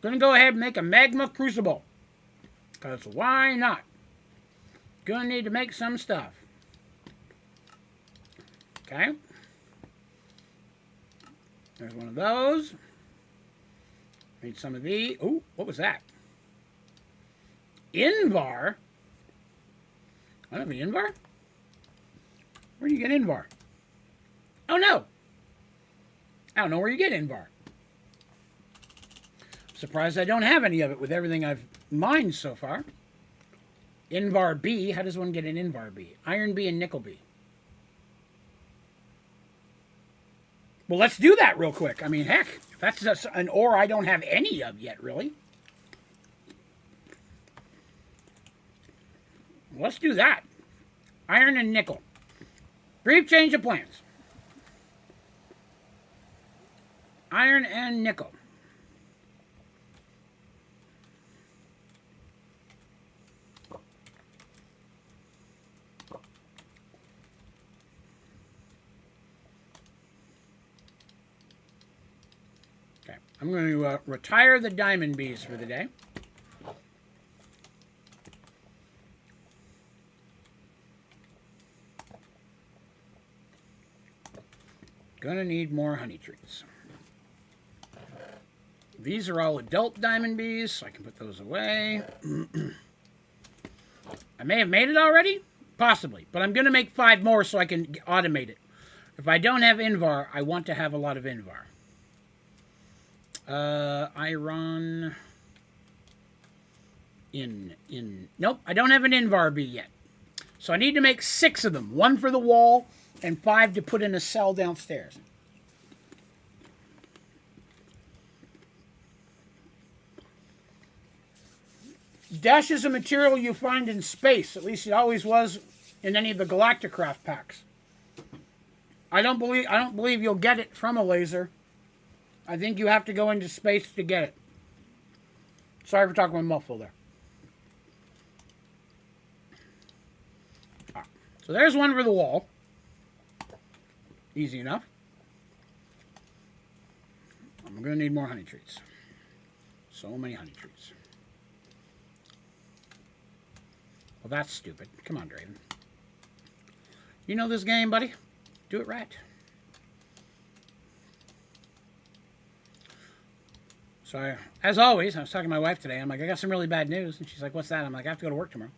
Gonna go ahead and make a magma crucible. Because why not? Gonna need to make some stuff. Okay. There's one of those. Made some of these. Oh, what was that? Invar? I don't have any Invar? Where do you get Invar? Oh, no. I don't know where you get Invar. Surprised I don't have any of it with everything I've mined so far. Invar B. How does one get an Invar B? Iron B and Nickel B. Well, let's do that real quick. I mean, heck, if that's just an ore I don't have any of yet, really. Let's do that. Iron and nickel. Brief change of plans. Iron and nickel. Okay, I'm going to retire the diamond bees for the day. Gonna need more honey trees. These are all adult diamond bees, so I can put those away. I may have made it already, possibly, but I'm gonna make 5 more so I can automate it. If I don't have Invar, I want to have a lot of Invar. Iron. Nope, I don't have an Invar bee yet. So I need to make 6 of them. 1 for the wall and 5 to put in a cell downstairs. Dash is a material you find in space. At least it always was in any of the Galacticraft packs. I don't believe you'll get it from a laser. I think you have to go into space to get it. Sorry for talking my muffle there. So there's 1 for the wall. Easy enough. I'm going to need more honey trees. So many honey trees. Well, that's stupid. Come on, Draven. You know this game, buddy? Do it right. So, as always, I was talking to my wife today. I'm like, I got some really bad news. And she's like, what's that? I'm like, I have to go to work tomorrow.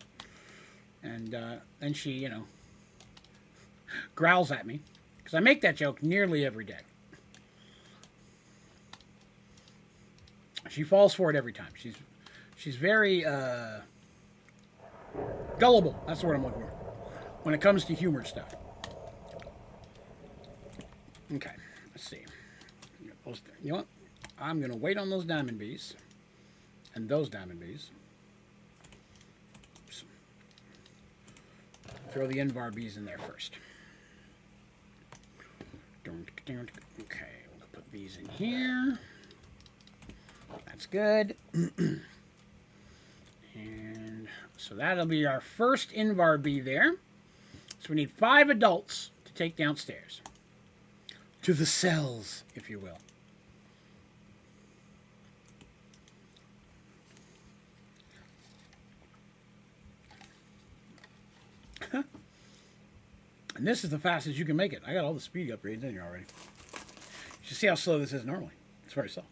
And then she, you know, growls at me. Because I make that joke nearly every day. She falls for it every time. She's very gullible. That's the word I'm looking for when it comes to humor stuff. Okay, let's see. You know what? I'm going to wait on those diamond bees and those diamond bees. Oops. Throw the Invar bees in there first. Okay, we'll put these in here. That's good. And so that'll be our first Invar bee there. So we need 5 adults to take downstairs. To the cells, if you will. And this is the fastest you can make it. I got all the speed upgrades in here already. You should see how slow this is normally. It's very slow.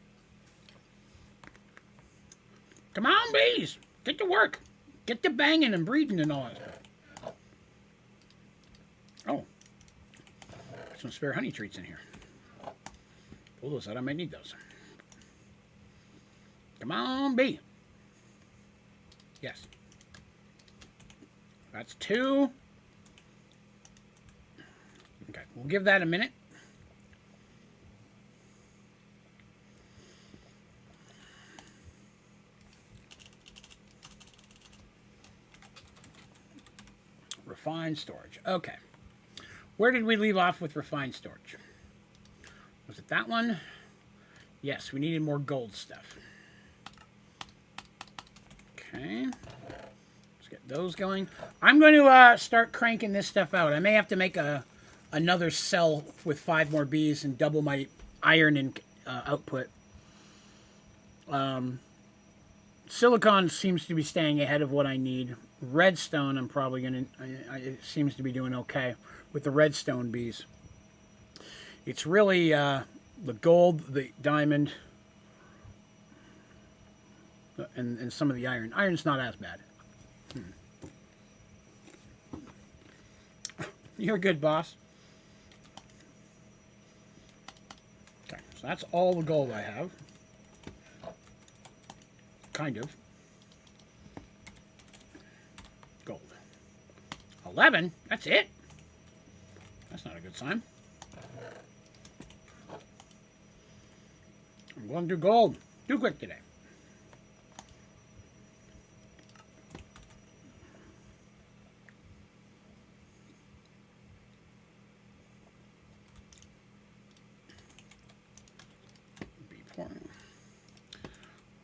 Come on, bees! Get to work! Get to banging and breeding and all that stuff. Oh. Some spare honey treats in here. Pull those out. I might need those. Come on, bee. Yes. That's 2. Okay, we'll give that a minute. Refined storage. Okay. Where did we leave off with refined storage? Was it that one? Yes, we needed more gold stuff. Okay. Let's get those going. I'm going to start cranking this stuff out. I may have to make another cell with 5 more bees and double my iron and output. Silicon seems to be staying ahead of what I need. Redstone, I'm probably going to... It seems to be doing okay with the redstone bees. It's really the gold, the diamond, and some of the iron. Iron's not as bad. You're good, boss. Okay, so that's all the gold I have. Kind of. Gold. 11? That's it? That's not a good sign. I'm going to do gold. Too quick today.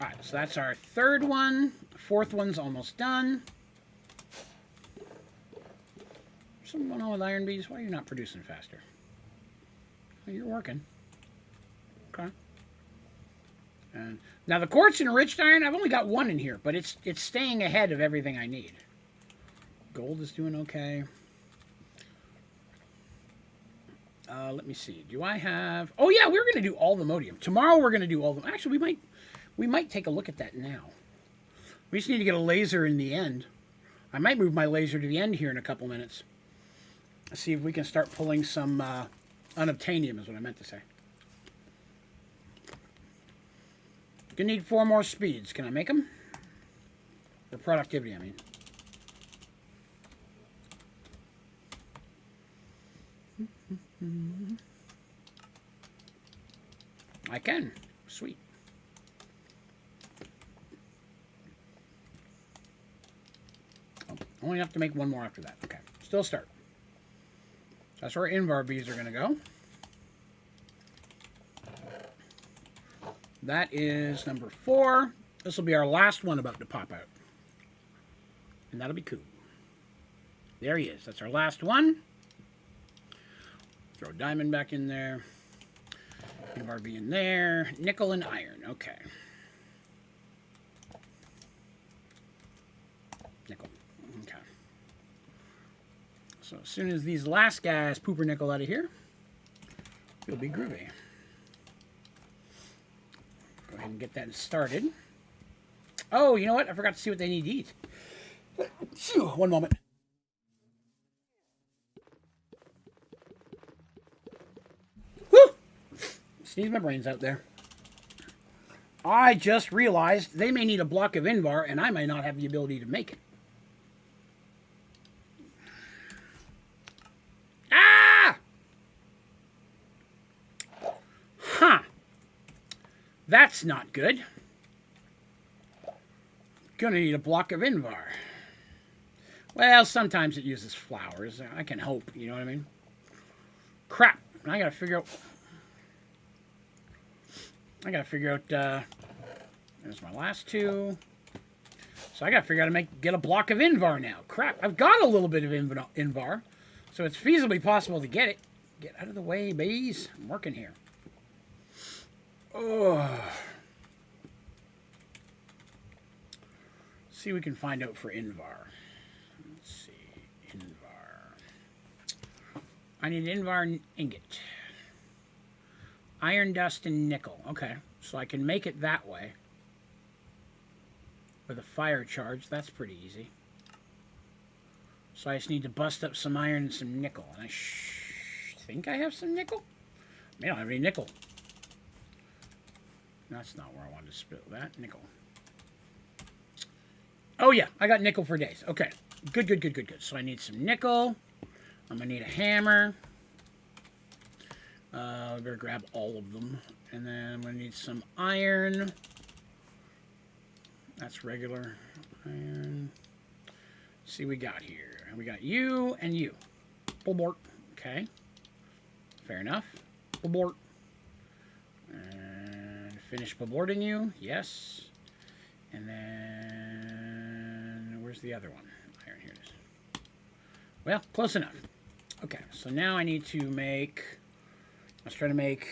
Alright, so that's our 3rd one. The 4th one's almost done. Something going on with iron bees? Why are you not producing faster? Oh, you're working. Okay. And now the quartz and enriched iron, I've only got 1 in here, but it's staying ahead of everything I need. Gold is doing okay. Let me see. Do I have... Oh, yeah, we're going to do all the modium. Tomorrow we're going to do all the... Actually, we might take a look at that now. We just need to get a laser in the end. I might move my laser to the end here in a couple minutes. See if we can start pulling some unobtainium is what I meant to say. You need 4 more speeds. Can I make them? Or productivity, I mean. I can. Sweet. Oh, only have to make 1 more after that. Okay. Still start. That's where our Invar bees are going to go. That is number 4. This will be our last one about to pop out. And that'll be cool. There he is. That's our last one. Throw diamond back in there. Invar bee in there. Nickel and iron. Okay. Nickel. Okay. So as soon as these last guys poop or nickel out of here, it'll be groovy. Go ahead and get that started. Oh, you know what? I forgot to see what they need to eat. Phew, 1 moment. Whew! Sneeze my brains out there. I just realized they may need a block of Invar, and I may not have the ability to make it. Ah! Huh. That's not good. Gonna need a block of Invar. Well, sometimes it uses flowers. I can hope, you know what I mean? Crap. I gotta figure out... there's my last two. So I gotta figure out how to get a block of Invar now. Crap. I've got a little bit of Invar. So it's feasibly possible to get it. Get out of the way, bees. I'm working here. Oh. See what we can find out for Invar. Let's see. Invar. I need Invar ingot. Iron dust and nickel. Okay. So I can make it that way. With a fire charge. That's pretty easy. So I just need to bust up some iron and some nickel. And I think I have some nickel? I may not have any nickel. That's not where I wanted to spill that. Nickel. Oh, yeah. I got nickel for days. Okay. Good, good, good, good, good. So I need some nickel. I'm going to need a hammer. I better grab all of them. And then I'm going to need some iron. That's regular iron. Let's see what we got here. We got you and you. Bulbort. Okay. Fair enough. Bulbort. And finish bulborting you. Yes. And then... where's the other one? Iron, here it is. Well, close enough. Okay, so now I need to make... let's try to make...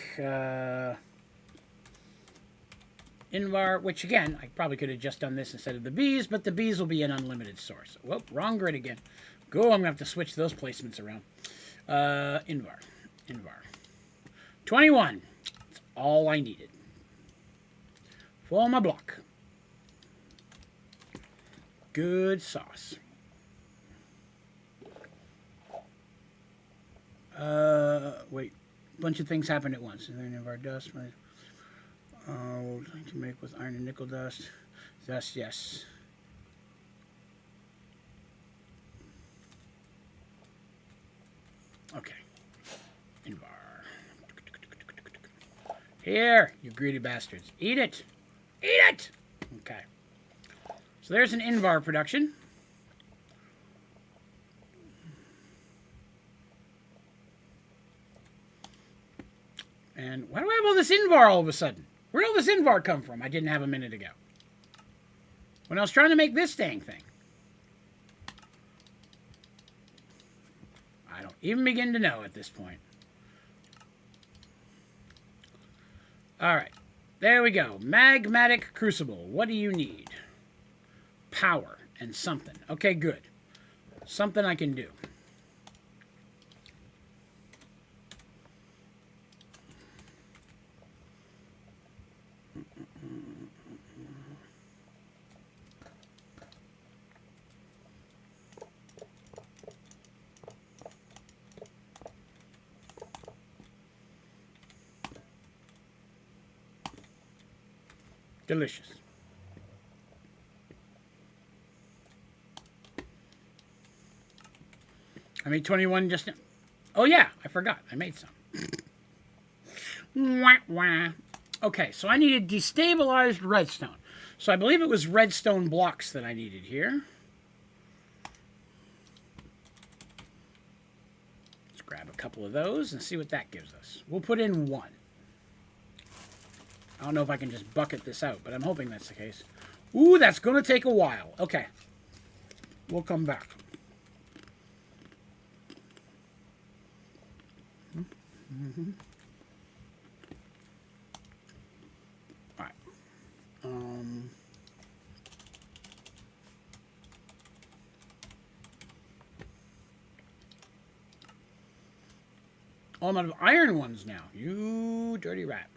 Invar, which again, I probably could have just done this instead of the bees, but the bees will be an unlimited source. Whoop, wrong grid again. Go, I'm going to have to switch those placements around. Invar. 21. That's all I needed. For my block. Good sauce. Wait. A bunch of things happened at once. And then Invar dust. Would like to make with iron and nickel dust. Dust, yes. Okay. Invar. Here, you greedy bastards. Eat it. Eat it! Okay. So there's an Invar production. And why do I have all this Invar all of a sudden? Where'd all this Invar come from? I didn't have a minute ago. When I was trying to make this dang thing. I don't even begin to know at this point. Alright. There we go. Magmatic Crucible. What do you need? Power and something. Okay, good. Something I can do. Delicious. I made 21 just now. Oh, yeah. I forgot. I made some. Wah, wah. Okay, so I needed destabilized redstone. So I believe it was redstone blocks that I needed here. Let's grab a couple of those and see what that gives us. We'll put in one. I don't know if I can just bucket this out, but I'm hoping that's the case. Ooh, that's going to take a while. Okay. We'll come back. Mm-hmm. All right. Oh, I'm out of iron ones now. You dirty rat.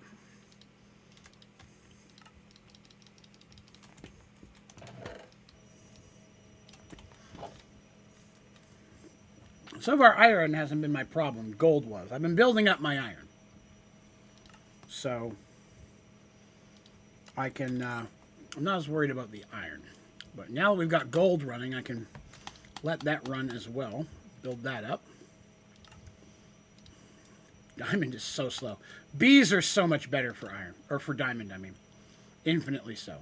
So far, iron hasn't been my problem. Gold was. I've been building up my iron. So, I can, I'm not as worried about the iron. But now that we've got gold running, I can let that run as well. Build that up. Diamond is so slow. Bees are so much better for iron, or for diamond, I mean. Infinitely so.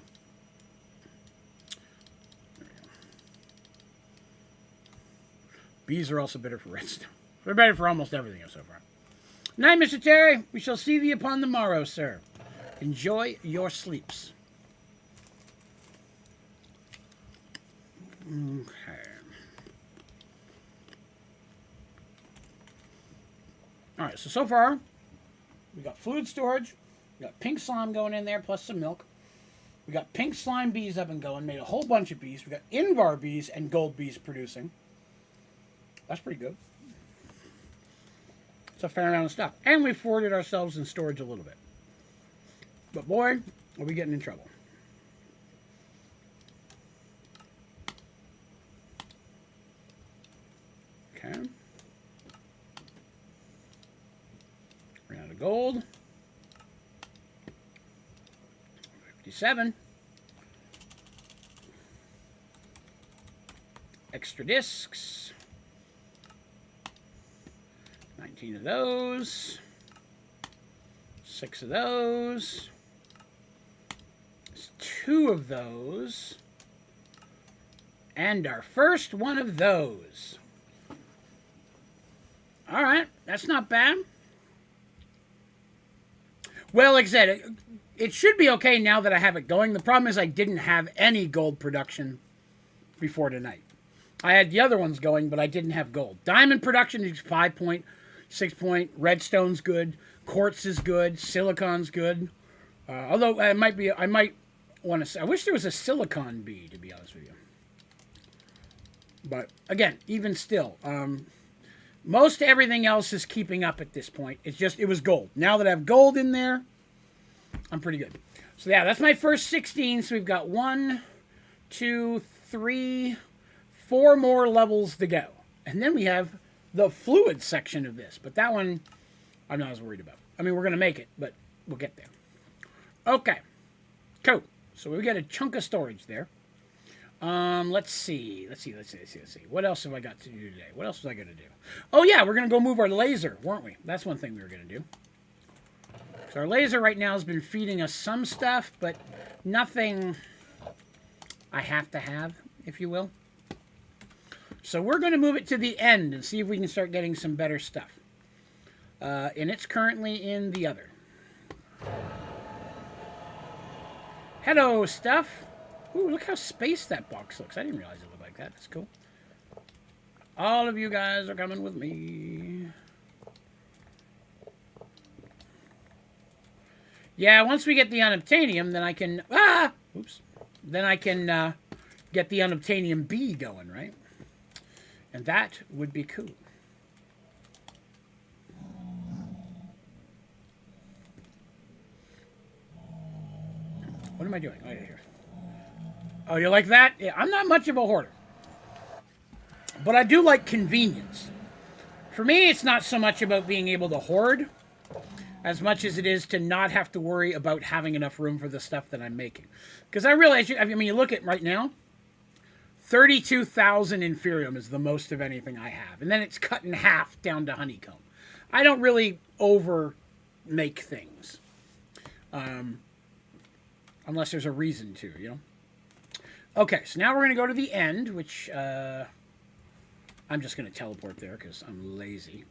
There we go. Bees are also better for redstone. They're better for almost everything so far. Night, Mr. Terry. We shall see thee upon the morrow, sir. Enjoy your sleeps. Okay. Alright, so far, we got fluid storage, we got pink slime going in there, plus some milk. We got pink slime bees up and going, made a whole bunch of bees. We got invar bees and gold bees producing. That's pretty good. It's a fair amount of stuff. And we forwarded ourselves in storage a little bit. But boy, are we getting in trouble. Okay. Ran out of gold. 57. Extra discs. 19 of those. 6 of those. 2 of those. And our first one of those. Alright, that's not bad. Well, like I said, it should be okay now that I have it going. The problem is I didn't have any gold production before tonight. I had the other ones going, but I didn't have gold. Diamond production is 5 point, 6 point. Redstone's good. Quartz is good. Silicon's good. Although I might want to say, I wish there was a silicon bee, to be honest with you. But again, even still, most everything else is keeping up at this point. It's just, it was gold. Now that I have gold in there, I'm pretty good. So yeah, that's my first 16. So we've got 1, 2, 3, 4 more levels to go. And then we have the fluid section of this. But that one, I'm not as worried about. I mean, we're going to make it, but we'll get there. Okay. Cool. So we got a chunk of storage there. Let's see. What else have I got to do today? What else was I going to do? Oh, yeah, we're going to go move our laser, weren't we? That's one thing we were going to do. So our laser right now has been feeding us some stuff, but nothing I have to have, if you will. So we're going to move it to the end and see if we can start getting some better stuff. And it's currently in the other. Hello, stuff. Ooh, look how spaced that box looks. I didn't realize it looked like that. That's cool. All of you guys are coming with me. Yeah, once we get the unobtainium, then I can... Oops. Then I can get the unobtainium bee going, right? And that would be cool. What am I doing? Oh, yeah, here. Oh, you like that? Yeah, I'm not much of a hoarder. But I do like convenience. For me, it's not so much about being able to hoard as much as it is to not have to worry about having enough room for the stuff that I'm making. Because I realize, I mean, you look at right now, 32,000 Inferium is the most of anything I have. And then it's cut in half down to honeycomb. I don't really over make things. Unless there's a reason to, you know? Okay, so now we're going to go to the end, which I'm just going to teleport there because I'm lazy.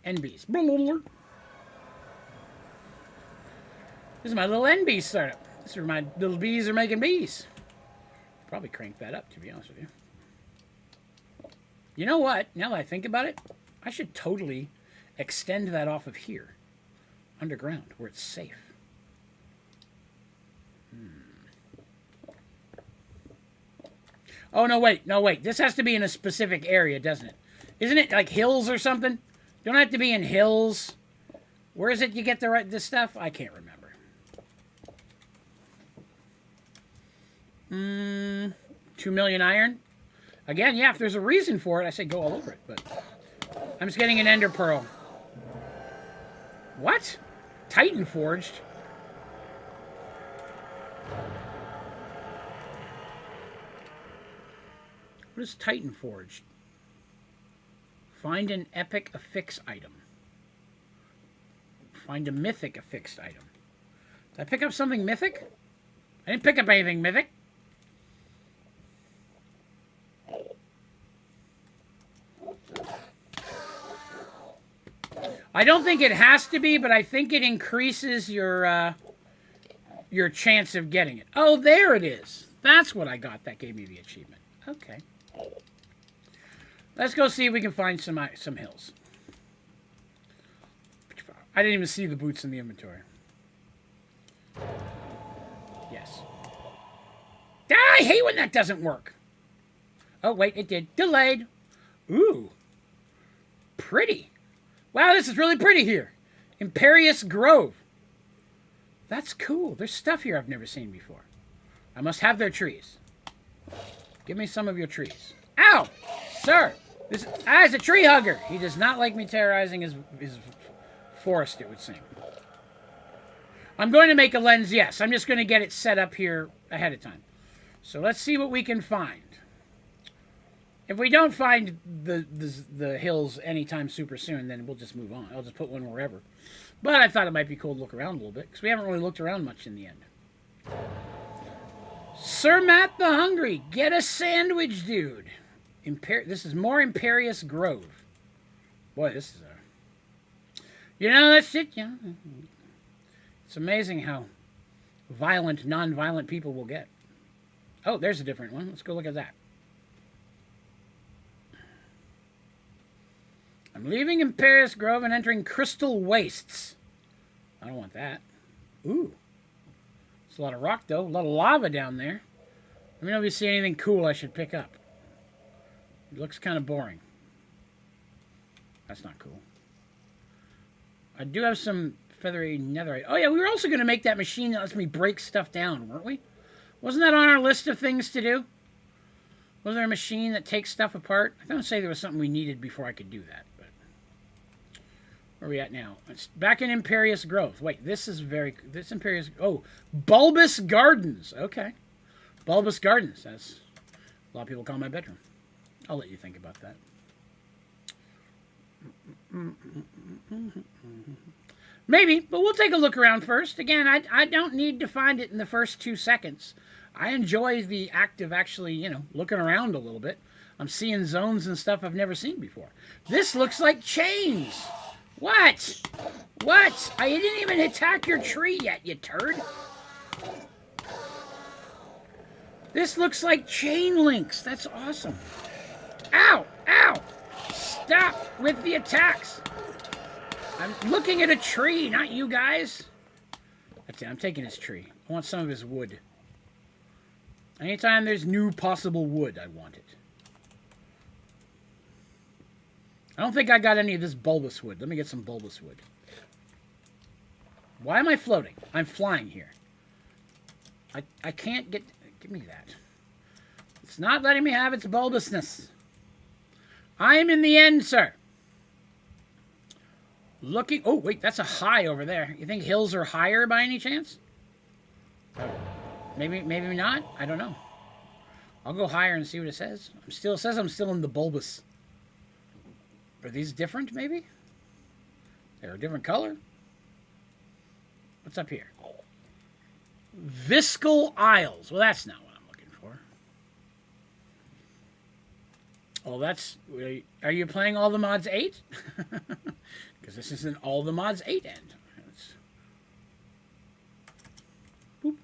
NBs. This is my little NB startup. This is where my little bees are making bees. Probably crank that up, to be honest with you. You know what? Now that I think about it, I should totally extend that off of here. Underground, where it's safe. Oh, no, wait. No, wait. This has to be in a specific area, doesn't it? Isn't it like hills or something? Don't have to be in hills. Where is it you get this stuff? I can't remember. 2 million iron. Again, yeah, if there's a reason for it, I say go all over it. But I'm just getting an ender pearl. What? Titan forged? What is Titan Forged? Find an epic affix item. Find a mythic affixed item. Did I pick up something mythic? I didn't pick up anything mythic. I don't think it has to be, but I think it increases your chance of getting it. Oh, there it is. That's what I got. That gave me the achievement. Okay. Let's go see if we can find some hills. I didn't even see the boots in the inventory. Yes. Ah, I hate when that doesn't work. Oh, wait, it did. Delayed. Ooh. Pretty. Wow, this is really pretty here. Imperious Grove. That's cool. There's stuff here I've never seen before. I must have their trees. Give me some of your trees. Ow! Sir! This is a tree hugger. He does not like me terrorizing his forest, it would seem. I'm going to make a lens, yes. I'm just going to get it set up here ahead of time. So let's see what we can find. If we don't find the hills anytime super soon, then we'll just move on. I'll just put one wherever. But I thought it might be cool to look around a little bit, because we haven't really looked around much in the end. Sir Matt the Hungry, get a sandwich, dude. This is more Imperious Grove. Boy, this is a... You know, that's it, yeah. It's amazing how violent, non-violent people will get. Oh, there's a different one. Let's go look at that. I'm leaving Imperious Grove and entering Crystal Wastes. I don't want that. Ooh. It's a lot of rock, though. A lot of lava down there. Let me know if you see anything cool I should pick up. It looks kind of boring. That's not cool. I do have some feathery netherite. Oh, yeah, we were also going to make that machine that lets me break stuff down, weren't we? Wasn't that on our list of things to do? Was there a machine that takes stuff apart? I don't say there was something we needed before I could do that. But where are we at now? It's back in Imperious Grove. Wait, this is this Imperious... Oh, Bulbous Gardens. Okay. Bulbous Gardens. That's a lot of people call my bedroom. I'll let you think about that. Maybe, but we'll take a look around first. Again, I don't need to find it in the first 2 seconds. I enjoy the act of actually, you know, looking around a little bit. I'm seeing zones and stuff I've never seen before. This looks like chains. What? What? I didn't even attack your tree yet, you turd. This looks like chain links. That's awesome. Ow! Ow! Stop with the attacks. I'm looking at a tree, not you guys. That's it. I'm taking his tree. I want some of his wood. Anytime there's new possible wood, I want it. I don't think I got any of this bulbous wood. Let me get some bulbous wood. Why am I floating? I'm flying here. I can't get... Give me that. It's not letting me have its bulbousness. I'm in the end, sir. Looking... Oh, wait, that's a high over there. You think hills are higher by any chance? Maybe not. I don't know. I'll go higher and see what it says. It says I'm still in the bulbous. Are these different, maybe? They're a different color. What's up here? Viscal Isles. Well, that's not what I'm looking for. Oh, that's... Are you playing All the Mods 8? Because this is an All the Mods 8 end. Boop.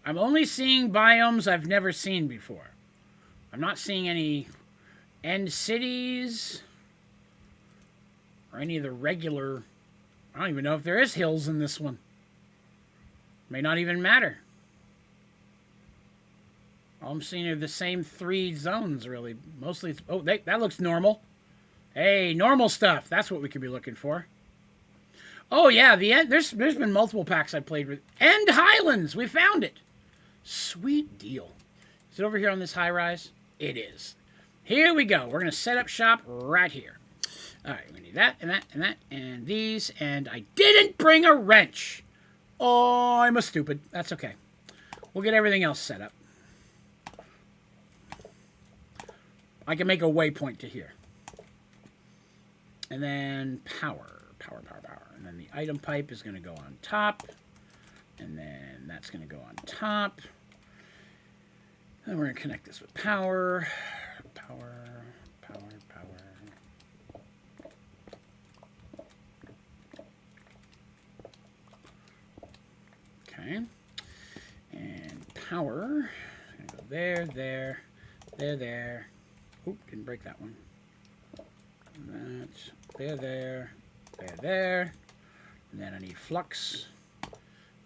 I'm only seeing biomes I've never seen before. I'm not seeing any end cities or any of the regular... I don't even know if there is hills in this one. May not even matter. All I'm seeing are the same 3 zones, really. Mostly... Oh, that looks normal. Hey, normal stuff. That's what we could be looking for. Oh, yeah, the end. There's been multiple packs I played with. End Highlands. We found it. Sweet deal. Is it over here on this high rise? It is. Here we go. We're going to set up shop right here. All right, we need that, and that, and that, and these, and I didn't bring a wrench. Oh, I'm a stupid. That's okay. We'll get everything else set up. I can make a waypoint to here. And then power. And then the item pipe is going to go on top. And then that's going to go on top. And we're going to connect this with power. Power. Okay. And power. Go there. Oop, didn't break that one. That's there. And then I need flux,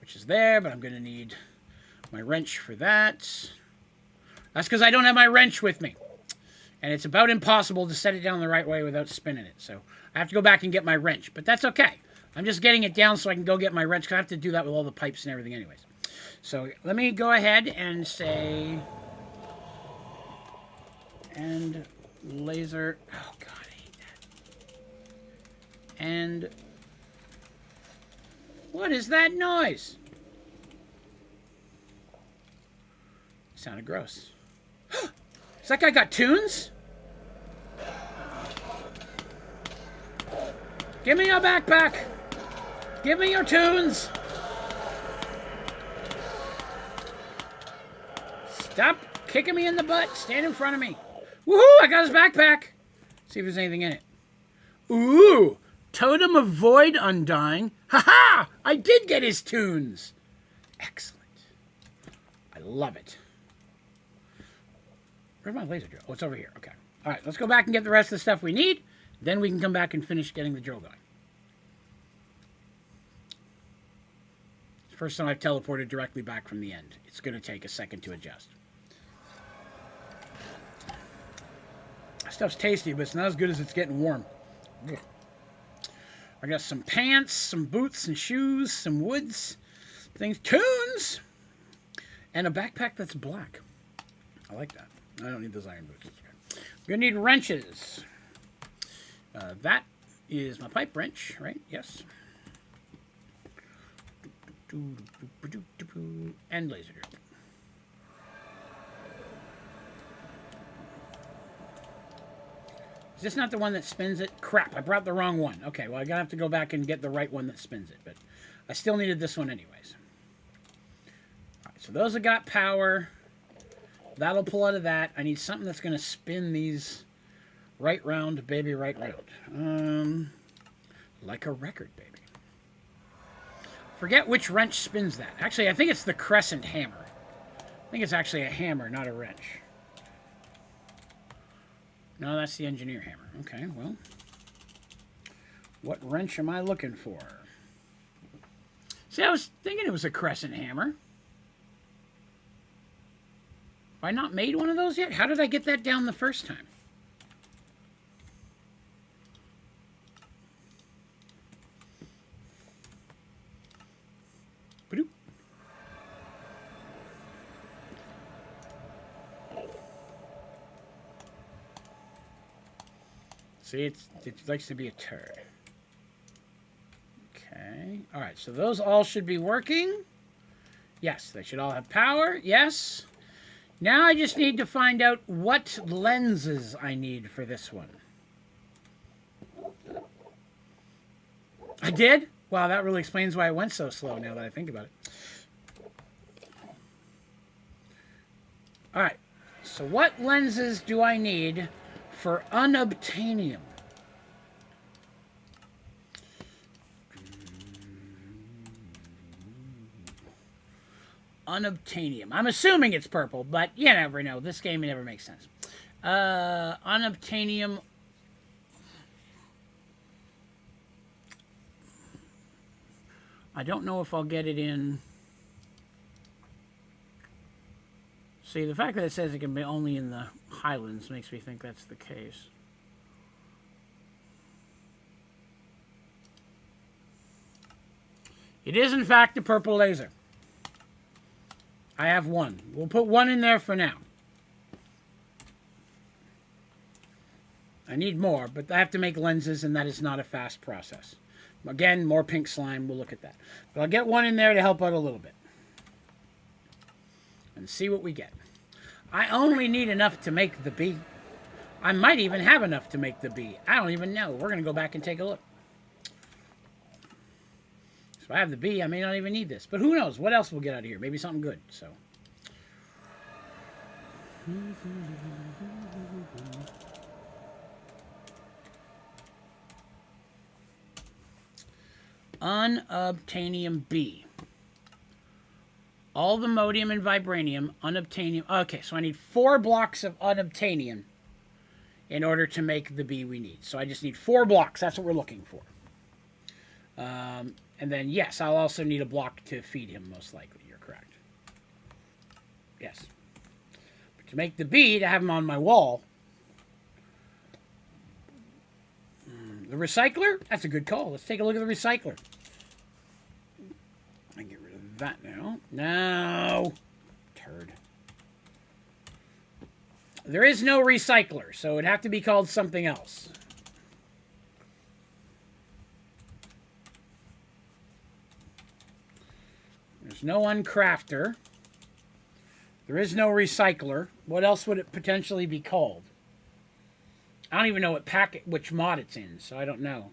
which is there, but I'm going to need my wrench for that. That's because I don't have my wrench with me. And it's about impossible to set it down the right way without spinning it. So I have to go back and get my wrench, but that's okay. I'm just getting it down so I can go get my wrench, because I have to do that with all the pipes and everything anyways. So let me go ahead and say... And laser... Oh, God, I hate that. And... What is that noise? Sounded gross. Has that guy got tunes? Give me your backpack! Give me your tunes! Stop kicking me in the butt. Stand in front of me. Woohoo! I got his backpack. See if there's anything in it. Ooh! Totem of Void Undying. Ha-ha! I did get his tunes. Excellent. I love it. Where's my laser drill? Oh, it's over here. Okay. All right, let's go back and get the rest of the stuff we need. Then we can come back and finish getting the drill going. First time I've teleported directly back from the end. It's going to take a second to adjust. Stuff's tasty, but it's not as good as it's getting warm. Ugh. I got some pants, some boots and shoes, some woods, things, tunes, and a backpack that's black. I like that. I don't need those iron boots. We're going to need wrenches. That is my pipe wrench, right? Yes. And laser drill. Is this not the one that spins it? Crap, I brought the wrong one. Okay, well, I'm going to have to go back and get the right one that spins it, but I still needed this one anyways. All right, so those have got power. That'll pull out of that. I need something that's going to spin these right round, baby, right round. Like a record, baby. Forget which wrench spins that. Actually, I think it's the crescent hammer. I think it's actually a hammer, not a wrench. No, that's the engineer hammer. Okay, well. What wrench am I looking for? See, I was thinking it was a crescent hammer. Have I not made one of those yet? How did I get that down the first time? Ba-doop. See, it likes to be a turd. Okay. All right, so those all should be working. Yes, they should all have power. Yes. Now I just need to find out what lenses I need for this one. I did? Wow, that really explains why it went so slow now that I think about it. All right. So what lenses do I need for unobtainium? Unobtainium. I'm assuming it's purple, but you never know. This game never makes sense. Unobtainium. I don't know if I'll get it in. See, the fact that it says it can be only in the Highlands makes me think that's the case. It is, in fact, a purple laser. I have one. We'll put one in there for now. I need more, but I have to make lenses, and that is not a fast process. Again, more pink slime. We'll look at that. But I'll get one in there to help out a little bit. and see what we get. I only need enough to make the bee. I might even have enough to make the bee. I don't even know. We're going to go back and take a look. So I have the bee. I may not even need this. But who knows? What else we'll get out of here? Maybe something good. So. Unobtainium bee. All the modium and vibranium, unobtainium. Okay, so I need 4 blocks of unobtainium in order to make the bee we need. So I just need 4 blocks. That's what we're looking for. And then, yes, I'll also need a block to feed him, most likely. You're correct. Yes. But to make the bee, to have him on my wall. The recycler? That's a good call. Let's take a look at the recycler. I can get rid of that now. No. Turd. There is no recycler, so it'd have to be called something else. There's no uncrafter. There is no recycler. What else would it potentially be called? I don't even know what packet, which mod it's in, so I don't know.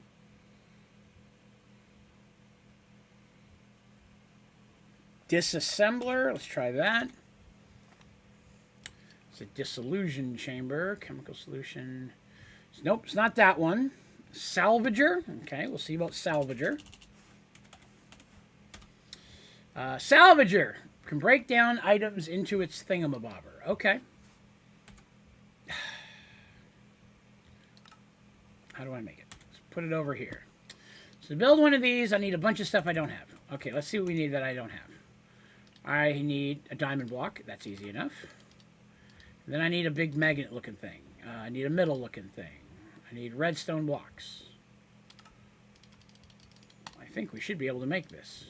Disassembler. Let's try that. It's a dissolution chamber. Chemical solution. Nope, it's not that one. Salvager. Okay, we'll see about salvager. Salvager can break down items into its thingamabobber. Okay. How do I make it? Let's put it over here. So to build one of these, I need a bunch of stuff I don't have. Okay, let's see what we need that I don't have. I need a diamond block. That's easy enough. Then I need a big magnet-looking thing. I need a middle-looking thing. I need redstone blocks. I think we should be able to make this.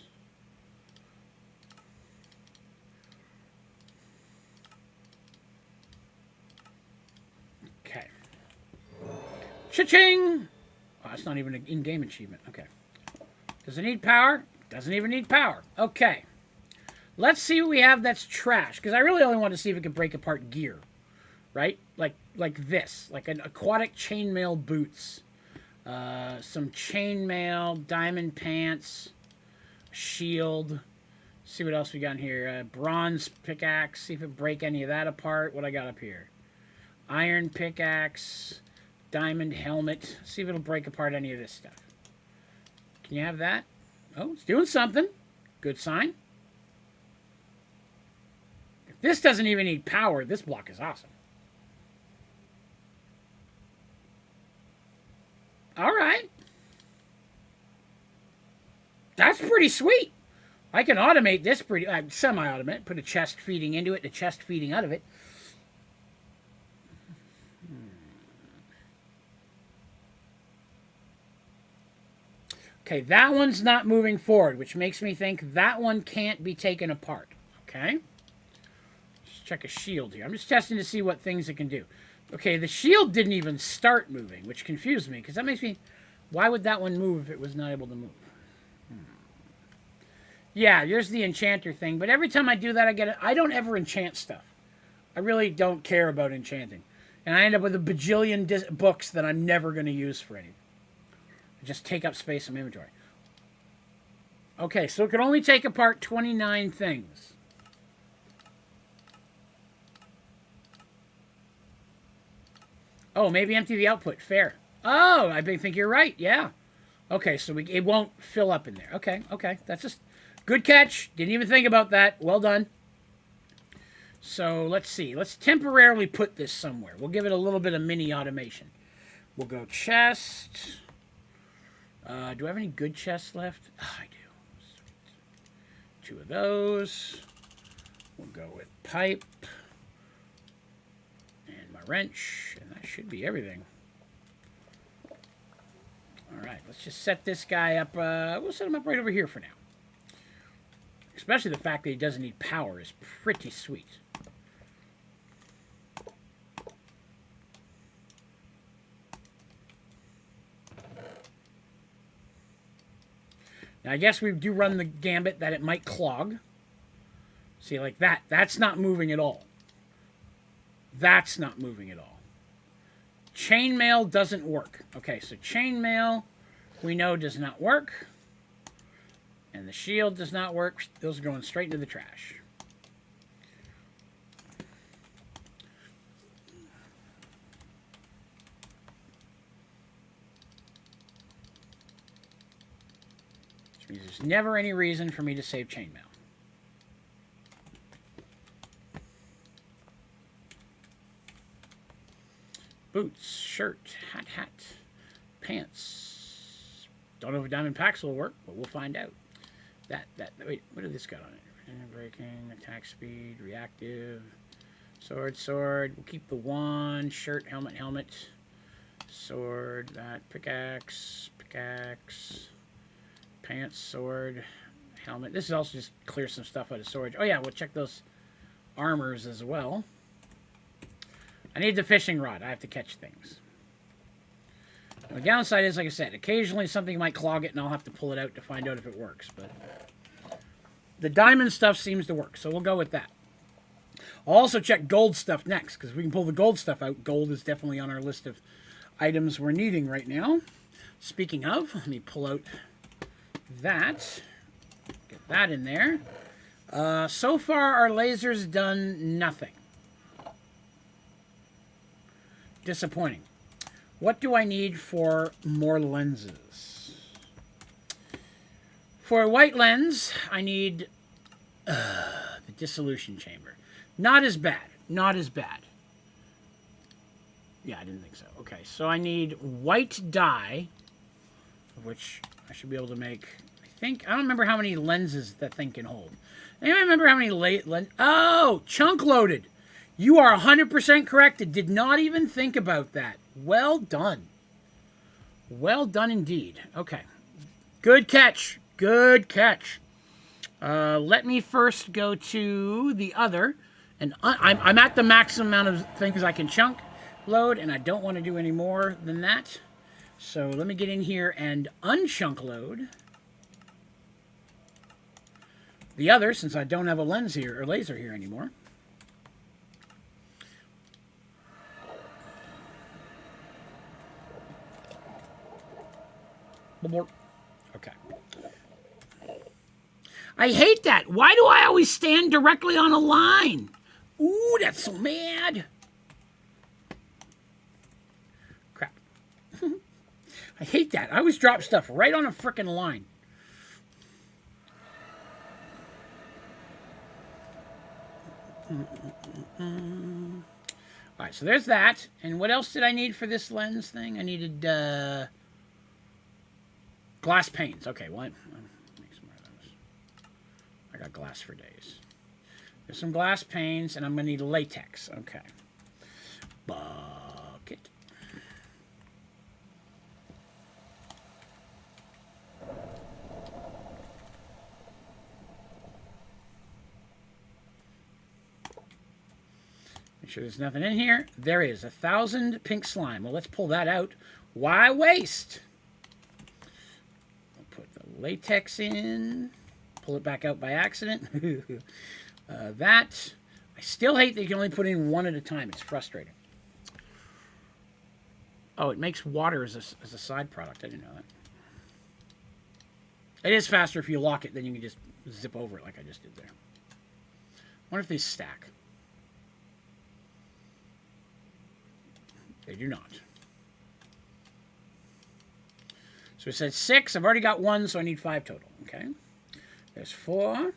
Okay. Cha-ching! Oh, that's not even an in-game achievement. Okay. Does it need power? Doesn't even need power. Okay. Let's see what we have that's trash. Because I really only want to see if it can break apart gear. Right? Like this. Like an aquatic chainmail boots. Some chainmail, diamond pants, shield. See what else we got in here. Bronze pickaxe. See if it break any of that apart. What I got up here. Iron pickaxe. Diamond helmet. See if it'll break apart any of this stuff. Can you have that? Oh, it's doing something. Good sign. If this doesn't even need power, this block is awesome. All right. That's pretty sweet. I can automate this pretty, semi-automate. Put a chest feeding into it, a chest feeding out of it. Okay, that one's not moving forward, which makes me think that one can't be taken apart. Okay? Let's check a shield here. I'm just testing to see what things it can do. Okay, the shield didn't even start moving, which confused me, because that makes me... Why would that one move if it was not able to move? Yeah, there's the enchanter thing, but every time I do that, I get it. I don't ever enchant stuff. I really don't care about enchanting. And I end up with a bajillion books that I'm never going to use for anything. Just take up space in my inventory. Okay, so it can only take apart 29 things. Oh, maybe empty the output. Fair. Oh, I think you're right. Yeah. Okay, so it won't fill up in there. Okay, okay. That's just good catch. Didn't even think about that. Well done. So let's see. Let's temporarily put this somewhere. We'll give it a little bit of mini automation. We'll go chest. Do I have any good chests left? Oh, I do. Sweet. 2 of those. We'll go with pipe. And my wrench. And that should be everything. Alright, let's just set this guy up. We'll set him up right over here for now. Especially the fact that he doesn't need power is pretty sweet. Now, I guess we do run the gambit that it might clog. See, like that. That's not moving at all. That's not moving at all. Chainmail doesn't work. Okay, so chainmail we know does not work. And the shield does not work. Those are going straight into the trash. Which means there's never any reason for me to save chainmail. Boots, shirt, hat, pants. Don't know if diamond packs will work, but we'll find out. Wait, what did this got on it? Breaking, attack speed, reactive, sword. We'll keep the one, shirt, helmet, sword, that, pickaxe, pants, sword, helmet. This is also just clear some stuff out of storage. Oh yeah, we'll check those armors as well. I need the fishing rod. I have to catch things. The downside is, like I said, occasionally something might clog it and I'll have to pull it out to find out if it works. But the diamond stuff seems to work, so we'll go with that. I'll also check gold stuff next, because if we can pull the gold stuff out, gold is definitely on our list of items we're needing right now. Speaking of, let me pull out that. Get that in there. So far, our laser's done nothing. Disappointing. What do I need for more lenses? For a white lens, I need the dissolution chamber. Not as bad. Not as bad. Yeah, I didn't think so. Okay, so I need white dye, which I should be able to make, I don't remember how many lenses that thing can hold. Anybody remember how many lenses? Oh, chunk loaded. You are 100% correct. I did not even think about that. Well done. Well done indeed. Okay. Good catch. Good catch. Let me first go to the other. And I'm at the maximum amount of things I can chunk load, and I don't want to do any more than that. So let me get in here and unchunk load the other, since I don't have a lens here or laser here anymore. Okay. I hate that. Why do I always stand directly on a line? Ooh, that's so mad. Crap. I hate that. I always drop stuff right on a frickin' line. All right, so there's that. And what else did I need for this lens thing? I needed glass panes. Okay, well, make some more of those. I got glass for days. There's some glass panes, and I'm going to need latex. Okay. Bucket. Make sure there's nothing in here. There is 1,000 pink slime. Well, let's pull that out. Why waste? I'll put the latex in. Pull it back out by accident. That. I still hate that you can only put in one at a time. It's frustrating. Oh, it makes water as a side product. I didn't know that. It is faster if you lock it, then you can just zip over it like I just did there. I wonder if these stack. They do not. So it said 6. I've already got 1, so I need 5 total. Okay. There's 4.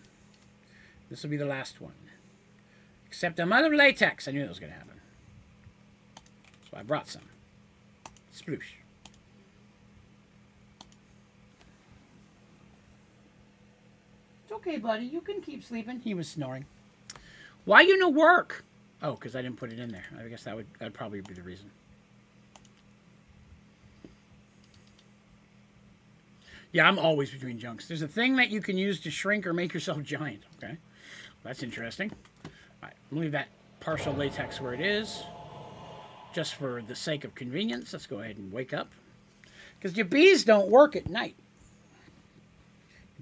This will be the last one. Except I'm out of latex. I knew that was going to happen. So I brought some. Sploosh. It's okay, buddy. You can keep sleeping. He was snoring. Why you no work? Oh, because I didn't put it in there. I guess that'd probably be the reason. Yeah, I'm always between junks. There's a thing that you can use to shrink or make yourself giant. Okay, that's interesting. All right, I'm gonna leave that partial latex where it is, just for the sake of convenience. Let's go ahead and wake up, because your bees don't work at night.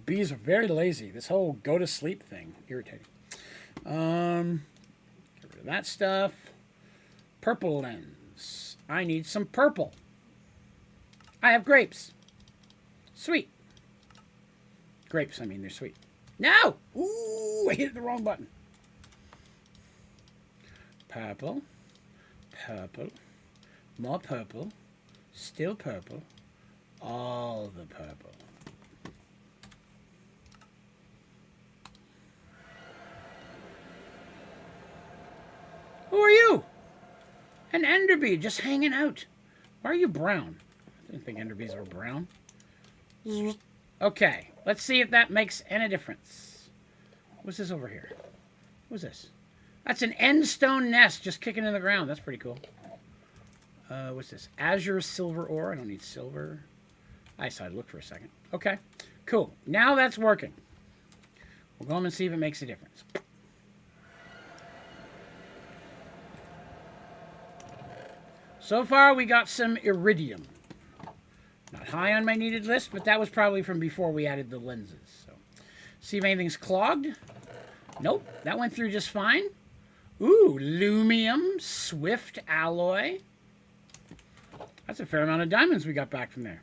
Bees are very lazy. This whole go to sleep thing, irritating. Get rid of that stuff. Purple lens. I need some purple. I have grapes. Sweet. Grapes, I mean, they're sweet. No! Ooh, I hit the wrong button. Purple. Purple. More purple. Still purple. All the purple. Who are you? An enderbee just hanging out. Why are you brown? I didn't think enderbees were brown. Okay, let's see if that makes any difference. What's this over here? What's this? That's an endstone nest just kicking in the ground. That's pretty cool. What's this? Azure silver ore. I don't need silver. I decided to look for a second. Okay, cool. Now that's working. We'll go home and see if it makes a difference. So far, we got some iridium. Not high on my needed list, but that was probably from before we added the lenses. So, see if anything's clogged. Nope, that went through just fine. Ooh, Lumium, Swift Alloy. That's a fair amount of diamonds we got back from there.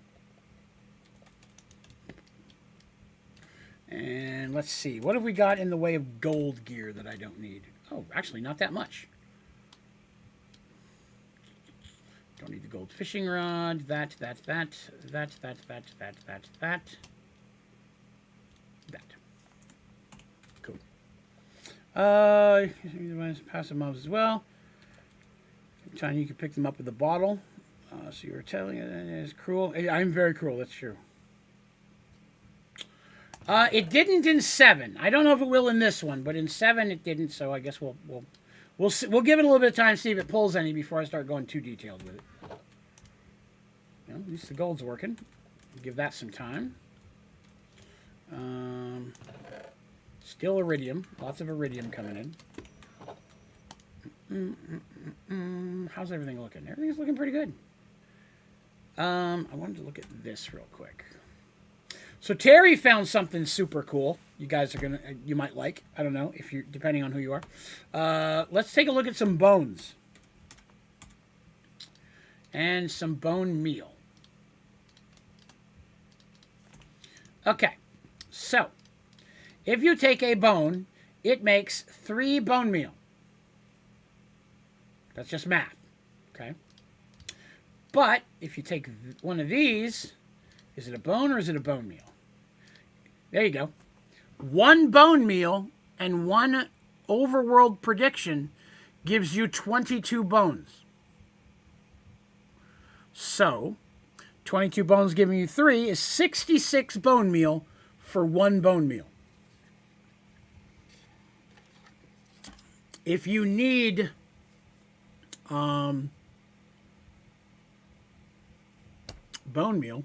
And let's see, what have we got in the way of gold gear that I don't need? Oh, actually, not that much. Don't need the gold fishing rod. That. Cool. Passive mobs as well. Anytime you can pick them up with a bottle. So you were telling it is cruel. I'm very cruel. That's true. It didn't in 7. I don't know if it will in this one, but in 7 it didn't. So I guess we'll give it a little bit of time to see if it pulls any before I start going too detailed with it. You know, at least the gold's working. Give that some time. Still iridium. Lots of iridium coming in. How's everything looking? Everything's looking pretty good. I wanted to look at this real quick. So Terry found something super cool. You guys are you might like. I don't know if you, depending on who you are. Let's take a look at some bones and some bone meal. Okay, so if you take a bone, it makes 3 bone meal. That's just math, okay? But if you take one of these, is it a bone or is it a bone meal? There you go. 1 bone meal and 1 overworld prediction gives you 22 bones. So, 22 bones giving you 3 is 66 bone meal for 1 bone meal. If you need bone meal,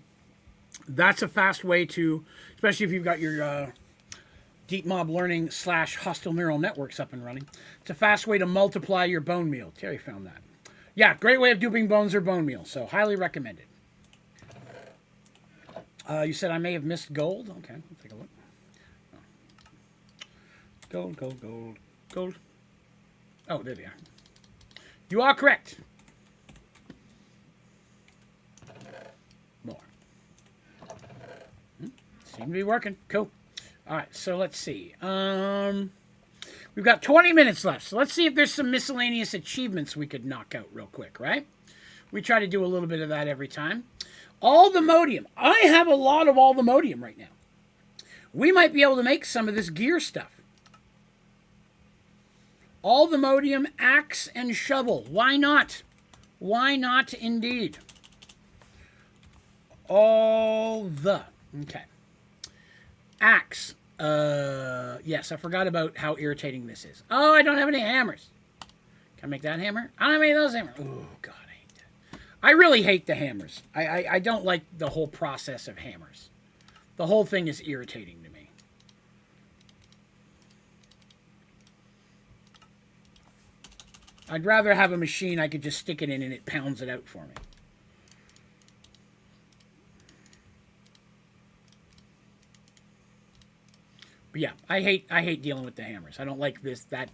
that's a fast way to, especially if you've got your deep mob learning / hostile neural networks up and running. It's a fast way to multiply your bone meal. Terry found that. Yeah, great way of duping bones or bone meal. So highly recommended. You said I may have missed gold. Okay, we'll take a look. Gold, gold, gold, gold. Oh, there they are. You are correct. More. Seem to be working. Cool. All right, so let's see. We've got 20 minutes left, so let's see if there's some miscellaneous achievements we could knock out real quick, right? We try to do a little bit of that every time. All the modium. I have a lot of all the modium right now. We might be able to make some of this gear stuff. All the modium, axe, and shovel. Why not? Why not indeed? All the. Okay. Axe. Yes, I forgot about how irritating this is. Oh, I don't have any hammers. Can I make that hammer? I don't have any of those hammers. Oh, God, I hate that. I really hate the hammers. I don't like the whole process of hammers. The whole thing is irritating to me. I'd rather have a machine I could just stick it in and it pounds it out for me. But yeah, I hate dealing with the hammers. I don't like this. That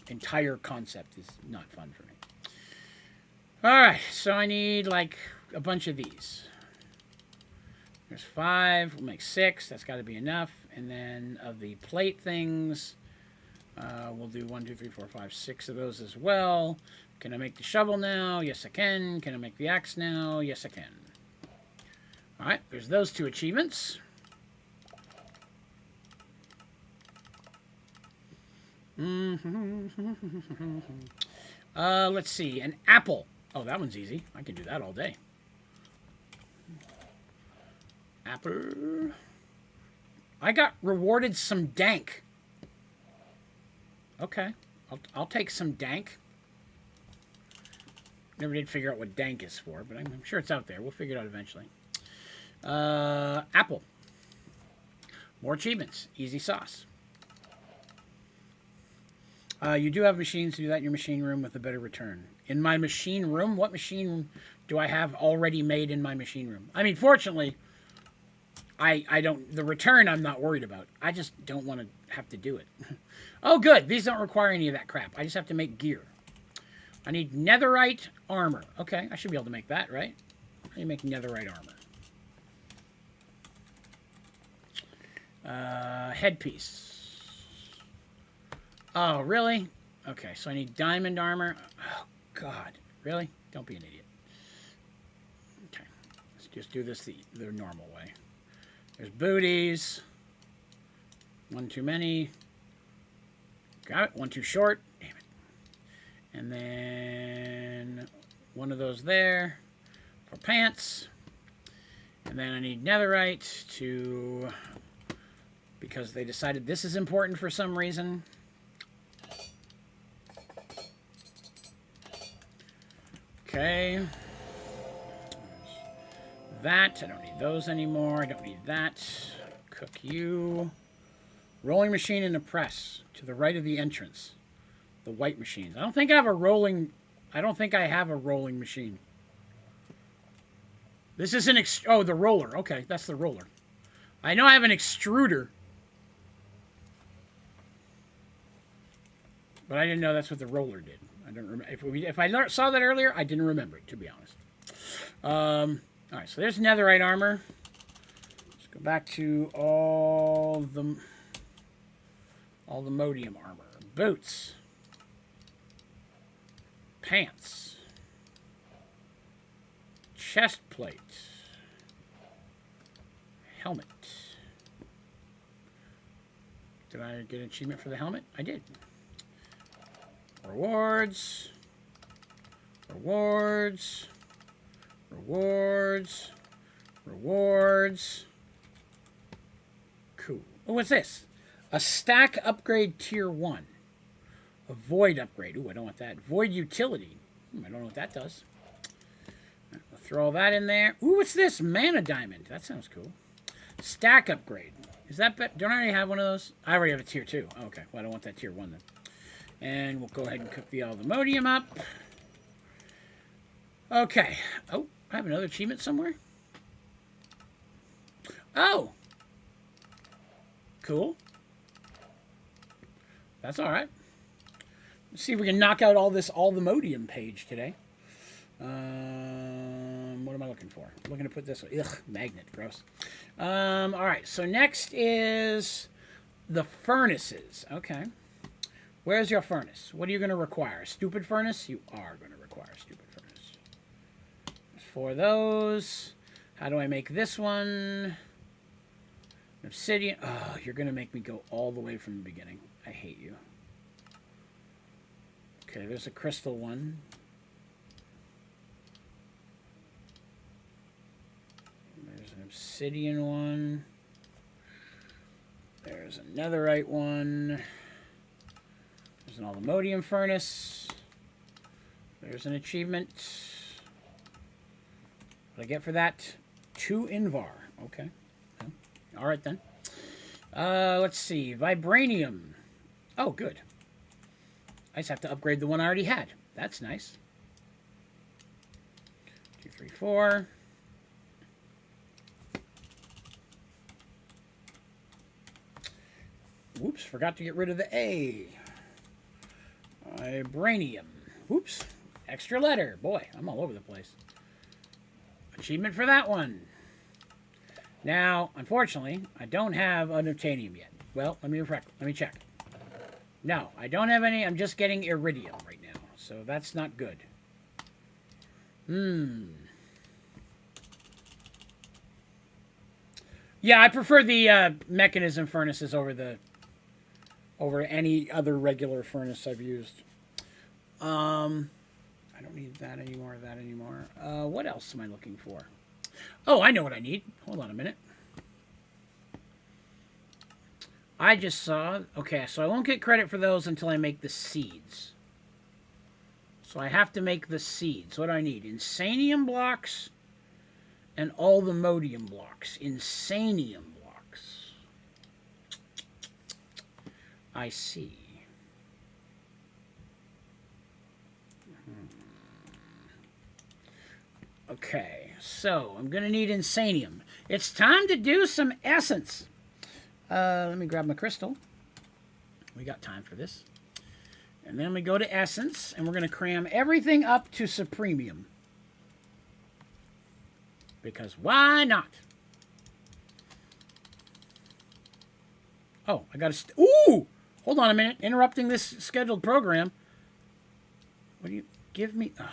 entire concept is not fun for me. All right, so I need like a bunch of these. There's 5. We'll make 6. That's got to be enough. And then of the plate things, we'll do 1, 2, 3, 4, 5, 6 of those as well. Can I make the shovel now? Yes, I can. Can I make the axe now? Yes, I can. All right, there's those 2 achievements. Let's see, an apple. Oh, that one's easy. I can do that all day. Apple. I got rewarded some dank. Okay, I'll take some dank. Never did figure out what dank is for, but I'm sure it's out there. We'll figure it out eventually. Apple. More achievements. Easy sauce. You do have machines to do that in your machine room with a better return. In my machine room? What machine do I have already made in my machine room? I mean, fortunately, I don't... The return I'm not worried about. I just don't want to have to do it. Oh, good. These don't require any of that crap. I just have to make gear. I need netherite armor. Okay, I should be able to make that, right? How do you make netherite armor? Headpiece. Oh, really? Okay, so I need diamond armor. Oh, God. Really? Don't be an idiot. Okay, let's just do this the normal way. There's booties. 1 too many. Got it. 1 too short. Damn it. And then 1 of those there for pants. And then I need netherite to... because they decided this is important for some reason. Okay. That. I don't need those anymore. I don't need that. Cook you. Rolling machine and a press to the right of the entrance. The white machines. I don't think I have a rolling machine. This is an oh, the roller. Okay, that's the roller. I know I have an extruder. But I didn't know that's what the roller did. I don't remember. If I saw that earlier, I didn't remember it, to be honest. All right, so there's netherite armor. Let's go back to all the modium armor. Boots. Pants. Chest plate. Helmet. Did I get an achievement for the helmet? I did. Rewards. Rewards. Rewards. Rewards. Cool. Oh, what's this? A stack upgrade tier 1. A void upgrade. Ooh, I don't want that. Void utility. I don't know what that does. Right, we'll throw all that in there. Ooh, what's this? Mana diamond. That sounds cool. Stack upgrade. Is that better? Don't I already have one of those? I already have a tier 2. Oh, okay. Well, I don't want that tier 1 then. And we'll go ahead and cook the aluminium up. Okay. Oh, I have another achievement somewhere. Oh. Cool. That's all right. Let's see if we can knock out all the modium page today. What am I looking for? I'm looking to put this. Ugh, magnet, gross. All right. So next is the furnaces. Okay. Where's your furnace? What are you going to require? A stupid furnace? You are going to require a stupid furnace. There's 4 of those. How do I make this one? Obsidian. Oh, you're going to make me go all the way from the beginning. I hate you. Okay, there's a crystal one. There's an obsidian one. There's a netherite one. There's an aluminium furnace. There's an achievement. What do I get for that? 2 Invar. Okay. All right, then. Let's see. Vibranium. Oh, good. I just have to upgrade the one I already had. That's nice. 2, 3, 4. Whoops, forgot to get rid of the A. Vibranium. Whoops, extra letter. Boy, I'm all over the place. Achievement for that one. Now, unfortunately, I don't have unobtainium yet. Well, let me check. No, I don't have any. I'm just getting iridium right now, so that's not good. Yeah, I prefer the mechanism furnaces over any other regular furnace I've used. I don't need that anymore, what else am I looking for? Oh, I know what I need. Hold on a minute. I just saw... Okay, so I won't get credit for those until I make the seeds. So I have to make the seeds. What do I need? Insanium blocks and all the modium blocks. Insanium blocks. I see. Okay, so I'm going to need insanium. It's time to do some essence. Let me grab my crystal. We got time for this. And then we go to essence, and we're going to cram everything up to supremium. Because why not? Oh, I got to... Ooh! Hold on a minute. Interrupting this scheduled program. What do you... Give me... Oh.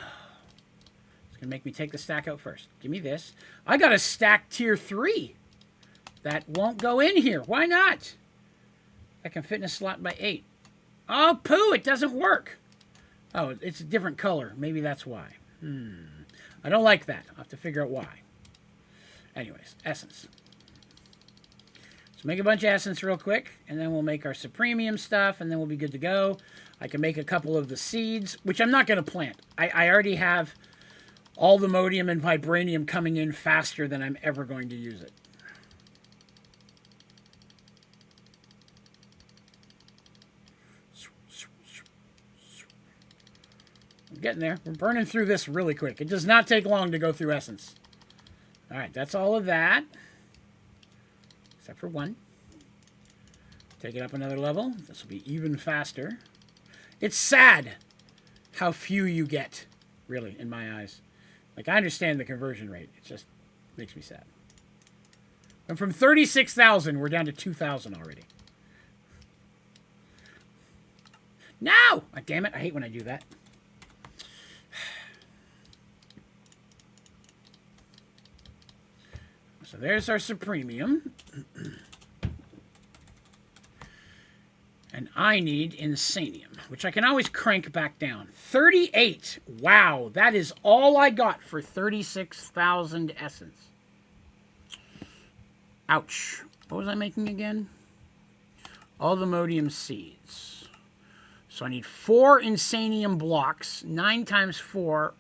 It's going to make me take the stack out first. Give me this. I got a stack tier 3. That won't go in here. Why not? I can fit in a slot by 8. Oh, poo! It doesn't work. Oh, it's a different color. Maybe that's why. I don't like that. I'll have to figure out why. Anyways, essence. So make a bunch of essence real quick, and then we'll make our supremium stuff, and then we'll be good to go. I can make a couple of the seeds, which I'm not going to plant. I already have all the modium and vibranium coming in faster than I'm ever going to use it. I'm getting there. We're burning through this really quick. It does not take long to go through essence. All right, that's all of that. Except for one. Take it up another level. This will be even faster. It's sad how few you get, really, in my eyes. Like, I understand the conversion rate. It just makes me sad. And from 36,000, we're down to 2,000 already. No! Oh, damn it, I hate when I do that. So there's our supremium. And I need insanium, which I can always crank back down. 38. Wow, that is all I got for 36,000 essence. Ouch. What was I making again? All the modium seeds. So I need 4 insanium blocks. 9 times 4.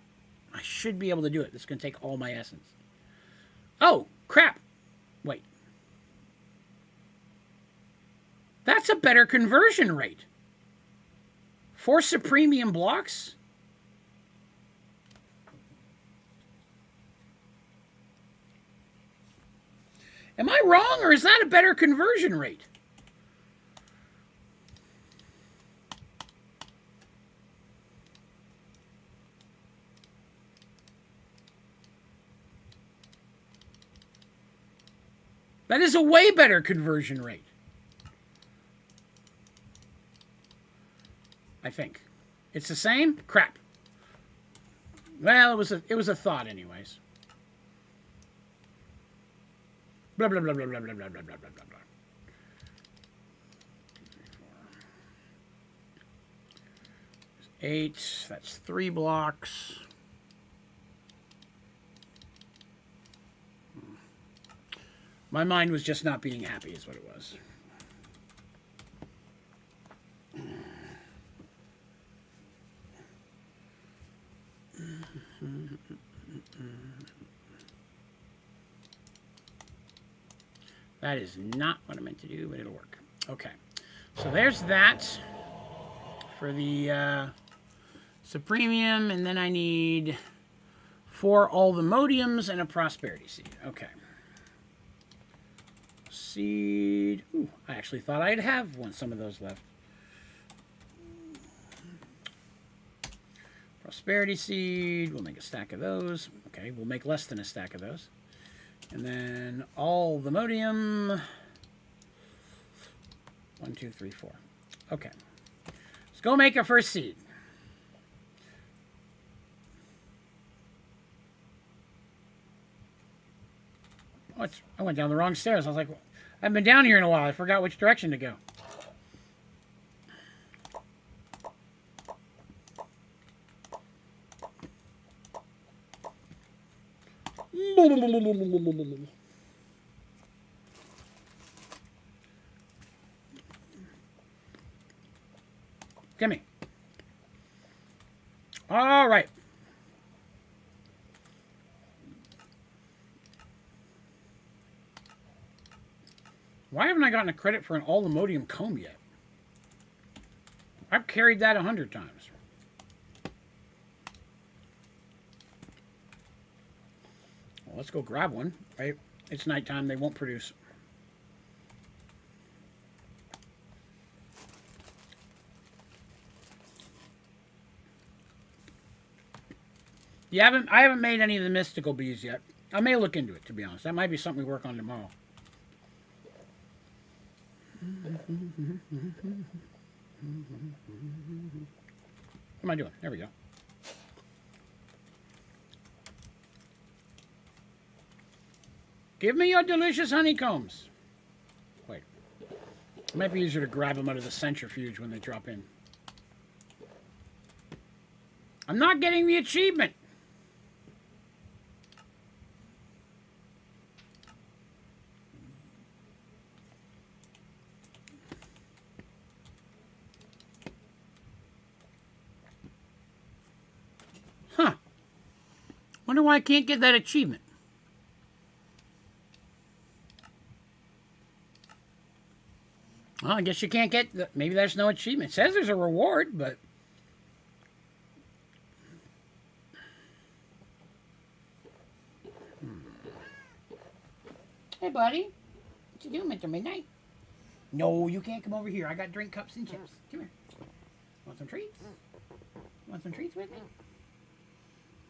I should be able to do it. This is going to take all my essence. Oh, crap. Wait. That's a better conversion rate. 4 supremium blocks? Am I wrong, or is that a better conversion rate? That is a way better conversion rate. I think. It's the same? Crap. Well, it was a thought anyways. Blah, blah, blah, blah, blah, blah, blah, blah, blah, blah, blah. 8, that's 3 blocks. My mind was just not being happy is what it was. That is not what I meant to do, but it'll work. Okay. So there's that for the supremium, and then I need 4 all the modiums and a prosperity seed. Okay. seed. Ooh, I actually thought I'd have some of those left. Prosperity seed. We'll make a stack of those. Okay, we'll make less than a stack of those. And then all the modium. 1, 2, 3, 4. Okay. Let's go make our first seed. Oh, I went down the wrong stairs. I was like, I haven't been down here in a while. I forgot which direction to go. Gimme. All right. Why haven't I gotten a credit for an all-ammonium comb yet? I've carried that 100 times. Well, let's go grab one, right? It's nighttime. They won't produce. I haven't made any of the mystical bees yet. I may look into it, to be honest. That might be something we work on tomorrow. What am I doing? There we go. Give me your delicious honeycombs. Wait. It might be easier to grab them out of the centrifuge when they drop in. I'm not getting the achievement. Huh. Wonder why I can't get that achievement. Well, I guess you can't get... Maybe there's no achievement. It says there's a reward, but... Hey, buddy. What you doing after midnight? No, you can't come over here. I got drink cups and chips. Come here. Want some treats? Want some treats with me?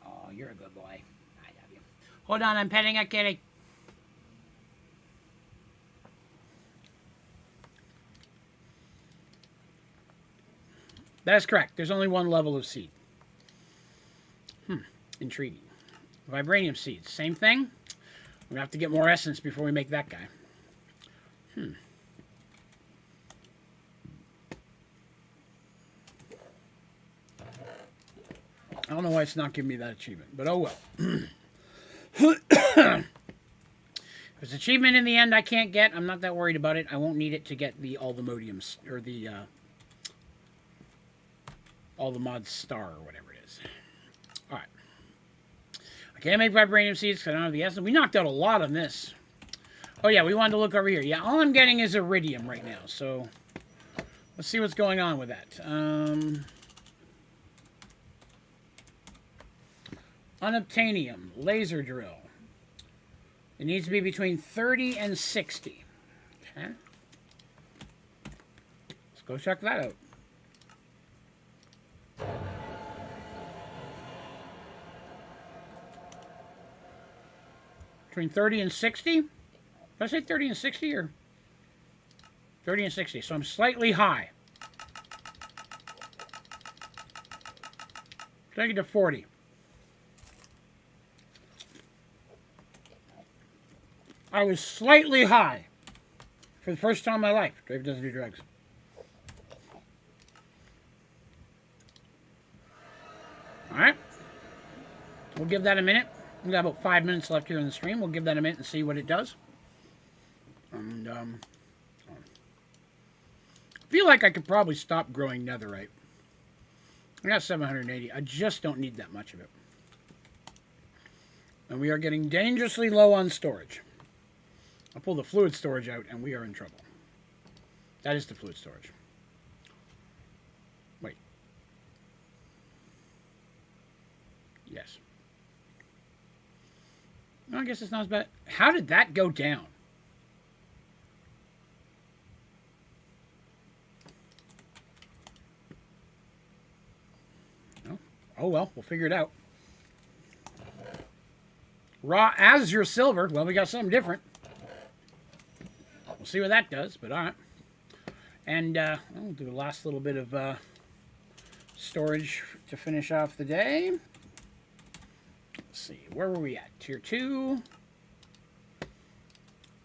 Oh, you're a good boy. I love you. Hold on, I'm petting a kitty. That's correct. There's only one level of seed. Intriguing. Vibranium seeds. Same thing. We're going to have to get more essence before we make that guy. I don't know why it's not giving me that achievement, but oh well. If it's achievement in the end I can't get, I'm not that worried about it. I won't need it to get all the modiums, or the all the mod star, or whatever it is. Alright. I can't make vibranium seeds because I don't have the essence. We knocked out a lot on this. Oh yeah, we wanted to look over here. Yeah, all I'm getting is iridium right now, so let's see what's going on with that. Unobtainium, laser drill. It needs to be between 30 and 60. Okay. Let's go check that out. Between 30 and 60? Did I say 30 and 60 or 30 and 60? So I'm slightly high. Take it to 40. I was slightly high for the first time in my life. Dave doesn't do drugs. Alright. We'll give that a minute. We've got about 5 minutes left here in the stream. We'll give that a minute and see what it does. And, I feel like I could probably stop growing netherite. I got 780. I just don't need that much of it. And we are getting dangerously low on storage. I'll pull the fluid storage out and we are in trouble. That is the fluid storage. Wait. Yes. I guess it's not as bad. How did that go down? Oh, well, we'll figure it out. Raw azure silver. Well, we got something different. We'll see what that does, but all right. And we'll do the last little bit of storage to finish off the day. Let's see, where were we at? Tier 2.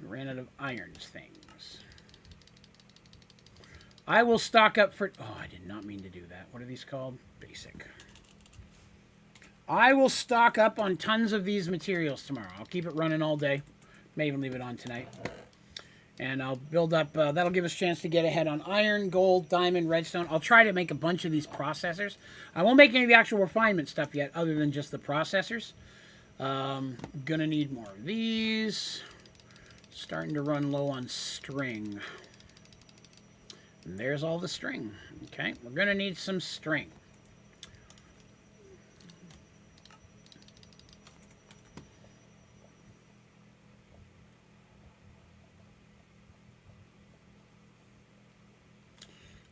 We ran out of irons things. I will stock up for... Oh, I did not mean to do that. What are these called? Basic. I will stock up on tons of these materials tomorrow. I'll keep it running all day. May even leave it on tonight. And I'll build up... that'll give us a chance to get ahead on iron, gold, diamond, redstone. I'll try to make a bunch of these processors. I won't make any of the actual refinement stuff yet, other than just the processors. Gonna need more of these. Starting to run low on string. And there's all the string. Okay, we're gonna need some string.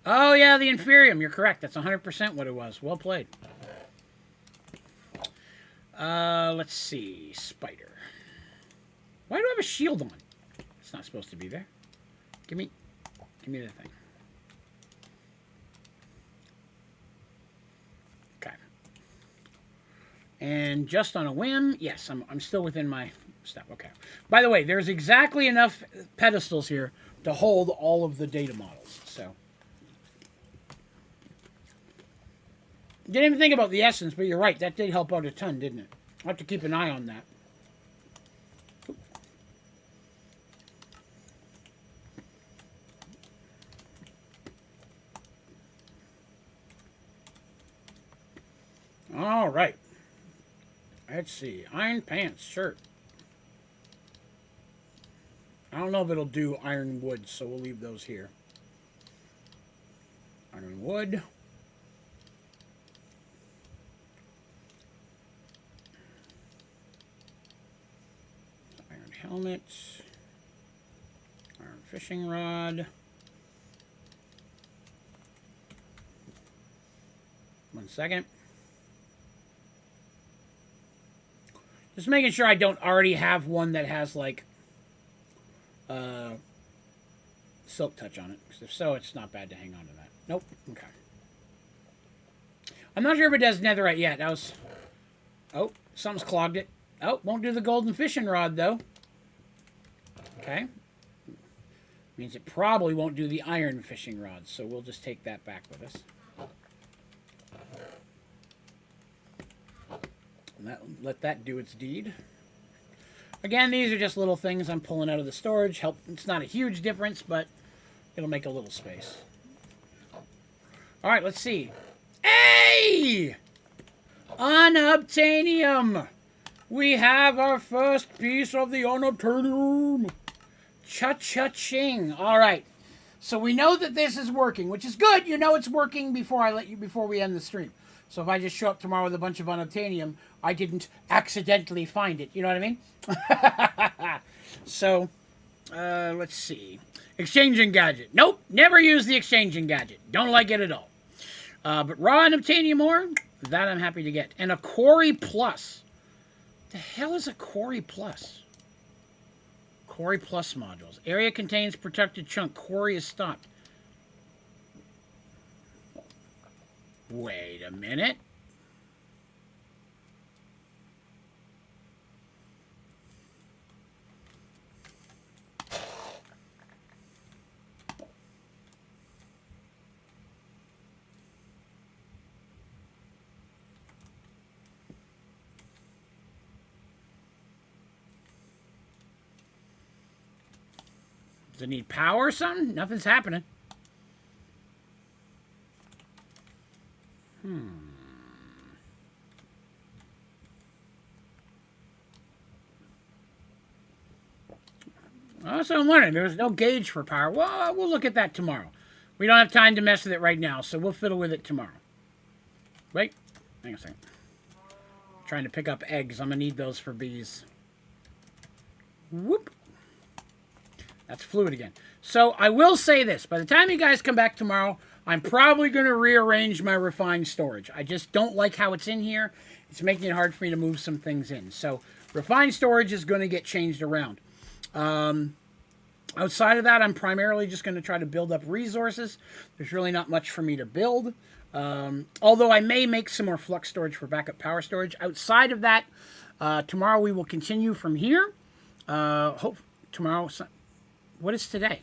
Oh, yeah, the Inferium. You're correct. That's 100% what it was. Well played. Let's see. Spider. Why do I have a shield on? It's not supposed to be there. Give me the thing. Okay. And just on a whim, yes, I'm still within my step. Okay. By the way, there's exactly enough pedestals here to hold all of the data models. So... Didn't even think about the essence, but you're right. That did help out a ton, didn't it? I'll have to keep an eye on that. All right. Let's see. Iron pants, shirt. I don't know if it'll do iron wood, so we'll leave those here. Iron wood. Helmet, iron fishing rod. 1 second. Just making sure I don't already have one that has like silk touch on it. Because if so, it's not bad to hang on to that. Nope. Okay. I'm not sure if it does netherite yet. That was... Oh, something's clogged it. Oh, won't do the golden fishing rod though. Okay. Means it probably won't do the iron fishing rods, so we'll just take that back with us. And let that do its deed. Again, these are just little things I'm pulling out of the storage. It's not a huge difference, but it'll make a little space. All right, let's see. Hey! Unobtainium! We have our first piece of the unobtainium. Cha-cha-ching. All right. So we know that this is working, which is good. You know it's working before we end the stream. So if I just show up tomorrow with a bunch of unobtainium, I didn't accidentally find it. You know what I mean? So, let's see. Exchanging gadget. Nope. Never use the exchanging gadget. Don't like it at all. But raw unobtainium ore, that I'm happy to get. And a Quarry Plus. The hell is a Quarry Plus? Quarry Plus modules. Area contains protected chunk. Quarry is stopped. Wait a minute. Does it need power or something? Nothing's happening. So I'm wondering, there's no gauge for power. Well, we'll look at that tomorrow. We don't have time to mess with it right now, so we'll fiddle with it tomorrow. Wait, hang on a second. I'm trying to pick up eggs. I'm going to need those for bees. Whoop. That's fluid again. So I will say this. By the time you guys come back tomorrow, I'm probably going to rearrange my refined storage. I just don't like how it's in here. It's making it hard for me to move some things in. So refined storage is going to get changed around. Outside of that, I'm primarily just going to try to build up resources. There's really not much for me to build. Although I may make some more flux storage for backup power storage. Outside of that, tomorrow we will continue from here. Hope tomorrow. What is today?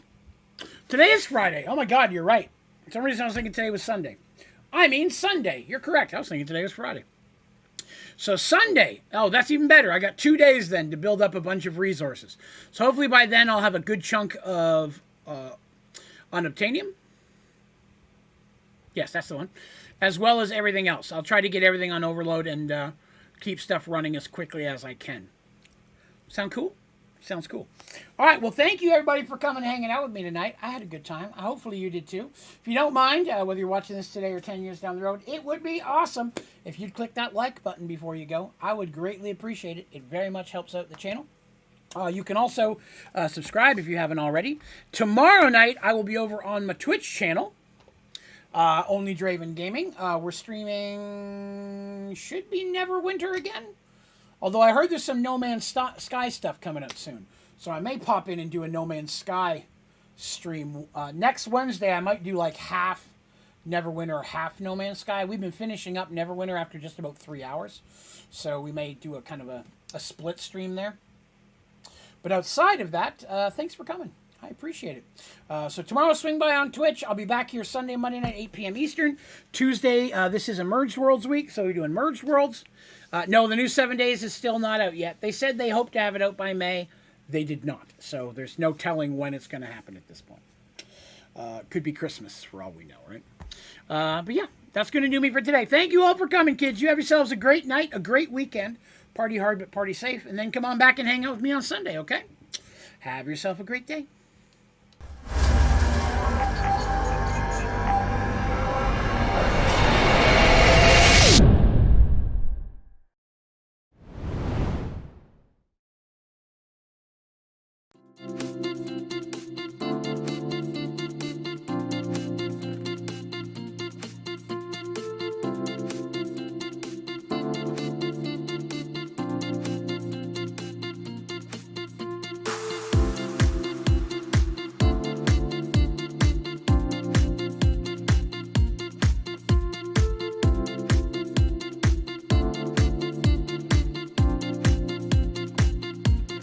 Today is Friday. Oh my God, you're right. For some reason I was thinking today was Sunday. I mean Sunday. You're correct. I was thinking today was Friday. So Sunday, oh, that's even better. I got 2 days then to build up a bunch of resources. So hopefully by then I'll have a good chunk of unobtainium. Yes, that's the one. As well as everything else. I'll try to get everything on overload and keep stuff running as quickly as I can. Sound cool? Sounds cool. All right, well, thank you, everybody, for coming and hanging out with me tonight. I had a good time. Hopefully you did, too. If you don't mind, whether you're watching this today or 10 years down the road, it would be awesome if you'd click that like button before you go. I would greatly appreciate it. It very much helps out the channel. You can also subscribe if you haven't already. Tomorrow night, I will be over on my Twitch channel, Onlydraven Gaming. We're streaming, should be Neverwinter again. Although I heard there's some No Man's Sky stuff coming up soon. So I may pop in and do a No Man's Sky stream. Next Wednesday, I might do like half Neverwinter, half No Man's Sky. We've been finishing up Neverwinter after just about 3 hours. So we may do a kind of a split stream there. But outside of that, thanks for coming. I appreciate it. So tomorrow, swing by on Twitch. I'll be back here Sunday, Monday night, 8 p.m. Eastern. Tuesday, this is a Merged Worlds week, so we're doing Merged Worlds. No, the new 7 Days is still not out yet. They said they hope to have it out by May. They did not. So there's no telling when it's going to happen at this point. Could be Christmas for all we know, right? But yeah, that's going to do me for today. Thank you all for coming, kids. You have yourselves a great night, a great weekend. Party hard, but party safe. And then come on back and hang out with me on Sunday, okay? Have yourself a great day.